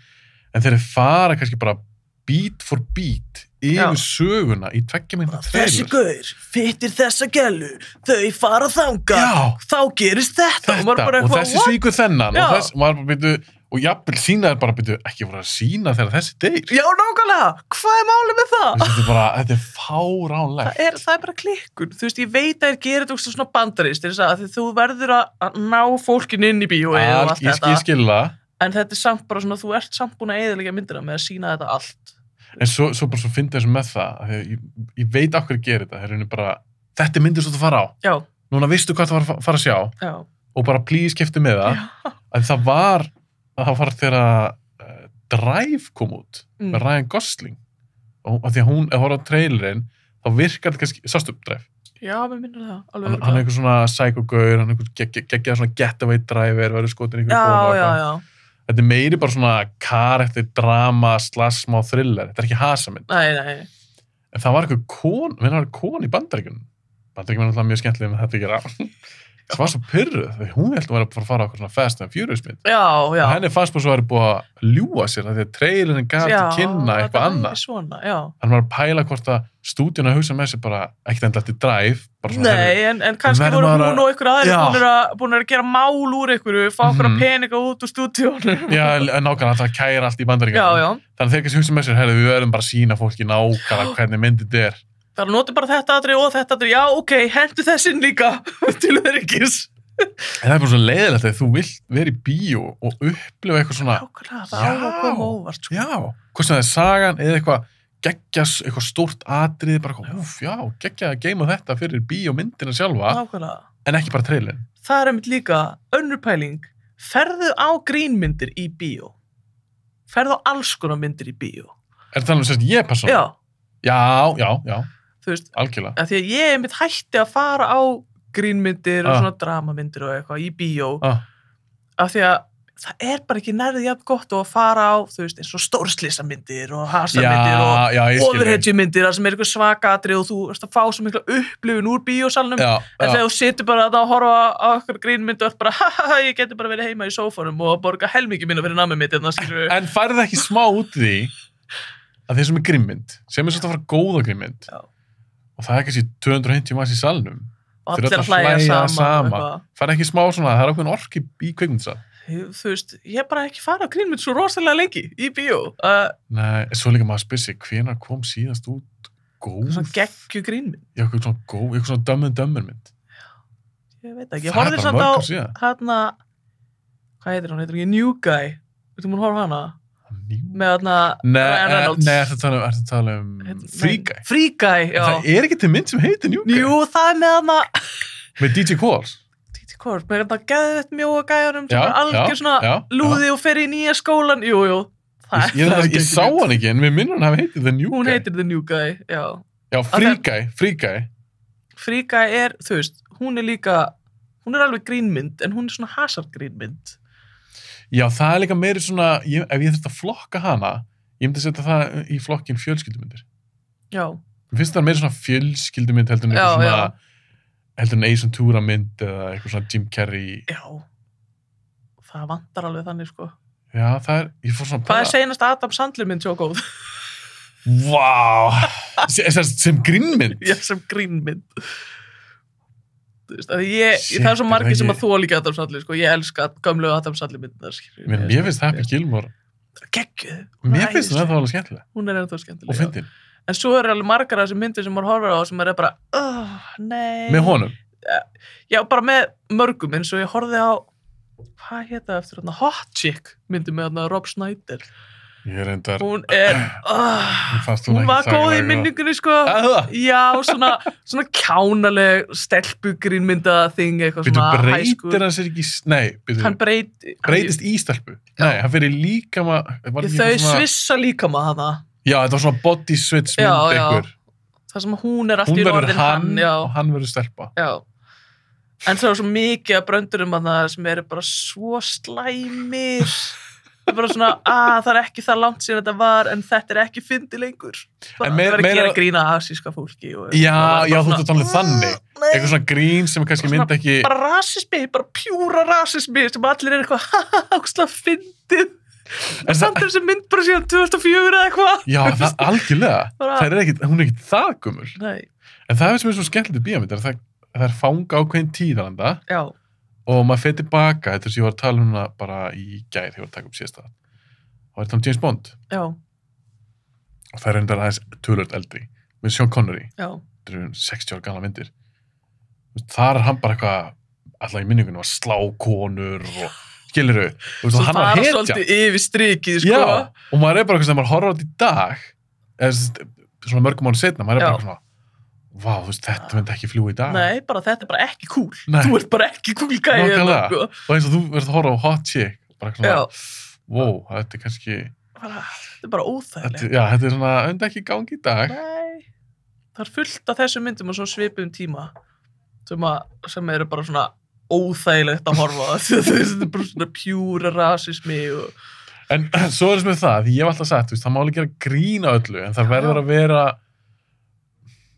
en þeir fara kannski bara beat for beat yfir söguna í 2 mínútna trailer. Þessi gaur fittir þessa gælu, þau fara þangað, þá gerist þetta. Og þessi svíkur þennan, og þess, maður bara byrju, og jafnvel sína er bara byrju, ekki voru að sína þegar þessi deyr. Já, nákvæmlega, hvað er málið með það? Þetta er fáránlegt. Það er bara klikkun, þú veist, ég veit að þér gerir þetta svona bandarist, því þú verður að ná fólkin inn í bíói og allt þetta. Ég skil það. En þetta er samt bara svona, þú ert samt búin að eyðileggja myndina með að sína þetta allt. En svo bara svo fyndi þessu með það, að ég veit af hverju gerir þetta, það er bara, þetta er myndir svo að fara á. Já. Núna vistu hvað það var að fara að sjá. Já. Og bara please keftu með það. Já. Að það var þegar Drive kom út með Ryan Gosling. Og að því að hún, ef horfði á trailerinn, þá virkar þetta kannski, sástu Drive? Já, mér minnir það, alveg. Hann er einhver svona psycho-gaur, hann er einhver geggjað svona getaway driver, verður skotin einhver konu og eitthvað. Já. Þetta er meiri bara svona karakter, drama, smá thriller. Þetta er ekki hasamynd. Nei. En það var eitthvað kon í Bandaríkjunum. Bandaríkjunum er alltaf mjög skemmtileg með þetta að gera. það var svo pyrruð, hún held að vera að fara okkur svona Fast and Furious mynd. Já. Og henni fannst bara svo að vera búið að ljúga sér að því að trailerinn gaf til kynna eitthvað annað. Svona, já. Hann var að pæla hvort að stúdíun að hugsa með sér bara ekkert enda eftir Drive. Nei, en kannski voru hún og ykkur aðeins búin að gera mál úr ykkur, fá okkur að peninga út úr stúdíunum. Já, nákvæmlega, það kæra allt í Bandaríkjunum. Þannig að þeir kannski hugsa með sér, við verðum bara að sýna fólki nákvæmlega hvernig myndið er. Það notur bara þetta aðri og þetta aðri, já, ok, hendu þessinn líka til öryggis. En það er bara svo leiðilegt að þú vilt vera í bíó og upplifa eitthvað svona... Nákvæmlega, það á að koma óvart. Sko. Já, hvort sem það er sagan eða eitthvað geggjas, eitthvað stórt atrið, bara eitthvað, geggja að geima þetta fyrir bíómyndina sjálfa. Nákvæmlega. En ekki bara trailerin. Það er einmitt líka önnur pæling, ferðu á grínmyndir í bíó. Ferðu á alls konar myndir í bíó. Er það alveg sérst ég persónulega? Já. Þú veist, algjörlega. Því að ég einmitt hætti að fara á grínmyndir og svona dramamyndir og eitthvað í bíó af því að það er bara ekki nærðið jafn gott að fara á, þú veist, eins og stórslisamyndir og hasamyndir og overhedjumyndir sem er eitthvað svakatri og þú veist að fá svo mikla upplifun úr bíósalnum en þegar þú situr bara að horfa á okkur grínmynd og bara, ég geti bara verið heima í sófanum og borga helmingi minna fyrir nammi mitt En færði ekki smá út því að þeir sem er grínmynd sem er svolítið að fara góða grínmynd og það er kannski 250 manns í salnum og allir að hlæja saman fara ekki smá svona, það er ákveðin orki í kvikmyndsal þú veist, ég bara ekki fara á grínmynd svo rosalega lengi í bíó Nei, svo líka maður spyrir sig hvenær kom síðast út góð svona geggju grínmynd já, eitthvað svona góð, eitthvað svona dömmur mynd ég veit ekki, ég horfði samt á hérna, hvað heitir hún, heitir ekki New Guy, veitum hún horfa hana með Ryan Reynolds Nei, ertu að tala um Free Guy Free Guy, já Það er ekki til mynd sem heitir New Guy Jú, það er með hana með DJ Qualls með hana geðvett mjóa gæjanum sem er algjör svona lúði og fer í nýja skólan Jú, ég sá hann ekki, en við minnum hann hafi heitið The New Guy Hún heitir The New Guy, já Free Guy Free Guy er, þú veist, hún er alveg grínmynd en hún er svona hasargrínmynd Já, það er líka meiri svona, ef ég þurft að flokka hana, ég myndi að setja það í flokkin fjölskyldumyndir. Já. Mér finnst það meiri svona fjölskyldumynd heldur en eitthvað svona, heldur en Ace Ventura mynd eða eitthvað svona Jim Carrey. Já. Það vantar alveg þannig, sko. Já, það er, ég fór svona... Hvað er seinast Adam Sandler mynd svo góð? Vá! Sem grínmynd? Já, sem grínmynd. Það er svo margir sem að þó líka Adam Sandler, sko, ég elska gömlu Adam Sandler myndar. Mér finnst Happy Gilmore geggjuð. Mér finnst það alveg skemmtilega. Hún er ennþá skemmtilega. Og fyndin. En svo eru alveg margar af þessum myndir sem maður horfir á sem er bara, nei. Með honum? Já, bara með mörgum, eins og ég horfði á, hvað hétta eftir þarna, Hot Chick myndi með þarna Rob Schneider. Ég er reyndar... Hún er... hún var góð í minningunni, sko. Já, svona kjánaleg stelpugrínmynda þing, eitthvað svona high school. Breytir hann sér ekki... Nei, hann breytist í stelpu. Nei, hann fyrir líkama... Þau svissa líkama hana. Já, þetta var svona body switch mynd ykkur. Það sem hún er allt í orðin hann. Og hann verður stelpa. Já. En það er svo mikið að bröndurum að það sem eru bara svo slæmir... Það er bara svona, það er ekki það langt síðan þetta var, en þetta er ekki fyndi lengur. Það er að gera grína asíska fólki. Já, þú ert alveg þannig. Eitthvað svona grín sem kannski myndi ekki... Bara rasismi, bara pjúra rasismi, sem allir er eitthvað, ákslega fyndið. Og samt þessi mynd bara síðan 2004 eða eitthvað. Já, það algjörlega. Hún er ekki það gummul. Nei. En það sem er svo skemmtilegt í bíómynd, það er fanga ákveðin tíðalanda. Já. Og maður fer tilbaka, þetta sem ég var að tala um hana bara í gær, þegar ég var að taka upp síðasta. Og það er um James Bond. Já. Og það er reyndar aðeins tölvöld eldri, með Sean Connery. Já. Þetta eru 60 ára gamla myndir. Þar er hann bara eitthvað, alltaf í minningunum, að slá konur og skilurðu. Svo það er svolítið yfir strikið, sko. Já, og maður er bara eitthvað sem maður horfður á þetta í dag, eða svona mörgum mánu setna, maður er bara svona, vá, þú veist, þetta myndi ekki fljúa í dag. Nei, þetta er bara ekki cool. Nei. Þú ert bara ekki cool gæði. Nákvæmlega. Og eins og þú verður að horfa á Hot Chick, bara svona, wow, þetta er kannski... Þetta er bara óþægilegt. Já, þetta er svona, myndi ekki gangi í dag. Nei. Það er fullt af þessum myndum og svona svipum tíma sem eru bara svona óþægilegt að horfa á. Þetta er bara svona pjúra rasismi og... En svo er þess með það, því ég hef alltaf sagt, það má alveg gera grín á öllu, en það verður að vera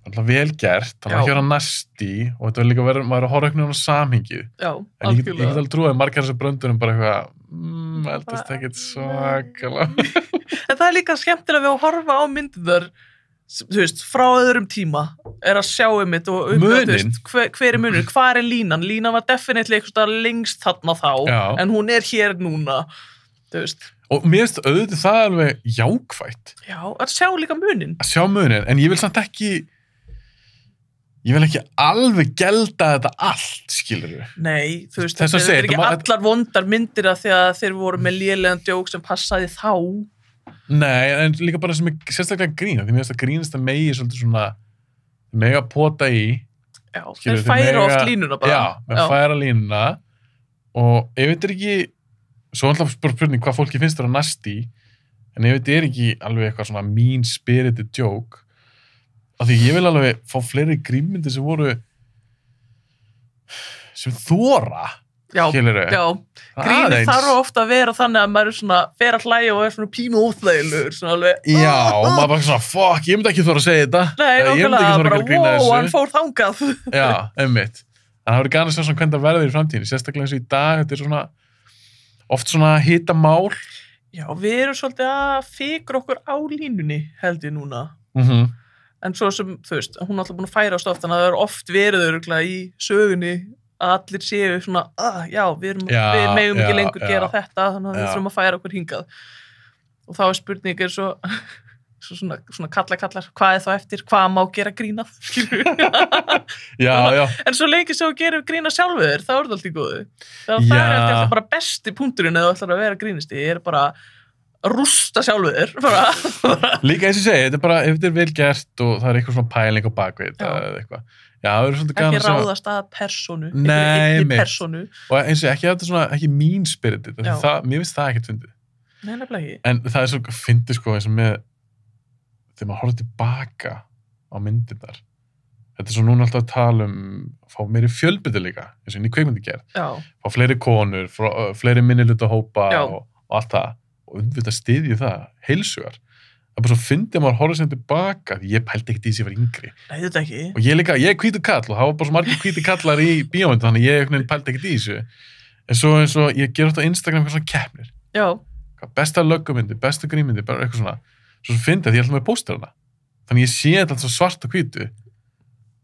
alltaf vel gert, það var Já. ekki að vera næsti og þetta var líka að vera að horfa einhvern veginn á samhengið. Já, En ég get alveg trúið að margar þessar bröndurum bara eitthvað, eldast ekkert svakalega. En það líka skemmtilega við að horfa á myndirnar, þú veist, frá öðrum tíma, að sjá mitt og Muninn? Hver munur, hvar línan? Línan var definitely eitthvað lengst þarna þá, Já. en hún hér núna, þú veist. Og mér finnst auðvitað það alveg jákvætt Já, að sjá líka munin. að sjá muninn, en ég vil samt ekki alveg gelda þetta allt, skilurðu. Nei, þú veist, Þess að þetta segja, er ekki þetta allar vondar myndir af því að þeir voru með lélegan djók sem passaði þá. Nei, en líka bara sem er sérstaklega grína, því mér finnst að grínast að megi svolítið svona mega pota í. Já, Skilur, þeir færa oft línuna bara. Já, með færa línuna og ef þetta er ekki, svo alltaf spurning hvað fólki finnst þér að næsti, en ef þetta er ekki alveg eitthvað svona mean-spirited joke, af því ég vil alveg fá fleiri grímyndir sem voru sem þóra, Já, skilurðu. já. Grín Aðeins. þarf ofta að vera þannig að maður er svona, fer að hlæja og er svona pínu óþægilegur, svona alveg. Já, og maður bara svona, fuck, ég myndi ekki þóra að segja þetta. Nei, Ég myndi ekki okkurlega, þóra bara, að grína wow, hann þessu. fór þangað. Já, einmitt. En það verður gana að sjá svona hvernig það verður í framtíðinni, sérstaklega eins og í dag, þetta er svona oft svona hitamál. Já, við erum svolítið að fikra okkur á línunni, held ég núna. En svo sem, þú veist, hún er alltaf búin að færast oft, þannig að það er oft verið örugglega í sögunni að allir séu svona, já, við megum ekki lengur gera þetta, þannig að við þurfum að færa okkur hingað. Og þá er spurningin svona kallar, hvað er þá eftir, hvað má gera grínað, skilur Já, já. En svo lengi sem þú gerir grína sjálfur þér, þá er það allt í góðu. Það er alltaf bara besti punkturinn eða þú ætlar að vera grínisti, ég er bara rústa sjálfur þér. Líka eins og segi, þetta er bara, ef þetta er vel gert og það er eitthvað svona pæling á bakvið þetta eða eitthvað. Já, það er svolítið gaman Ekki ráðast að persónu. Nei, einni persónu. Og eins og ekki þetta svona, ekki mean-spirited, mér finnst það ekkert fyndið. Nei, nefnilega ekki. En það er svo fyndið sko eins og með, þegar maður horfður tilbaka á myndirnar. Þetta er svo núna alltaf að tala fá meiri fjölbreytni líka, eins og inn í kveikmyndagerð. Já. Fá fleiri konur, fleiri minnihluta-hópa og allt það. Og auðvitað styðji það, heilsugar. Það er bara svo fyndið að maður horfður sem tilbaka, því ég pældi ekkert í þess að ég var yngri. Nei, þetta ekki. Og ég er hvítur kall og það var bara svo margir hvítir kallar í bíómyndu, þannig ég pældi ekkert í þessu. En svo eins og ég ger þetta á Instagram eitthvað svona keppnir. Já. Besta löggumyndi, besta grímyndi, bara eitthvað svona. Svo fyndið að ég ætla með pósterana. Þannig ég sé þetta alltaf svart og hvítu.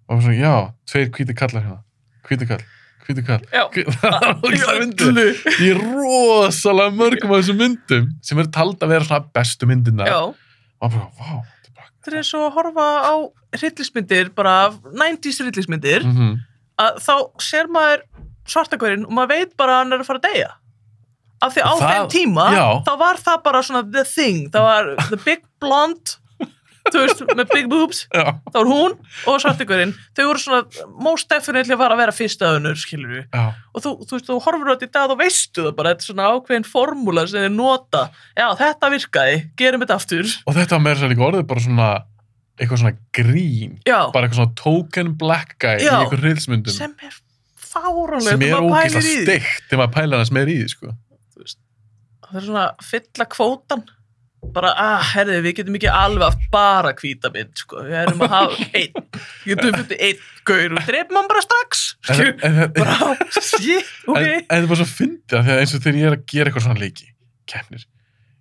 Og svona, já, 2 hvítir kallar hérna. Hvítur kall. Já. Ég er rosalega mörgum af þessum myndum sem eru tald að vera svona bestu myndina. Já. Og bara, vá, þetta er svo að horfa á hryllismyndir, bara 90s hryllismyndir, að þá sér maður svartagörinn og maður veit bara að hann er að fara að deyja. Af því á þeim tíma, þá var það bara svona the thing, það var the big blonde, þú veist, með big boobs, þá var hún og svartagörinn, þau voru svona most definitely að vera fyrsta öðunur, skilur við. Og þú veist, þú horfur á þetta í dag og veistu það bara, þetta er svona ákveðin formúla sem þið nota, já, þetta virkaði, gerum þetta aftur. Og þetta var meira sér líka orðið bara svona, eitthvað svona grín, bara eitthvað svona token black guy í eitthvað hryllismyndum. Sem er fáránlega, sem er ógeðslega steikt, þegar maður pælar hans meira í því, sko. Þú veist, það er svona fylla kvótan, bara, herði, við getum ekki alveg haft bara hvíta mynd, sko, við erum að hafa getum við einn gaur og drefum hann bara strax, bara, shit, ok. En það er bara svo fyndið, þegar eins og þegar ég er að gera eitthvað svona leiki, keppnir,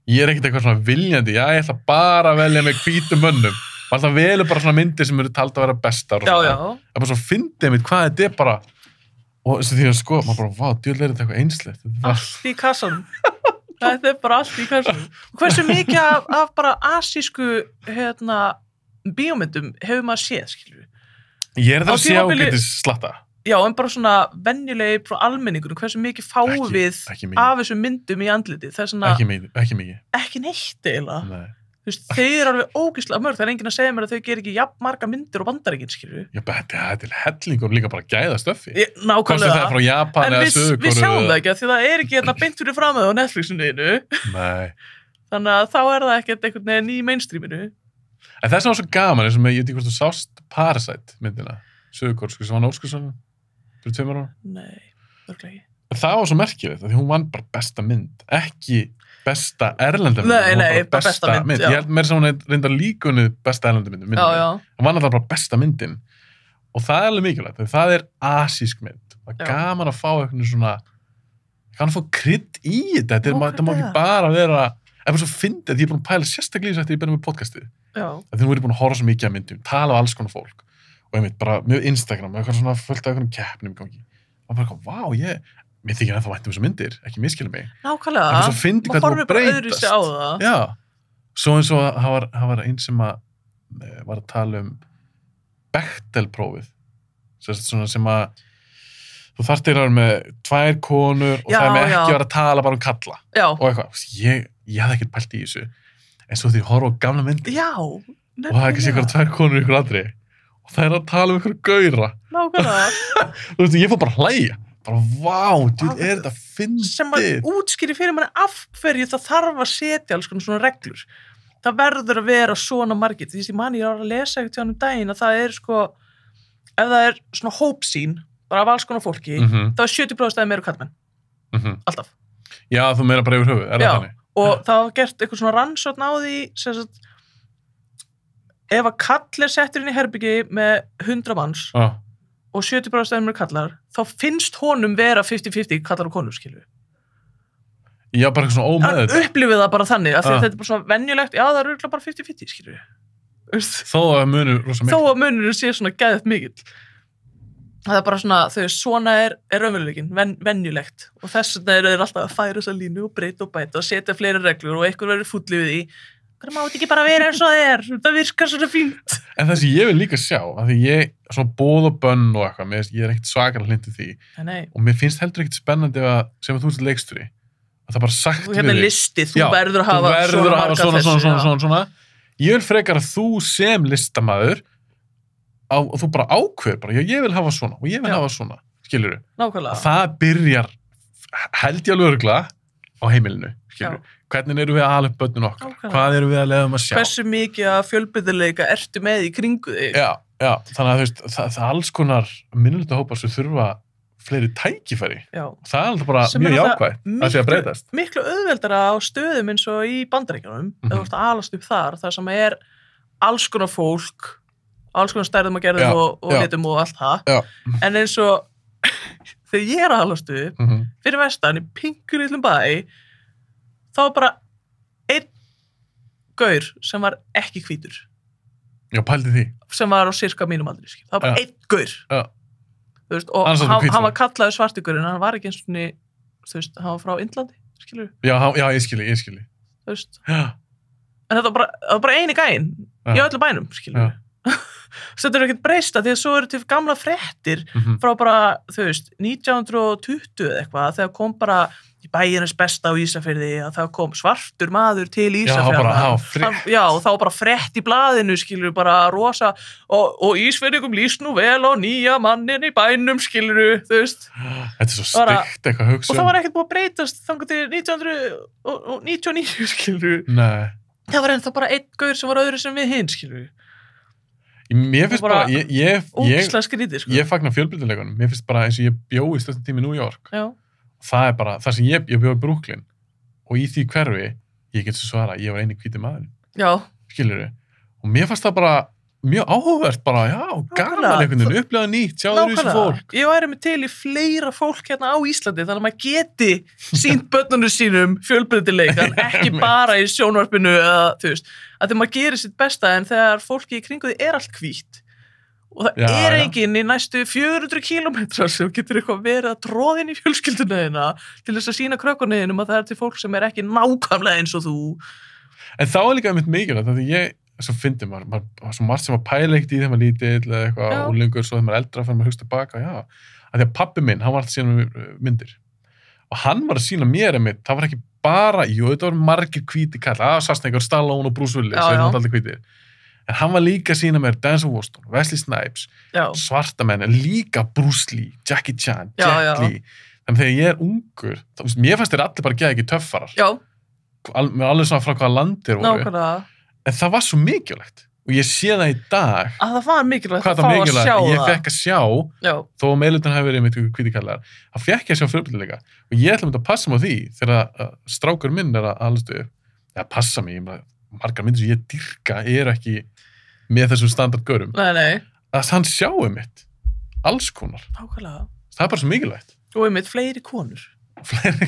ég er ekkert eitthvað svona viljandi, ég ætla bara að velja með hvítum mönnum, maður alltaf velur bara svona myndir sem eru tald að vera bestar og svona, það er bara svo fyndið mitt hvað þetta er bara, og eins og því að sko, maður bara, vá, djúl er þetta eitthvað einslegt. Allt í kassan. Þetta er bara allt í kassan. Og hversu mikið af bara asísku, bíómyndum hefur maður séð, skilur við? Ég er það að sé ágætis slatta. Já, en bara svona venjulegi frá almenningunum, hversu mikið fáum við af þessum myndum í andlitið? Það er svona... Ekki mikið. Ekki neitt, eiginlega. Nei. Þú veist, þau eru alveg ógeðslega mörg, það er enginn að segja mér að þau ger ekki jafn marga myndir og Bandaríkin, skilur við. Já, þetta er hellingur líka bara gæða stöffi. Nákvæmlega. Hvort það er frá Japan eða Suður-Kóreu. Við sjáum það ekki, því það er ekki þetta beint fyrir fram á Netflixinu. Nei. Þannig að þá er það ekkert einhvern veginn í mainstreaminu. En það sem var svo gaman, eins og með, ég veit ekki hvort þú sást Parasite myndina, Suður-Kórsku, sem var Óskarsson fyrir 2 ára. Nei, örugglega ekki. Það var svo merkilegt, því hún vann bara besta mynd, ekki besta erlenda mynd. Nei, bara besta mynd, já. Ég held mér sem hún reyndar líkunnið besta erlenda mynd. Já. Það var náttúrulega bara besta myndin. Og það alveg mikilvægt. Það asísk mynd. Það gaman að fá eitthvað svona, gaman að fá krydd í þetta. Þetta má ekki bara vera, ef það svo fyndið, því ég er búin að pæla sérstaklega í þessu eftir ég byrja með podcastið. Því nú er ég búin að horfa svo mikið af myndum, tala á alls konar fólk. Og ég bara mjög Instagram, eitthvað svona fullt af eitthvað keppnum í gangi. Og bara, mér þykir ennþá vænt þessar myndir, ekki miskilja mig. Nákvæmlega, maður horfir bara öðruvísi á það. Já, svo eins og það var einn sem var að tala Bechdel-prófið. Svona sem þú þarft að vera með 2 konur og það með ekki vera að tala bara kalla. Já. Og eitthvað, ég hafði ekkert pælt í þessu. En svo því ég horfa á gamla myndir. Já, nefnilega. Og það ekki sé ykkur 2 konur ykkur andri. Og það að tala ykkur gaura. Nákvæmlega. Þú veist, ég fór bara að hlæja. Bara, þetta fyndið. Sem maður útskýri fyrir manni af hverju það þarf að setja alls konar svona reglur. Það verður að vera svona margir. Því að ég var að lesa eitthvað til daginn að það ef það er svona hópsýn, bara af alls konar fólki, þá er 70% meira karlmenn. Alltaf. Já, þú meira bara yfir höfuð, það þannig? Og það var gert eitthvað svona rannsókn á því, sem sagt, ef að kall er settur inn í herbyggi með 100 manns og 70% meira kallar, þá finnst honum vera 50-50 kallar og konur, skilju. Já, bara eitthvað svona ómeðið. Það upplifið það bara þannig, að þetta er bara svona venjulegt, já, það er örugglega bara 50-50, skilju. Þó að munur rosa mikil. Þó að munur sé svona geðið mikill. Það er bara svona, svona er raunveruleikinn, venjulegt. Og þess vegna eru þeir alltaf að færa þessa línu og breyta og bæta og setja fleiri reglur og einhver verður fúll yfir því. Hvað má þetta ekki bara vera eins og það er? Það virkar svona fínt. En það sem ég vil líka sjá, að því svona boð og bönn og eitthvað, ég er ekkert svakalega hlynntið því. Nei. Og mér finnst heldur ekkert spennandi sem að þú ert leikstjóri. Að það bara sagt við þig. Listi, þú verður að hafa svona. Ég vil frekar að þú sem listamaður og þú bara ákveður bara, ég vil hafa svona og ég vil hafa svona, skilurðu? Nákvæmlega. Að það byrjar, held ég alveg örugglega á heimilinu, skilurðu? Hvernig eru við að ala upp börnin okkar? Nákvæmlega. Hvað eru við að leiða að sjá? Hversu mikið af fjölbreytileika ertu með í kringu þig? Já, þannig að þú veist, það er alls konar minnihlutahópar sem þurfa fleiri tækifæri. Já. Það er alltaf bara mjög jákvætt að sé að breytast. Miklu auðveldara á stöðum eins og í Bandaríkjunum, ef þú ert að alast upp þar sem er alls konar fólk, alls konar stærðum að gerðum og litum og allt það. Já. En eins og þegar ég er að alast upp, fyrir vestan í pinkur illum bæ, þá var bara einn gaur sem var ekki hvítur. Já, pældi því. Sem var á sirka mínum aldri. Það var bara einn gaur. Já. Þú veist, og hann var kallaður svartigurinn, hann var ekki eins og þú veist, hann var frá Indlandi, skilur? Já, ég skilji. Þú veist. Já. En þetta var bara eini gæinn í öllu bænum, skilur. Þetta er ekkert breysta, því að svo eru til gamla fréttir frá bara, þú veist, 1920 eða eitthvað, þegar kom bara í bæjarins besta á Ísafirði að það kom svartur maður til Ísafjarðar. Já, og þá bara frétt í blaðinu, skilur, bara rosa og Ísfirðingum líst nú vel á nýja mannin í bænum, skilur, þú veist. Þetta er svo stygt eitthvað hugsa. Og það var ekkert búið að breytast þangað til 1999, skilur. Nei. Það var ennþá bara einn gaur sem var öðru sem við hinn, skilur. Mér finnst bara, ógeðslega skrítið, sko. Ég fagna fjölbreytileikanum. Mér finnst bara eins og ég bjó í stöðum tíma í New York. Já. Það er bara, þar sem ég bjó í Brooklyn og í því hverfi, ég get svo svara, ég var eini hvíti maður. Já. Skilurðu? Og mér fannst það bara mjög áhugavert, bara, já, gaman einhvern veginn, upplega nýtt, sjáður þessu fólk. Ég væri með til í fleira fólk hérna á Íslandi, þannig að maður geti sýnt börnunum sínum fjölbreytileikan, ekki bara í sjónvarpinu eða, þú veist, að þegar maður gerir sitt besta en þegar fólki í kringu því er allt hvítt. Og það er enginn í næstu 400 kilometrar sem getur eitthvað verið að tróða inn í fjölskylduna þína til þess að sýna krökkunniðinum að það er til fólk sem er ekki nákvæmlega eins og þú. En þá er líka einmitt mikilvægt, því ég, svo fyndi maður svo margt sem að pæla ekkert í þegar maður lítill eða eitthvað úlingur, svo þegar maður eldra fyrir maður hugst tilbaka, já. Að því að pabbi minn, hann var alltaf síðan myndir. Og hann var að sýna mér einmitt, það var ekki bara, þetta var margir hvíti kalla, Schwarzenegger, Stallone og Bruce Willis, þeir voru alltaf hvítir. En hann var líka að sýna mér Denzel Washington, Wesley Snipes, svartamenn, en líka Bruce Lee, Jackie Chan, Jet Li. Þannig þegar ég er ungur, mér fannst þeir allir bara geða ekki töffarar. Já. Með alveg svona frá hvaða landir voru. Nákvæmlega. En það var svo mikilvægt. og ég sé það í dag að það var mikilvægt hvað að fá að sjá ég það. fekk að sjá Já, þó að meðlutan hafi verið með hvítikallar þá fekk ég að sjá fjölbreytileika og ég ætla að passa mig á því þegar strákur minn að alastu upp passa mig, margar myndir sem ég dýrka eru ekki með þessum standardgörum nei, að hann sjáu mitt alls konar, nákvæmlega. það er bara svo mikilvægt Og einmitt fleiri konur. fleiri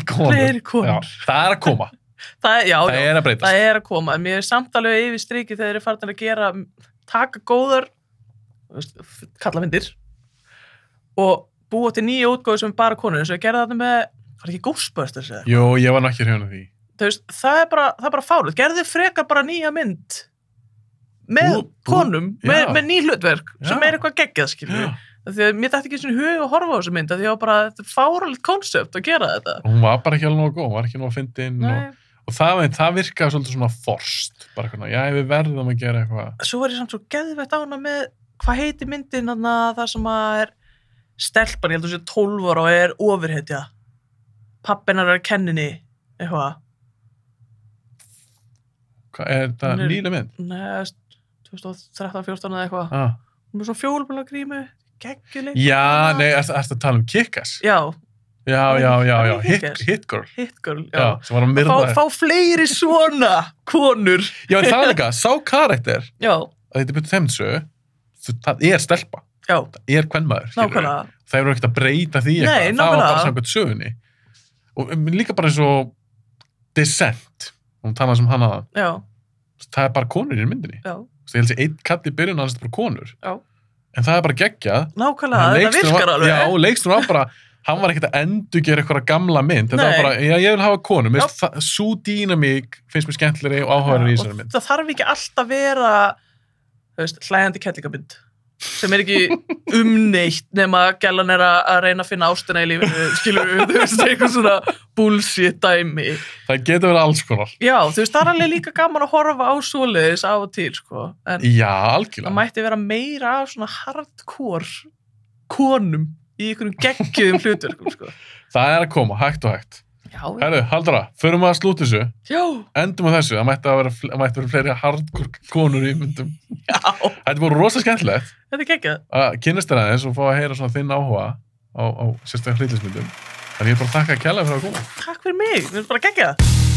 konur. Já, það er að koma Það er að breytast það er að koma. En mér er samtalið yfir striki þegar þeir eru farin að taka góðar kallamyndir og búa til nýja útgáfu sem bara konur, eins og ég gerði þetta með, var ekki Ghostbusters eða? Jú, ég var nokkið hrjóna því Það er bara fárið. Gerði frekar bara nýja mynd með konum, með ný hlutverk sem er eitthvað geggjað, skilur við. Því að mér dætti ekki svona hug að horfa á þessu mynd, því að þetta er fáralegt konsept að gera þetta. Hún var bara ekki alveg nógu góð, hún var ekki nógu fyndin og það virkaði svolítið svona forced, bara eitthvað, já við verðum að gera eitthvað. Svo er ég samt svo geðveitt ána með, hvað heitir myndin það sem að er stelpan, ég held að sé 12 ára og er ofurhetja. Pappinar er kenninni, eitthvað. Hvað er þetta nýlega mynd? Nei, 2013-14 eða eitthvað. Hún er svona fjólubláa grímu. Geggjuleik. Já, nei, ertu að tala um Kick-Ass? Já. Hit Girl. Hit Girl, já. Sem var að myrða. Fá fleiri svona konur. Já, en það er líka, sá karakter, já. Að þetta byrja þeim þessu, það er stelpa. Já. Það er kvenmaður. Nákvæmlega. Það eru ekkert að breyta því eitthvað. Nei, það var bara samkvæmt sögunni. Og líka bara eins og Descent, hún talaði sem hann aðan. Já. Það er bara konur í myndinni. Já. Það held sér einn kall í byrjun, annars er þetta bara konur. Já. En það er bara geggjað. Nákvæmlega, þetta virkar alveg. Já, leiksturinn var bara, hann var ekkert að endurgera eitthvað gamla mynd. Þetta var bara, já, ég vil hafa konu. Sú dýnamík finnst mér skemmtilegri og áhugaverðari í þessari mynd. Það þarf ekki alltaf vera, hlæjandi kettlingamind, sem er ekki umneitt nema gælan er að reyna að finna ástina í lífinu, skilur við, eitthvað svona bullshit dæmi. Það getur verið alls konar. Já, það er alveg líka gaman að horfa á svoleiðis af og til, sko. En já, algjörlega. Það mætti vera meira af svona hardcore konum í einhverjum geggjuðum hlutverkum, sko. Það er að koma, hægt og hægt. Já. Herru, Halldóra, förum að slúta þessu. Já. Endum á þessu, það mætti vera fleiri hardcore konur í myndum. Já. Þetta voru rosa skemmtilegt. Þetta er geggjað. Að kynnast þér aðeins og fá að heyra svona þinn áhuga á sérstaklega hryllingsmyndum. Þannig ég er bara að þakka kærlega fyrir að koma. Takk fyrir mig, við erum bara geggjað.